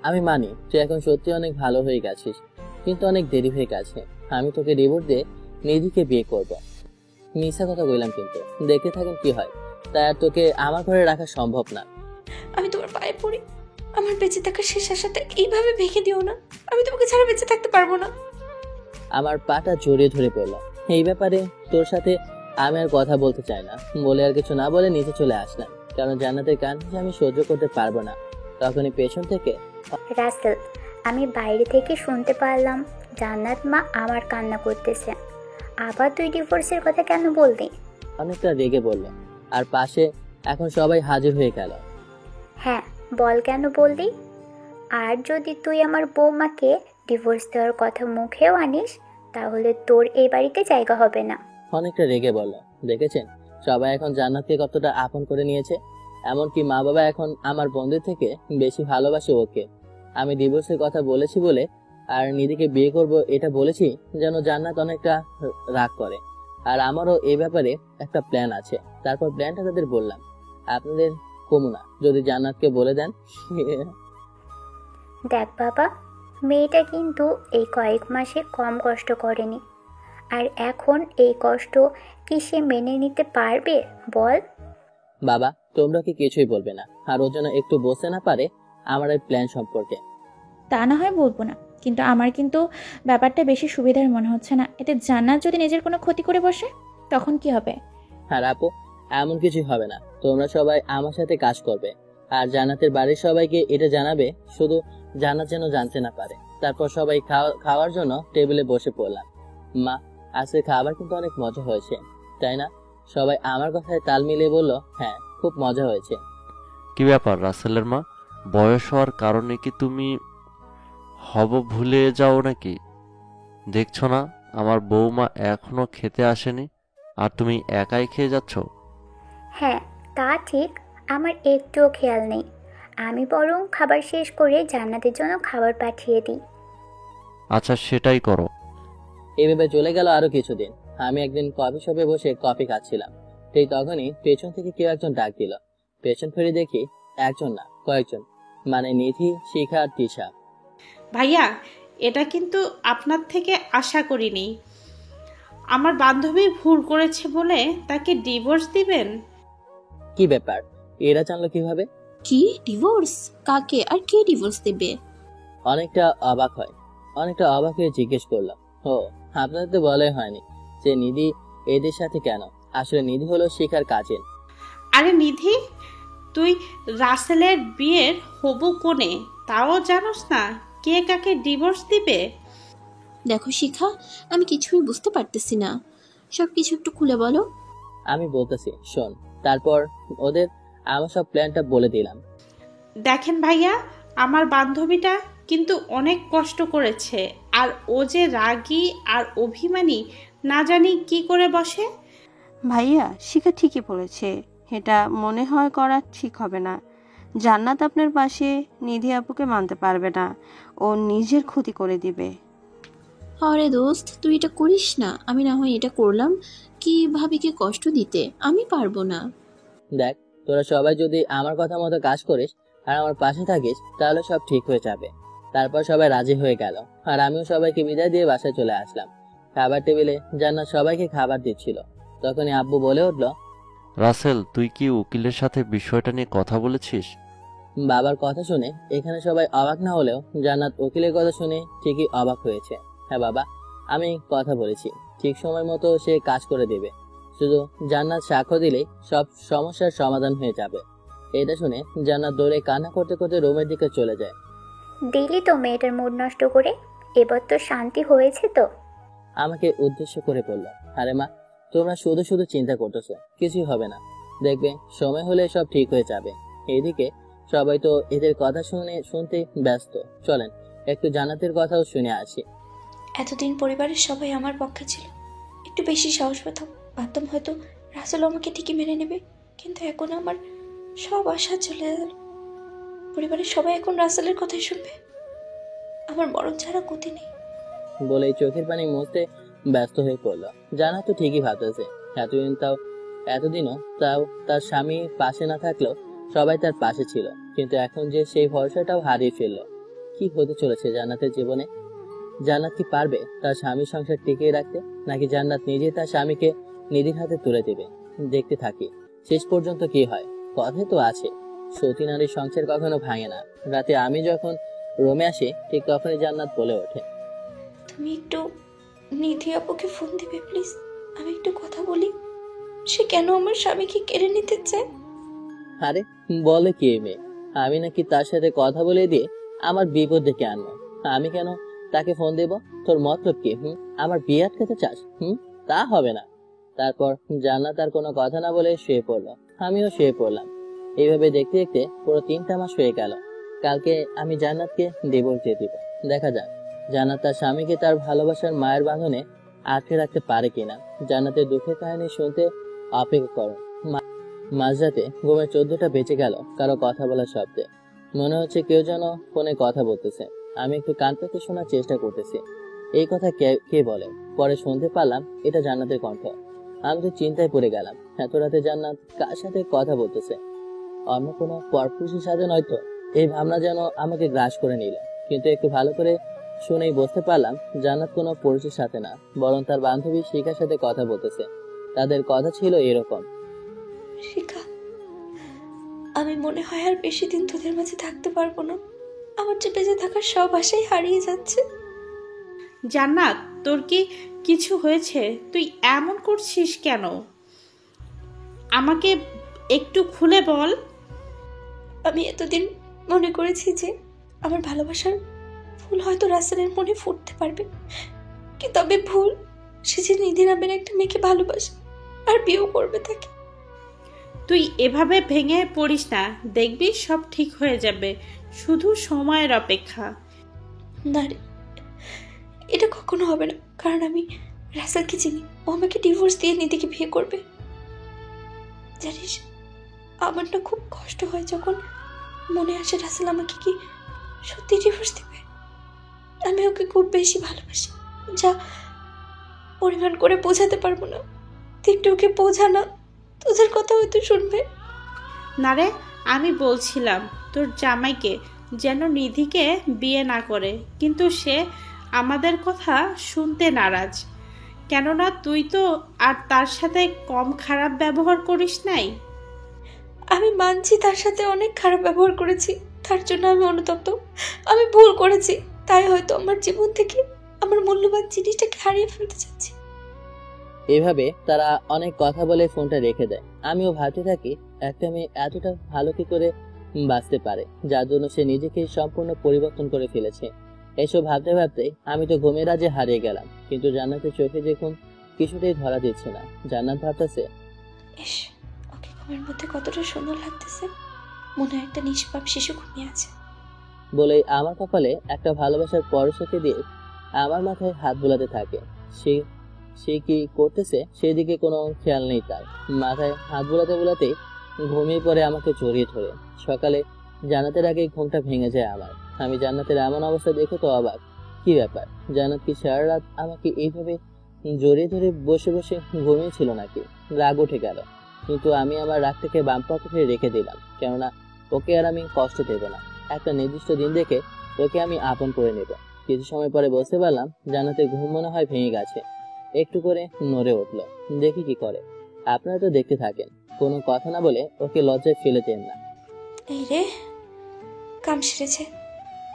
আমি মানি তুই এখন সত্যি অনেক ভালো হয়ে গেছিস, কিন্তু অনেক দেরি হয়ে গেছে। আমি তোকে ডিভোর্স দিয়ে নিধিকে বিয়ে করব। মিথ্যা কথা বললাম, কিন্তু দেখতে থাকেন কি হয়। তাই আর তোকে আমার ঘরে রাখা সম্ভব না। আমি তোমার পায়ে পড়ি, আমার বেঁচে থাকার শেষ আশাটা এইভাবে ভেঙে দিও না। আমি তোমাকে ছাড়া বেঁচে থাকতে পারবো না। আমার পাটা জড়িয়ে ধরে পড়লো। এই ব্যাপারে তোর সাথে আমি আর কথা বলতে চাই না বলে আর কিছু না বলে নিচে চলে আসলাম, কারণ জান্নাতের কান আমি সহ্য করতে পারবো না। তখনই পেছন থেকে, রাসেল, আমি বাইরে থেকে শুনতে পারলাম জান্নাত মা আমার কান্না করতেছে। আবার তুই ডিভোর্সের কথা কেন বললি? অনেকটা রেগে বলল, আর পাশে এখন সবাই হাজির হয়ে গেল। হ্যাঁ, বল কেন বললি? আর যদি তুই আমার বৌমাকে ডিভোর্স দেওয়ার কথা মুখেও আনিস তাহলে তোর এই বাড়িতে জায়গা হবে না। অনেকটা রেগে বলল, দেখেছেন সবাই এখন জান্নাতকে কতটা আপন করে নিয়েছে। এমনকি মা বাবা এখন আমার বন্ধুর থেকে বেশি ভালোবাসে ওকে। আমি ডিভোর্সের কথা বলেছি বলে আর নিধিকে বিয়ে করব এটা বলেছি যেন জান্নাত অনেকটা রাগ করে। আর আমারও এই ব্যাপারে একটা প্ল্যান আছে। তারপর প্ল্যানটা তাদের বললাম, আপনাদের কমু না যদি জান্নাতকে বলে দেন। দেখ বাবা, মেয়েটা কিন্তু এই কয়েক মাসে কম কষ্ট করেনি, আর এখন এই কষ্ট কি সে মেনে নিতে পারবে বল? বাবা, তোমরা কি কিছুই বলবে না? আর ও যেন একটু বসে না পারে আমার এই প্ল্যান সম্পর্কে। তা না হয় বলবো না, কিন্তু আমার কিন্তু ব্যাপারটা বেশি সুবিধার মনে হচ্ছে না। এতে জান্নাত যদি নিজের কোনো ক্ষতি করে বসে তখন কি হবে? আর আপু, এমন কিছুই হবে না। তোমরা সবাই আমার সাথে কাজ করবে, আর জান্নাতের বাড়ির সবাইকে এটা জানাবে, শুধু জান্নাত যেন জানতে না পারে। তারপর সবাই খাওয়ার জন্য টেবিলে বসে পড়লাম। মা, আজকে খাবার কিন্তু অনেক মজা হয়েছে, তাই না? সবাই আমার কথায় তাল মিলিয়ে বলল, হ্যাঁ, খুব মজা হয়েছে। কি ব্যাপার রাসেলের মা, বয়স হওয়ার কারণে কি তুমি হব ভুলে যাও নাকি? দেখছো না আমার বৌমা এখনো খেতে আসেনি, আর তুমি একাই খেয়ে যাচ্ছ? হ্যাঁ, তা ঠিক, আমার একটুও খেয়াল নেই। আমি বরং খাবার শেষ করে জান্নাতের জন্য খাবার পাঠিয়ে দিই। আচ্ছা, সেটাই করো। এভাবে চলে গেল আরো কিছুদিন। আমি একদিন কফি শপে বসে কফি খাচ্ছিলাম। ঠিক তখনই পেছন থেকে কেউ একজন ডাক দিল। পেছন ফিরে দেখি একজন না, কয়েকজন, মানে নিধি, শিখা আর তিশা। ভাইয়া, এটা কিন্তু আপনার থেকে আশা করিনি। আমার বান্ধবী ভুল করেছে বলে তাকে ডিভোর্স দিবেন? কি ব্যাপার, এরা জানলো কিভাবে? কি ডিভোর্স? কাকে আর কে ডিভোর্স দেবে? অনেকটা অবাক হয়ে জিজ্ঞেস করলাম, ও, আপনাদের তো বলাই হয়নি যে নিধি এদের সাথে কেন? আসলে নিধি হলো শিখার কাজিন। আরে নিধি, তুই রাসেলের বিয়ের হবু কোণে, তাও জানোস না কে কাকে ডিভোর্স দিবে? দেখো শিখা, আমি কিছুই বুঝতে পারতেছি না, সবকিছু একটু খুলে বলো। আমি বলতেছি, শোন। তারপর ওদের আমার সব প্ল্যানটা বলে দিলাম। দেখেন ভাইয়া, আমার বান্ধবীটা কিন্তু অনেক কষ্ট করেছে, আর ও যে রাগী আর অভিমানী না জানি কি করে বসে। ভাইয়া, শিখা ঠিকই বলেছে, এটা মনে হয় করা ঠিক হবে না। জান্নাত আপনার পাশে নিধি আপুকে মানতে পারবে না, ও নিজের ক্ষতি করে দিবে। আরে দোস্ত, তুই এটা করিস না। আমি না হয় এটা করলাম কি ভাবিকে কষ্ট দিতে, আমি পারবো না। দেখ, তোরা সবাই যদি আমার কথা মতো কাজ করিস আর আমার পাশে থাকিস, তাহলে সব ঠিক হয়ে যাবে। তারপর সবাই রাজি হয়ে গেল, আর আমিও সবাইকে বিদায় দিয়ে বাসায় চলে আসলাম। খাবার টেবিলে জান্নাত সবাইকে খাবার দিচ্ছিল। তখনই আব্বু বলে উঠল, রাসেল, তুই কি উকিলের সাথে বিষয়টা নিয়ে কথা বলেছিস? বাবার কথা শুনে এখানে সবাই অবাক না হলেও জান্নাত উকিলের কথা শুনে ঠিকই অবাক হয়েছে। হ্যাঁ বাবা, আমি কথা বলেছি, ঠিক সময় মতো সে কাজ করে দেবে। শুধু জান্নাত সাক্ষ্য দিলেই সব সমস্যার সমাধান হয়ে যাবে। এটা শুনে জান্নাত দৌড়ে কান্না করতে করতে রুমের দিকে চলে যায়। দিলি তো মেয়েটার মুড নষ্ট করে, এবার তো শান্তি হয়েছে তো? আমাকে উদ্দেশ্য করে বলল, আরে মা, তোমরা শুধু শুধু চিন্তা করতেছো, কিছুই হবে না, দেখবে সময় হলে সব ঠিক হয়ে যাবে। এদিকে সবাই তো এদের কথা শুনতে ব্যস্ত। চলেন একটু জান্নাতের কথাও শুনে আসি। এতদিন পরিবারের সবাই আমার পক্ষে ছিল, একটু বেশি সাহস পেতাম, ভাবতাম হয়তো রাসেল আমাকে ঠিকই মেনে নেবে। কিন্তু এখন আমার সব আশা চলে গেল। পরিবারের সবাই এখন রাসেলের কথাই শুনবে, আমার মরণ ছাড়া গতি নেই। বলে চোখের পানি মুছতে ব্যস্ত হয়ে পড়লো। জান্নাত তো ঠিকই ভাবতেছে, এতদিনও তাও তার স্বামী পাশে না থাকলেও সবাই তার পাশে ছিল, কিন্তু এখন যে সেই ভরসাটাও হারিয়ে ফেললো। কি হতে চলেছে জান্নাতের জীবনে? জান্নাত কি পারবে তার স্বামীর সংসার টিকিয়ে রাখতে, নাকি জান্নাত নিজে তার স্বামীকে নিধির হাতে তুলে দেবে? দেখতে থাকি শেষ পর্যন্ত কি হয়। কথাই তো আছে, সতী নারীর সংসার কখনো ভাঙে না। রাতে আমি যখন রুমে আসি, ঠিক তখনই জান্নাত বলে ওঠে, তুমি একটু নিধি আপুকে ফোন দিবে প্লিজ, আমি একটু কথা বলি। সে কেন আমার স্বামীকে কেড়ে নিতে চায়? আরে বলে কি মেয়ে, আমি নাকি তার সাথে কথা বলে দিয়ে আমার বিপদ ডেকে আনবো? আমি কেন তাকে ফোন দেব? তোর মতলব কি? আমার বিয়ে আটকাতে চাস? তা হবে না। তারপর জান্নাত আর কোনো কথা না বলে শুয়ে পড়লো, আমিও শুয়ে পড়লাম। এইভাবে দেখতে দেখতে পুরো 3টা মাস হয়ে গেল। কালকে আমি জান্নাতকে ডিভোর্স দিয়ে দিব। দেখা যাক জান্নাত তার স্বামীকে তার ভালোবাসার মায়ের বাঁধনে আটকে রাখতে পারে কিনা। জান্নাতের দুঃখের কাহিনী শুনতে অপেক্ষা করো। মাঝরাতে ঘুমের 14টা বেঁচে গেল কারো কথা বলার শব্দে। মনে হচ্ছে কেউ যেন ফোনে কথা বলতেছে। আমি একটু কান পেতে শোনার চেষ্টা করতেছি, এই কথা কে বলে। পরে শুনতে পারলাম এটা জান্নাতের কণ্ঠ। আমি তো চিন্তায় পড়ে গেলাম, এত রাতে জান্নাত কার সাথে কথা বলতেছে? অন্য কোনো পরপুরুষের সাথে নয়তো? এই ভাবনা যেন আমাকে গ্রাস করে নিল। কিন্তু একটু ভালো করে শুনেই বুঝতে পারলাম জান্নাত কোনো পুরুষের সাথে না, বরং তার বান্ধবী শিখার সাথে কথা বলতেছে। তাদের কথা ছিল এরকম। শিখা, আমি মনে হয় আর বেশি দিন তোদের মাঝে থাকতে পারবো না। আমার যে বেঁচে থাকার সব আশাই হারিয়ে যাচ্ছে। জান্নাত, তোর কি কিছু হয়েছে? তুই এমন করছিস কেন? আমাকে একটু খুলে বল। আমি এতদিন মনে করেছি যে আমার ভালোবাসার ফুল হয়তো রাসেলের মনে ফুটতে পারবে, কিন্তু তবে ভুল। সে যে নিধি নামের একটা মেয়েকে ভালোবাসে আর বিয়েও করবে তাকে। তুই এভাবে ভেঙে পড়িস না, দেখবি সব ঠিক হয়ে যাবে, শুধু সময়ের অপেক্ষা। না রে, এটা কখনো হবে না, কারণ আমি রাসেলকে চিনি। ও আমাকে ডিভোর্স দিয়ে নিধিকে বিয়ে করবে। জানিস, আমার না খুব কষ্ট হয় যখন মনে আসে রাসেল আমাকে কি সত্যি ডিভোর্স দেবে। আমি ওকে খুব বেশি ভালোবাসি, যা পরিমাণ করে বোঝাতে পারবো না। তুই একটু ওকে বোঝা না, তোদের কথা হয়তো শুনবে। না রে, আমি বলছিলাম তোর জামাইকে যেন নিধিকে বিয়ে না করে, কিন্তু সে আমাদের কথা শুনতে নারাজ। কেননা তুই তো আর তার সাথে কম খারাপ ব্যবহার করিস নাই। আমি মানছি তার সাথে অনেক খারাপ ব্যবহার করেছি, তার জন্য আমি অনুতপ্ত। আমি ভুল করেছি, তাই হয়তো আমার জীবন থেকে আমার মূল্যবান জিনিসটাকে হারিয়ে ফেলতে চাচ্ছি। এভাবে তারা অনেক কথা বলে ফোনটা রেখে দেয়। আমিও ভাবতে থাকি একটা মেয়ে এতটা ভালো কি করে বাঁচতে পারে, যার জন্য সে নিজেকে সম্পূর্ণ পরিবর্তন করে ফেলেছে। এসব ভাবতে ভাবতে আমি তো ঘুমের রাজ্যে হারিয়ে গেলাম, কিন্তু জান্নাতের চোখে দেখুন কিছুতেই ধরা দিচ্ছে না। জান্নাত ভাবতেছে, ইস, ওকে ঘুমের মধ্যে কতটা সুন্দর লাগতেছে, মনে হয় একটা নিষ্পাপ শিশু ঘুমিয়ে আছে। বলে আমার কপালে একটা ভালোবাসার পরশকে দিয়ে আমার মাথায় হাত বোলাতে থাকে। সে কি করতেছে সেদিকে কোনো খেয়াল নেই তার। মাথায় হাত বোলাতে বোলাতে ঘুমিয়ে পড়ে আমাকে জড়িয়ে ধরে। সকালে জান্নাতের আগে ঘুমটা ভেঙে যায় আমার। আমি জান্নাতের এমন অবস্থা দেখে তো অবাক। কি ব্যাপার, জান্নাত কি সারা রাত আমাকে এইভাবে জড়িয়ে ধরে বসে বসে ঘুমিয়েছিল নাকি? রাগ উঠে গেল, কিন্তু আমি আমার রাগটাকে বাম পকেটে রেখে দিলাম, কেননা ওকে আর আমি কষ্ট দেব না। একটা নির্দিষ্ট দিন দেখে ওকে আমি আপন করে নেব। কিছু সময় পরে বুঝতে পারলাম জান্নাতের ঘুম মনে হয় ভেঙে গেছে। একটু করে নড়ে উঠল, দেখি কি করে। আপনারা তো দেখতে থাকেন। কোনো কথা না বলে ওকে লজ্জায় ফেলে দেন না। এই রে, কাম সেরেছে।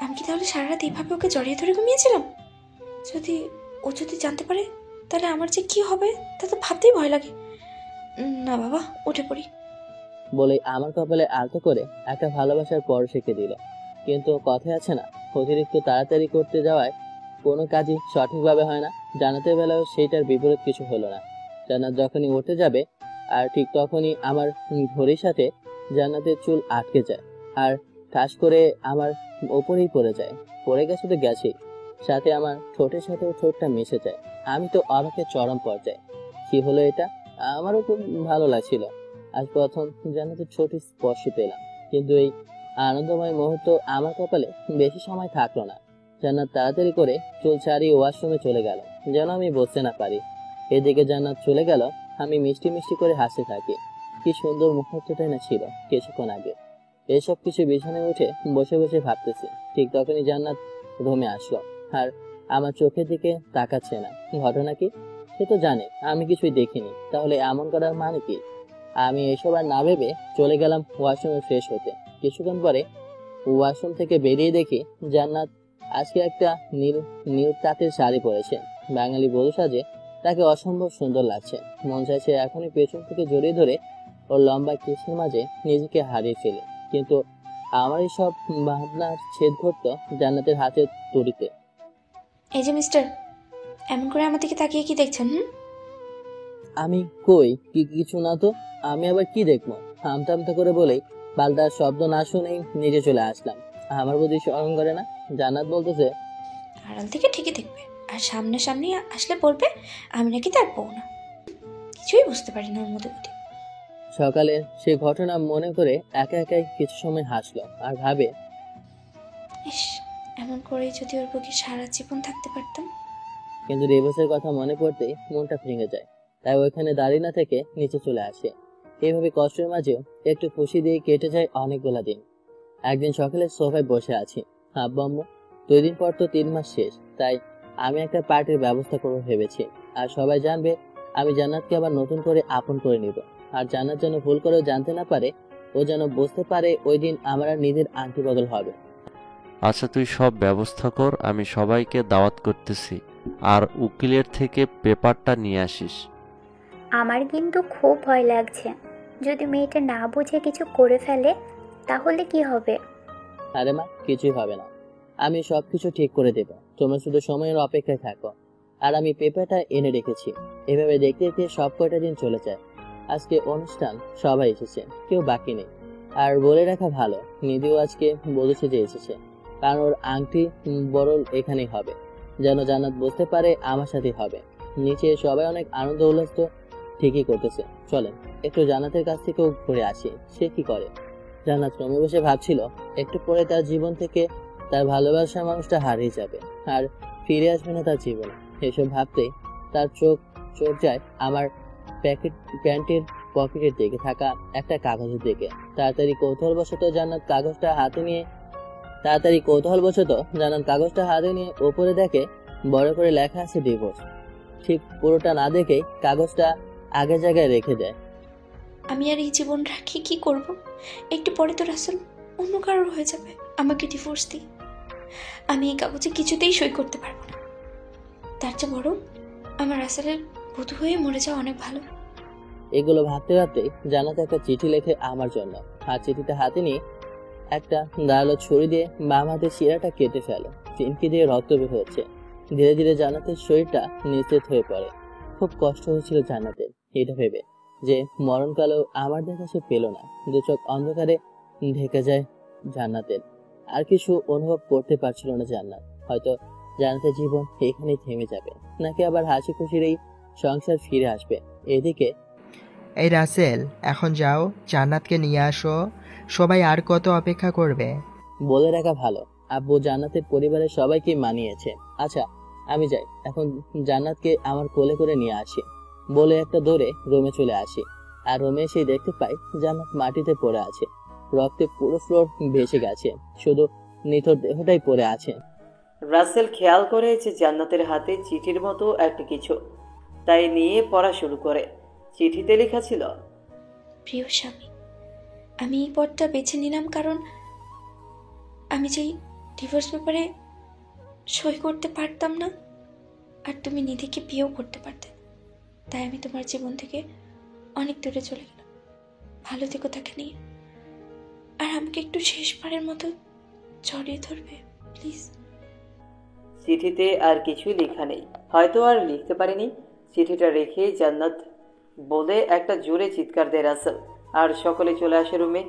আমি কি তাহলে সারা রাত এইভাবে ওকে জড়িয়ে ধরে ঘুমিয়েছিলাম? যদি জানতে পারে তাহলে আমার যে কি হবে তা তো ভাবতেই ভয় লাগে। না বাবা, উঠে পড়ি। বলে আমার কপালে আলতো করে একটা ভালোবাসার পরশকে দিল। কিন্তু কথায় আছে না, অতিরিক্ত তাড়াতাড়ি করতে যাওয়ায় কোনো কাজই সঠিকভাবে হয় না। জান্নাতের বেলাও সেইটার বিপরীত কিছু হলো না। জান্নাত যখনই উঠতে যাবে আর ঠিক তখনই আমার ঘড়ির সাথে জান্নাতের চুল আটকে যায় আর ঠাস করে আমার ওপরেই পড়ে যায়। পড়ে গেছে তো গেছেই, সাথে আমার ঠোঁটের সাথেও ঠোঁটটা মিশে যায়। আমি তো অবাকের চরম পর্যায়ে। কি হলো এটা? আমারও খুব ভালো লাগছিল। আজ প্রথম জান্নাতের ছোট স্পর্শ পেলাম, কিন্তু এই আনন্দময় মুহূর্ত আমার কপালে বেশি সময় থাকলো না। জান্নাত তাড়াতাড়ি করে চুল ছাড়িয়ে ওয়াশরুমে চলে গেল, যেন আমি বসতে না পারি। এদিকে জান্নাত চলে গেল, আমি মিষ্টি মিষ্টি করে হাসতে থাকি। কি সুন্দর মুহূর্তটাই না ছিল কিছুক্ষণ আগে। এসব কিছু বিছানায় উঠে বসে বসে ভাবতেছি, ঠিক তখনই জান্নাত রুমে আসলো আর আমার চোখের দিকে তাকাচ্ছে না। ঘটনা কি? সে তো জানে আমি কিছুই দেখিনি, তাহলে এমন করার মানে কি? আমি এসব আর না ভেবে চলে গেলাম ওয়াশরুমে ফ্রেশ হতে। কিছুক্ষণ পরে ওয়াশরুম থেকে বেরিয়ে দেখি জান্নাত আজকে একটা নীল তাঁতের শাড়ি পরেছে। বাঙালি বধূ সাজে তাকে অসম্ভব সুন্দর লাগছে। মন চাইছে এখনই পেছন থেকে জড়িয়ে ধরে ওর লম্বা কেশের মাঝে নিজেকে হারিয়ে ফেলে, কিন্তু আমার এই সব ভাবনার ছেদ ঘটত জান্নাতের হাতের তড়িতে। এই যে মিস্টার, এমন করে আমার দিকে তাকিয়ে কি দেখছেন? আমি কই কিছু না তো। আমি আবার কি দেখবো? আমতা আমতা করে বলেই পাল্টার শব্দ না শুনেই নিজে চলে আসলাম। আমার বুদ্ধি স্মরণ করে না? জান্নাত বলতেছে, আড়াল থেকে ঠিকই দেখবে, আর সামনাসামনি আসলে বলবে আমি নাকি তার বউ না। কিছুই বুঝতে পারি না ওর মধ্যে। সকালে সেই ঘটনা মনে করে একা একাই কিছু সময় হাসলো আর ভাবে, ইস, এমন করেই যদি ওর বুকে সারা জীবন থাকতে পারতাম। কিন্তু দিবসের কথা মনে পড়তেই মনটা ভেঙে যায়। তাই ওইখানে দাঁড়িয়ে না থেকে নিচে চলে আসে। এইভাবে কষ্টের মাঝেও একটু খুশি দিয়ে কেটে যায় অনেকগুলা দিন। একদিন সকালে সোফায় বসে আছি, আব্বু আম্মু 2 দিন পর তো 3 মাস শেষ, তাই আমি একটা পার্টির ব্যবস্থা করবো ভেবেছি। আর সবাই জানবে আমি জান্নাতকে আবার নতুন করে আপন করে নিব। আর জান্নাত যেন ভুল করেও জানতে না পারে, ও যেন বুঝতে পারে ওই দিন আমার আর নিজের আংটি বদল হবে। আচ্ছা তুই সব ব্যবস্থা কর, আমি সবাইকে দাওয়াত করতেছি। আর উকিলের থেকে পেপারটা নিয়ে আসিস। আমার কিন্তু খুব ভয় লাগছে, যদি মেয়েটা না বুঝে কিছু করে ফেলে তাহলে কি হবে? আরে মা, কিছুই হবে না, আমি সবকিছু ঠিক করে দেব। তোমরা শুধু সময়ের অপেক্ষায় থাকো। আর আমি পেপারটা এনে রেখেছি। এভাবে দেখতে দেখতে সব কয়টা দিন চলে যায়। আজকে অনুষ্ঠান, সবাই এসেছে, কেউ বাকি নেই। আর বলে রাখা ভালো, নিধিও আজকে বলেছে যে এসেছে, কারণ ওর আংটি বরল এখানেই হবে, যেন জান্নাত বুঝতে পারে আমার সাথে হবে। নিচে সবাই অনেক আনন্দ উল্লাস তো ঠিকই করতেছে। চলেন একটু জান্নাতের কাছ থেকেও ঘুরে আসি, সে কি করে। জান্নাত রুমে বসে ভাবছিল একটু পরে তার জীবন থেকে তার ভালোবাসার মানুষটা হারিয়ে যাবে আর ফিরে আসবে না তার জীবনে। এসব ভাবতেই তার চোখ যায় আমার প্যান্টের পকেটের দিকে থাকা একটা কাগজের দিকে। তাড়াতাড়ি কৌতূহলবশত জান্নাত কাগজটা হাতে নিয়ে উপরে দেখে বড় করে লেখা আছে ডিভোর্স। ঠিক পুরোটা না দেখেই কাগজটা আগের জায়গায় রেখে দেয়। আমি আর এই জীবন রাখি কি করব? একটু পরে তো রাসেল অন্য কারোর হয়ে যাবে। আমাকে ডিভোর্স দিই, আমি এই কাগজে কিছুতেই সই করতে পারবো না। তার চেয়ে বরং আমার রাসেলের বধূ হয়ে মরে যাওয়া অনেক ভালো। এগুলো ভাবতে ভাবতে জান্নাত একটা চিঠি লেখে আমার জন্য। আর চিঠিটা হাতে নিয়ে একটা ধারালো ছুরি দিয়ে বাম হাতের শিরাটা কেটে ফেলে। চিনকি দিয়ে রক্ত বের হচ্ছে। ধীরে ধীরে জান্নাতের শরীরটা নিস্তেজ হয়ে পড়ে। খুব কষ্ট হয়েছিল জান্নাতের, এটা ভেবে যে মরণকালেও আমার দেখা সে পেল না। দু চোখ অন্ধকারে ঢেকে যায় জান্নাতের। আর কিছু অনুভব করতে পারছিল না জান্নাত। হয়তো জান্নাতের জীবন এখানেই থেমে যাবে, নাকি আবার হাসি খুশির এই সংসার ফিরে আসবে। এদিকে এই রাসেল, এখন যাও, জান্নাতকে নিয়ে আসো। সবাই আর কত অপেক্ষা করবে? বলে রাখা ভালো, আব্বু জান্নাতের পরিবারের সবাইকে মানিয়েছে। আচ্ছা আমি যাই, এখন জান্নাতকে আমার কোলে করে নিয়ে আসি বলে একটা দৌড়ে রুমে চলে আসি। আর রুমে এসে দেখতে পাই জান্নাত মাটিতে পড়ে আছে, রক্তে পুরো ফ্লোর ভেসে গেছে, শুধু নিথর দেহটাই পড়ে আছে। রাসেল খেয়াল করে যে জান্নাতের হাতে চিঠির মতো একটা কিছু, তাই নিয়ে পড়া শুরু করে। চিঠিতে লেখা ছিল, প্রিয় স্বামী, আমি এই পথটা বেছে নিলাম কারণ আমি যেই ডিভোর্স পেপারে সই করতে পারতাম না, আর তুমি নিধিকে বিয়েও করতে পারতে, তাই আমি তোমার জীবন থেকে অনেক দূরে চলে গেলাম। ভালো থেকো তাকে নিয়ে, আর আমাকে একটু শেষবারের মতো জড়িয়ে ধরবে প্লিজ। চিঠিতে আর কিছুই লেখা নেই, হয়তো আর লিখতে পারিনি। চিঠিটা রেখে জান্নাত বলে একটা জোরে চিৎকার দেয় রাসেল, আর সকলে চলে আসে রুমে।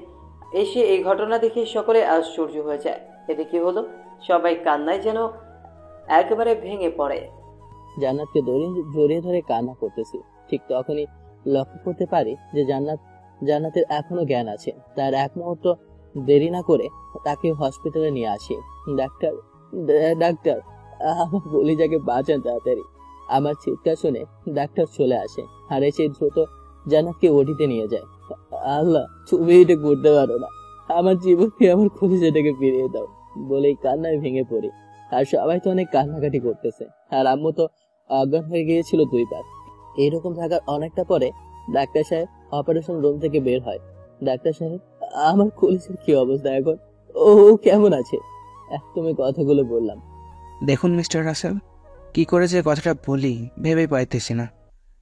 এসে এই ঘটনা দেখে সকলে আশ্চর্য হয়ে যায়। এটা কি হলো? সবাই কান্নায় যেন একেবারে ভেঙে পড়ে। জান্নাতকে জড়িয়ে ধরে কান্না করতেছি। ঠিক তখনই লক্ষ্য করতে পারি যে জান্নাতের এখনো জ্ঞান আছে। তার এক মুহূর্ত দেরি না করে তাকে হসপিটালে নিয়ে আসি। ডাক্তার, আমার বলিজাকে বাঁচান তাড়াতাড়ি। আমার চিৎকার শুনে ডাক্তার চলে আসে আর এসে দ্রুত জান্নাতকে ওটিতে নিয়ে যায়। আল্লাহ, তুমি এটা করতে পারো না, আমার জীবনকে আমার কলিজাটাকে ফিরিয়ে দাও বলেই কান্নায় ভেঙে পড়ি। আর সবাই তো অনেক কান্নাকাটি করতেছে, আর আম্মু তো অজ্ঞান হয়ে গিয়েছিল 2 বার। এইরকম থাকার অনেকটা পরে ডাক্তার সাহেব অপারেশন রুম থেকে বের হয়। ডাক্তার সাহেব, আমার কলিজার কি অবস্থা এখন? ও কেমন আছে? তুমি কথাগুলো বললাম। দেখুন মিস্টার রাসেল, কি করে যে কথাটা বলি ভেবেই পাইতেছি না।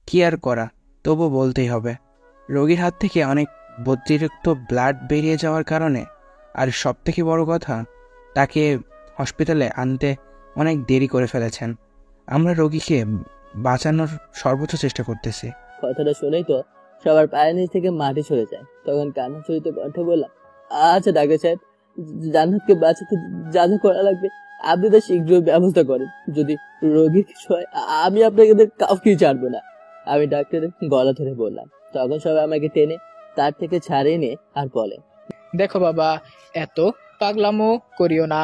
কি আর করা, তবু বলতেই হবে। রোগীর হাত থেকে অনেক অতিরিক্ত ব্লাড বেরিয়ে যাওয়ার কারণে, আর সব থেকে বড় কথা, তাকে হসপিটালে আনতে অনেক দেরি করে ফেলেছেন। আমরা রোগীকে বাঁচানোর সর্বোচ্চ চেষ্টা করতেছি। কথাটা শুনেই তো সবার পায়ের নিচ থেকে মাটি সরে যায়। তখন কান্না চরিত কণ্ঠে বললাম, আচ্ছা ডাক্তার সাহেব, জান্নাতকে বাঁচাতে যা যা করা লাগবে আপনি তো শীঘ্রই ব্যবস্থা করেন। যদি রোগীর কিছু হয় আমি আপনাকে কাউকেই ছাড়বো না। আমি ডাক্তারের গলা ধরে বললাম। তখন সবাই আমাকে টেনে তার থেকে ছাড়িয়ে নিয়ে আর বলে, দেখো বাবা, এত পাগলামো করিও না,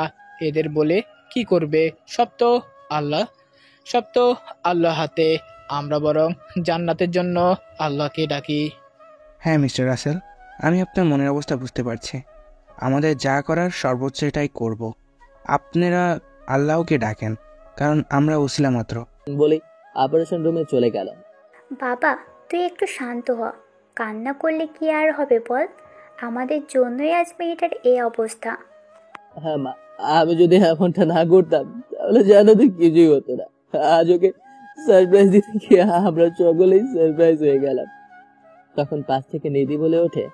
এদের বলে কি করবে? সব তো আল্লাহ হাতে। আমরা বরং জান্নাতের জন্য আল্লাহকে ডাকি। হ্যাঁ মিস্টার রাসেল, আমি আপনার মনের অবস্থা বুঝতে পারছি। আমাদের যা করার সর্বোচ্চ এটাই করব। আপনারা আল্লাহকে ডাকেন, কারণ আমরা উসিলা মাত্র। বলেই অপারেশন রুমে চলে গেল। বাবা, তুই একটু শান্ত হ। কান্না করলে কি আর হবে বল? আমাদের জন্যই আজ মেয়েটার এই অবস্থা। হ্যাঁ মা, আমি যদি এমনটা না করতাম তাহলে জান্নাতের কিছুই হতো না। আজ ওকে সারপ্রাইজ দিতে গিয়ে আমরা সকলেই সারপ্রাইজ হয়ে গেলাম। তখন পাশ থেকে নিধি বলে ওঠে,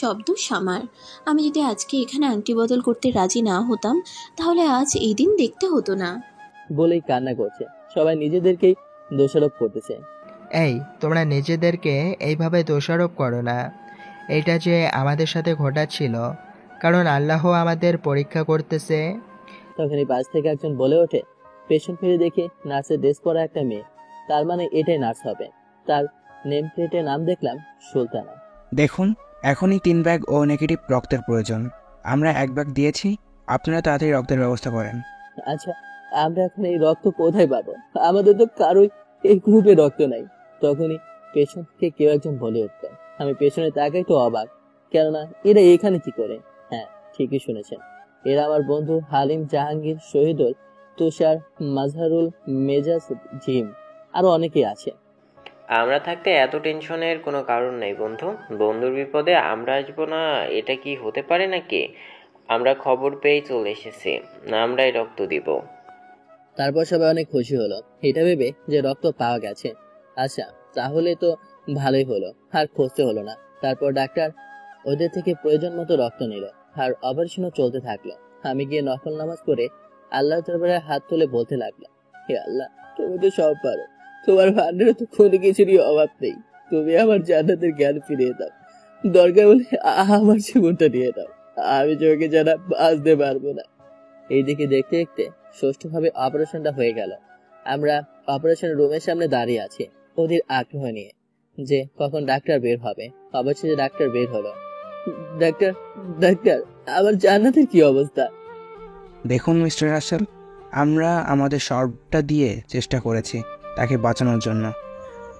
শব্দ সামার, আমি যদি আজকে এখানে আংটি বদল করতে রাজি না হতাম তাহলে আজ এই দিন দেখতে হতো না। বলেই কান্না করছে। সবাই নিজেদেরকেই দোষারোপ করতেছে। এই, তোমরা নিজেদেরকে এইভাবে দোষারোপ করো না। এটা যে আমাদের সাথে ঘটাচ্ছিল, কারণ আল্লাহ আমাদের পরীক্ষা করতেছে। তখনই পাশ থেকে একজন বলে ওঠে, পেছন ফিরে দেখে নার্সের ড্রেস পরা একটা মেয়ে। তার মানে এটাই নার্স হবে। তার নেম প্লেটে নাম দেখলাম সুলতানা। দেখুন, এখনই 3 ব্যাগ ও নেগেটিভ রক্তের প্রয়োজন। আমরা 1 ব্যাগ দিয়েছি, আপনারা তাড়াতাড়ি রক্তের ব্যবস্থা করেন। আচ্ছা, আমরা এখন এই রক্ত কোথায় পাবো? আমাদের তো কারোই এই গ্রুপে রক্ত নাই। তখনই পেছন থেকে কেউ একজন বলে উঠল। আমি পেছনে তাকাই তো অবাক, কেননা এরা এখানে কি করে? হ্যাঁ, ঠিকই শুনেছেন, এরা আমার বন্ধু হালিম, জাহাঙ্গীর, শহীদুল, তুষার, মাজহারুল, মেজাজ, জিম, আরো অনেকেই আছে। আমরা থাকতে এত টেনশনের কোনো কারণ নেই বন্ধু। বন্ধুর বিপদে আমরা আসবো না, এটা কি হতে পারে নাকি? আমরা খবর পেয়ে চলে এসেছি, আমরাই রক্ত দিব। তারপর সবাই অনেক খুশি হলো এটা ভেবে যে রক্ত পাওয়া গেছে। আচ্ছা, তাহলে তো ভালোই হলো, আর খুঁজতে হলো না। তারপর ডাক্তার ওদের থেকে প্রয়োজন মতো রক্ত নিল, আর অপারেশনও চলতে থাকলো। আমি গিয়ে নফল নামাজ করে আল্লাহ দরবারে হাত তুলে বলতে লাগলাম, হে আল্লাহ, তুমি তো সব পারো, তোমার ভান্ডারে তো কোনো কিছুরই অভাব নেই। তুমি আমার জান্নাতের জ্ঞান ফিরিয়ে দাও, দরকার বলে আমার জীবনটা নিয়ে দাও। আমি চোখে জানা বাঁচতে পারবো না। এইদিকে দেখতে দেখতে সুষ্ঠুভাবে অপারেশনটা হয়ে গেল। আমরা অপারেশন রুমের সামনে দাঁড়িয়ে আছি ওদের আগ্রহ নিয়ে যে কখন ডাক্তার বের হবে। অবশেষে ডাক্তার বের হলো। ডাক্তার, ডাক্তার, আমার জান্নাতের কি অবস্থা? দেখুন মিস্টার রাসেল, আমরা আমাদের সবটা দিয়ে চেষ্টা করেছি তাকে বাঁচানোর জন্য।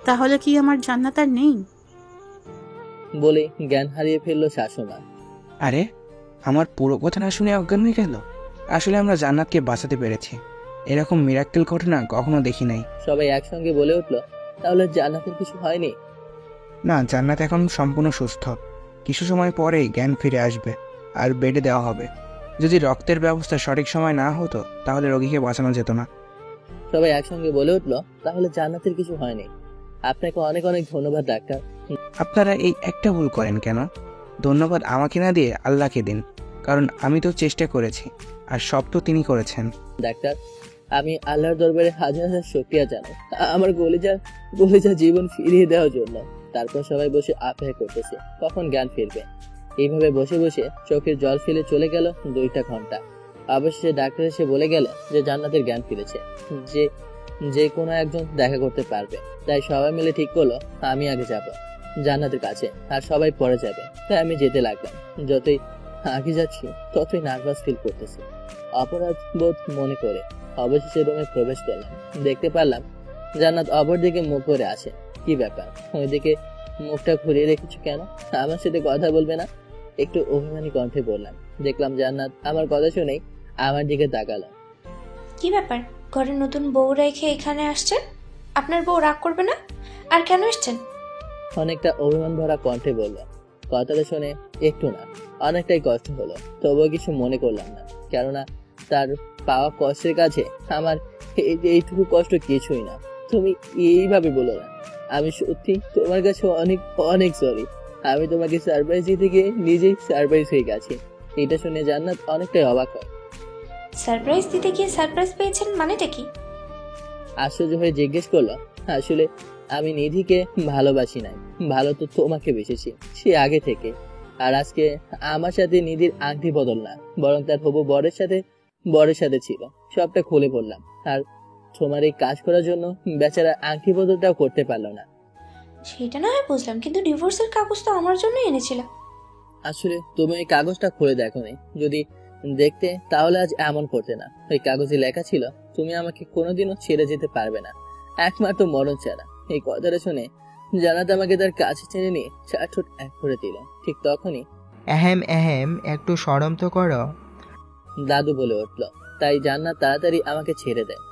তাহলে কি আমার জান্নাত আর নেই? বলে জ্ঞান হারিয়ে ফেললো শাশুমা। আরে, আমার পুরো কথা না শুনে অজ্ঞান হয়ে গেল। আসলে আমরা জান্নাতকে বাঁচাতে পেরেছি, এরকম মিরাক্কেল ঘটনা কখনো দেখি নাই। সবাই একসঙ্গে বলে উঠলো, তাহলে জান্নাতের কিছু হয়নি? না, জান্নাত এখন সম্পূর্ণ সুস্থ। কিছু সময় পরেই জ্ঞান ফিরে আসবে আর বেডে দেওয়া হবে। যদি রক্তের ব্যবস্থা সঠিক সময় না হতো তাহলে রোগীকে বাঁচানো যেত না। সবাই একসঙ্গে বলে উঠলো, তাহলে জান্নাতের কিছু হয়নি। আপনাকে অনেক অনেক ধন্যবাদ ডাক্তার। আপনারা এই একটা ভুল করেন কেন? ধন্যবাদ আমাকে না দিয়ে আল্লাহকে দিন, কারণ আমি তো চেষ্টা করেছি আর সব তো তিনি করেছেন। ডাক্তার, আমি আল্লাহর দরবারে হাজার হাজার শুকরিয়া জানাই আমার গলিজা জীবন ফিরিয়ে দেওয়ার জন্য। তারপর সবাই বসে অপেক্ষা করতেছে কখন জ্ঞান ফিরবে। এইভাবে বসে বসে চোখের জল ফেলে চলে গেল 2টা ঘন্টা। অবশেষে ডাক্তার এসে বলে গেল যে জান্নাতের জ্ঞান ফিরেছে, যে কোনো একজন দেখা করতে পারবে। তাই সবাই মিলে ঠিক করলো আমি আগে যাব জান্নাতের কাছে, আর সবাই পরে যাবে। তাই আমি যেতে লাগলাম। যতই আগে যাচ্ছি ততই নার্ভাস ফিল করতেছি, অপরাধ বোধ মনে করে। অবশেষে রুমে প্রবেশ করলাম। দেখতে পারলাম জান্নাত অপর দিকে মুখ করে আছে। কি ব্যাপার, ওইদিকে মুখটা ঘুরিয়ে রেখেছো কেন? আমার সাথে কথা বলবে না? একটু অভিমানী কণ্ঠে বললাম। দেখলাম জান্নাত আমার কথা শুনেই আমার দিকে তাকালো। কি ব্যাপার, ঘরে নতুন বউ রেখে এখানে আসছেন? আপনার বউ রাগ করবে না? আর কেন এসছেন? অনেকটা অভিমান ভরা কণ্ঠে বলল। কথাটা শুনে একটু না, অনেকটাই কষ্ট হলো। তবুও কিছু মনে করলাম না, কেননা তার পাওয়া কষ্টের কাছে আমার এইটুকু কষ্ট কিছুই না। তুমি এইভাবে বলো না, আমি সত্যি তোমার কাছে অনেক অনেক সরি। আমি তোমাকে সারপ্রাইজ দিতে গিয়ে নিজেই সারপ্রাইজ হয়ে গেছি। এটা শুনে জান্নাত অনেকটাই অবাক হয়। সারপ্রাইজ দিতে গিয়ে সারপ্রাইজ পেয়েছেন মানেটা কি? আশ্চর্য হয়ে জিজ্ঞেস করলো, আসলে আমি নিধিকে ভালোবাসি নাই, ভালো তো তোমাকে বেসেছি সে আগে থেকে। আর আজকে আমার সাথে নিধির আংটি বদল না, বরং তার হবু বরের সাথে ছিল। সবটা খুলে বললাম। আর তোমার এই কাজ করার জন্য বেচারা আংটি বদলটাও করতে পারলো না। সেটা না হয় বুঝলাম, কিন্তু ডিভোর্সের কাগজ তো আমার জন্য এনেছিল। আসলে তুমি ওই কাগজটা খুলে দেখো নি, যদি দেখতে তাহলে আজ এমন করতে না। ওই কাগজে লেখা ছিল তুমি আমাকে কোনোদিনও ছেড়ে যেতে পারবে না, একমাত্র মরণ ছাড়া। এই কথাটা শুনে জান্নাত আমাকে তার কাছে টেনে নিয়ে 4 ঠোঁট এক করে দিল। ঠিক তখনই এহেম একটু শরম তো করো। দাদু বলে উঠল, তাই জান্নাত তাড়াতাড়ি আমাকে ছেড়ে দেয়।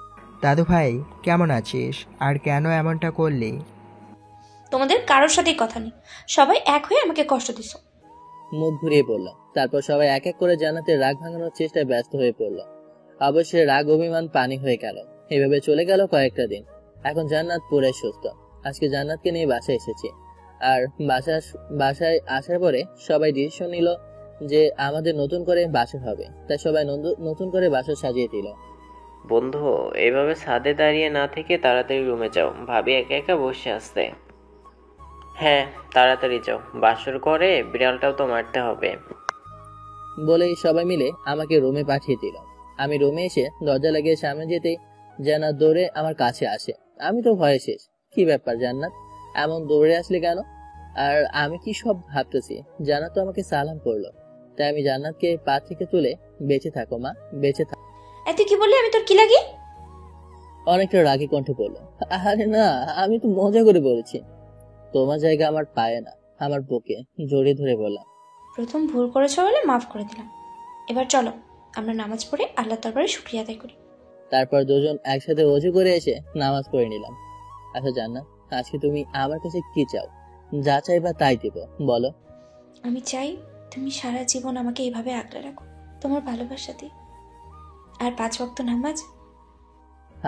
দাদু ভাই কেমন আছিস? আর কেন এমনটা করলি? তোমাদের কারোর সাথেই কথা নেই, সবাই এক হয়ে আমাকে কষ্ট দিছো। মুখ ঘুরিয়ে পড়লাম। তারপর সবাই এক এক করে জান্নাতের রাগ ভাঙানোর চেষ্টায় ব্যস্ত হয়ে পড়ল। অবশ্যই রাগ অভিমান পানি হয়ে গেল। এভাবে চলে গেল কয়েকটা দিন। এখন জান্নাত পুরাই সুস্থ। আজকে জান্নাতকে নিয়ে বাসায় এসেছি। আর বাসায় আসার পরে সবাই ডিসিশন নিল যে আমাদের নতুন করে বাসা হবে, তাই সবাই নতুন করে বাসা সাজিয়ে দিল। বন্ধু, এভাবে ছাদে দাঁড়িয়ে না থেকে তাড়াতাড়ি রুমে যাও, ভাবি একা একা বসে আসতে। হ্যাঁ, তাড়াতাড়ি যাও, বাসর করে বিড়ালটাও তো মারতে হবে। বলেই সবাই মিলে আমাকে রুমে পাঠিয়ে দিল। আমি রুমে এসে দরজা লাগিয়ে সামনে যেতেই জান্নাত দৌড়ে আমার কাছে আসে। আমি তো ভয়ে শেষ। কি ব্যাপার জান্নাত, এমন দৌড়ে আসলে কেন? আর আমি কি সব ভাবতেছি। জান্নাত তো আমাকে সালাম করলো, তাই আমি জান্নাতকে পা থেকে তুলে, বেঁচে থাকো মা, বেঁচে থাকো। এত কি বললি? আমি তোর কি লাগি? অনেকটা রাগী কণ্ঠে বলল। আরে না, আমি তো মজা করে বলেছি। তোমার জায়গা আমার পায়ে না, আমার বুকে। জড়িয়ে ধরে বললাম, প্রথম ভুল করেছো বলে মাফ করে দিলাম। এবার চলো আমরা নামাজ পড়ে আল্লাহর দরবারে শুকরিয়া আদায় করি। তারপর দুজন একসাথে ওযু করে এসে নামাজ পড়ে নিলাম। আচ্ছা জান্নাত, আজকে তুমি আমার কাছে কি চাও? যা চাইবা তাই দেব, বলো। আমি চাই তুমি সারা জীবন আমাকে এইভাবে আগলে রাখো, তোমার ভালোবাসা দিয়ে। আর 5 ওয়াক্ত নামাজ।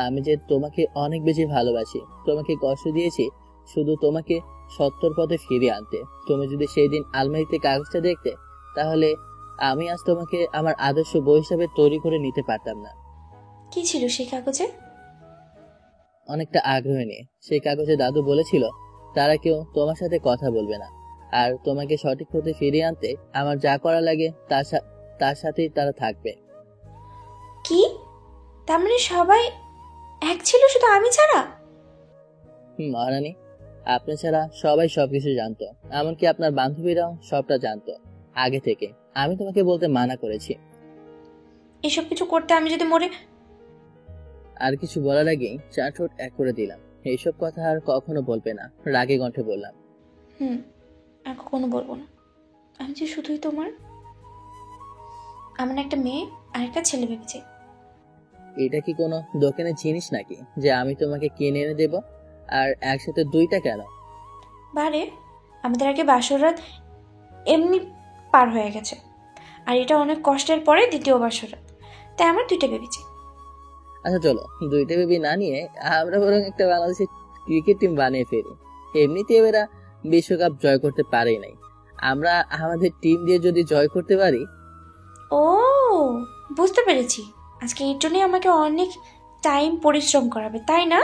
আমি যে তোমাকে অনেক বেশি ভালোবাসি, তোমাকে কষ্ট দিয়েছি শুধু তোমাকে সত্যর পথে ফিরিয়ে আনতে। তুমি যদি সেই দিন আলমারিতে কাগজটা দেখতে, তাহলে আমি আজ তোমাকে আমার আদর্শ বই হিসাবে তৈরি করে নিতে পারতাম না। কি ছিল সেই কাগজে? অনেকটা আগ্রহ নিয়ে সেই কাগজে দাদু বলেছিল তারা কেউ তোমার সাথে কথা বলবে না, আর তোমাকে সঠিক পথে ফিরিয়ে আনতে আমার যা করা লাগে তার সাথেই তারা থাকবে। কি? তার মানে সবাই এক ছিল, শুধু আমি ছাড়া? মহারানী, আপনি ছাড়া সবাই সবকিছু জানতো, এমনকি আপনার বান্ধবীরাও সবটা জানতো আগে থেকে। আমি তোমাকে বলতে মানা করেছি। এসব কিছু করতে আমি যদি মরে। আর কিছু বলার আগেই 4 ঠোঁট এক করে দিলাম। এইসব কথা আর কখনো বলবে না, রাগে কণ্ঠে বললাম। আর কখনো বলবো না। আমি যে শুধুই তোমার। আমার একটা মেয়ে আর একটা ছেলে ভেবেছে। এটা কি কোনো দোকানের জিনিস নাকি যে আমি তোমাকে কিনে এনে দেব? আর একসাথে 2টা কেন? বারে, আমাদের আগে বাসর রাত এমনি পার হয়ে গেছে, আর এটা অনেক কষ্টের পরে দ্বিতীয় বাসর রাত, তাই আমার 2টা ভেবেছে। আচ্ছা চলো, 2টা বেবি না নিয়ে আমরা বরং একটা বাংলাদেশের ক্রিকেট টিম বানিয়ে ফেলি। এমনিতে এরা বিশ্বকাপ জয় করতে পারেই নাই, আমরা আমাদের টিম দিয়ে যদি জয় করতে পারি। ও, বুঝতে পেরেছি। আজকে এর জন্যই আমাকে অনেক টাইম পরিশ্রম করাবে, তাই না?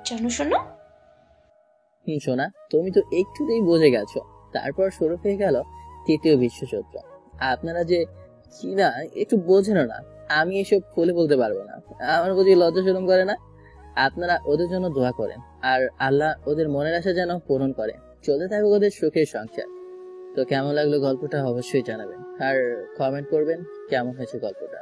জানো শোনো। সোনা, তুমি তো একটুতেই বুঝে গেছো। তারপর শুরু হয়ে গেল 3য় বিশ্বযুদ্ধ। আপনারা যে কি না একটু বোঝেন না। আমি এসব খুলে বলতে পারবো না, আমার বুঝি লজ্জা শরম করে না। আপনারা ওদের জন্য দোয়া করেন, আর আল্লাহ ওদের মনের আশা যেন পূরণ করে। চলতে থাকুক ওদের সুখের সংসার। তো কেমন লাগলো গল্পটা অবশ্যই জানাবেন, আর কমেন্ট করবেন কেমন হয়েছে গল্পটা।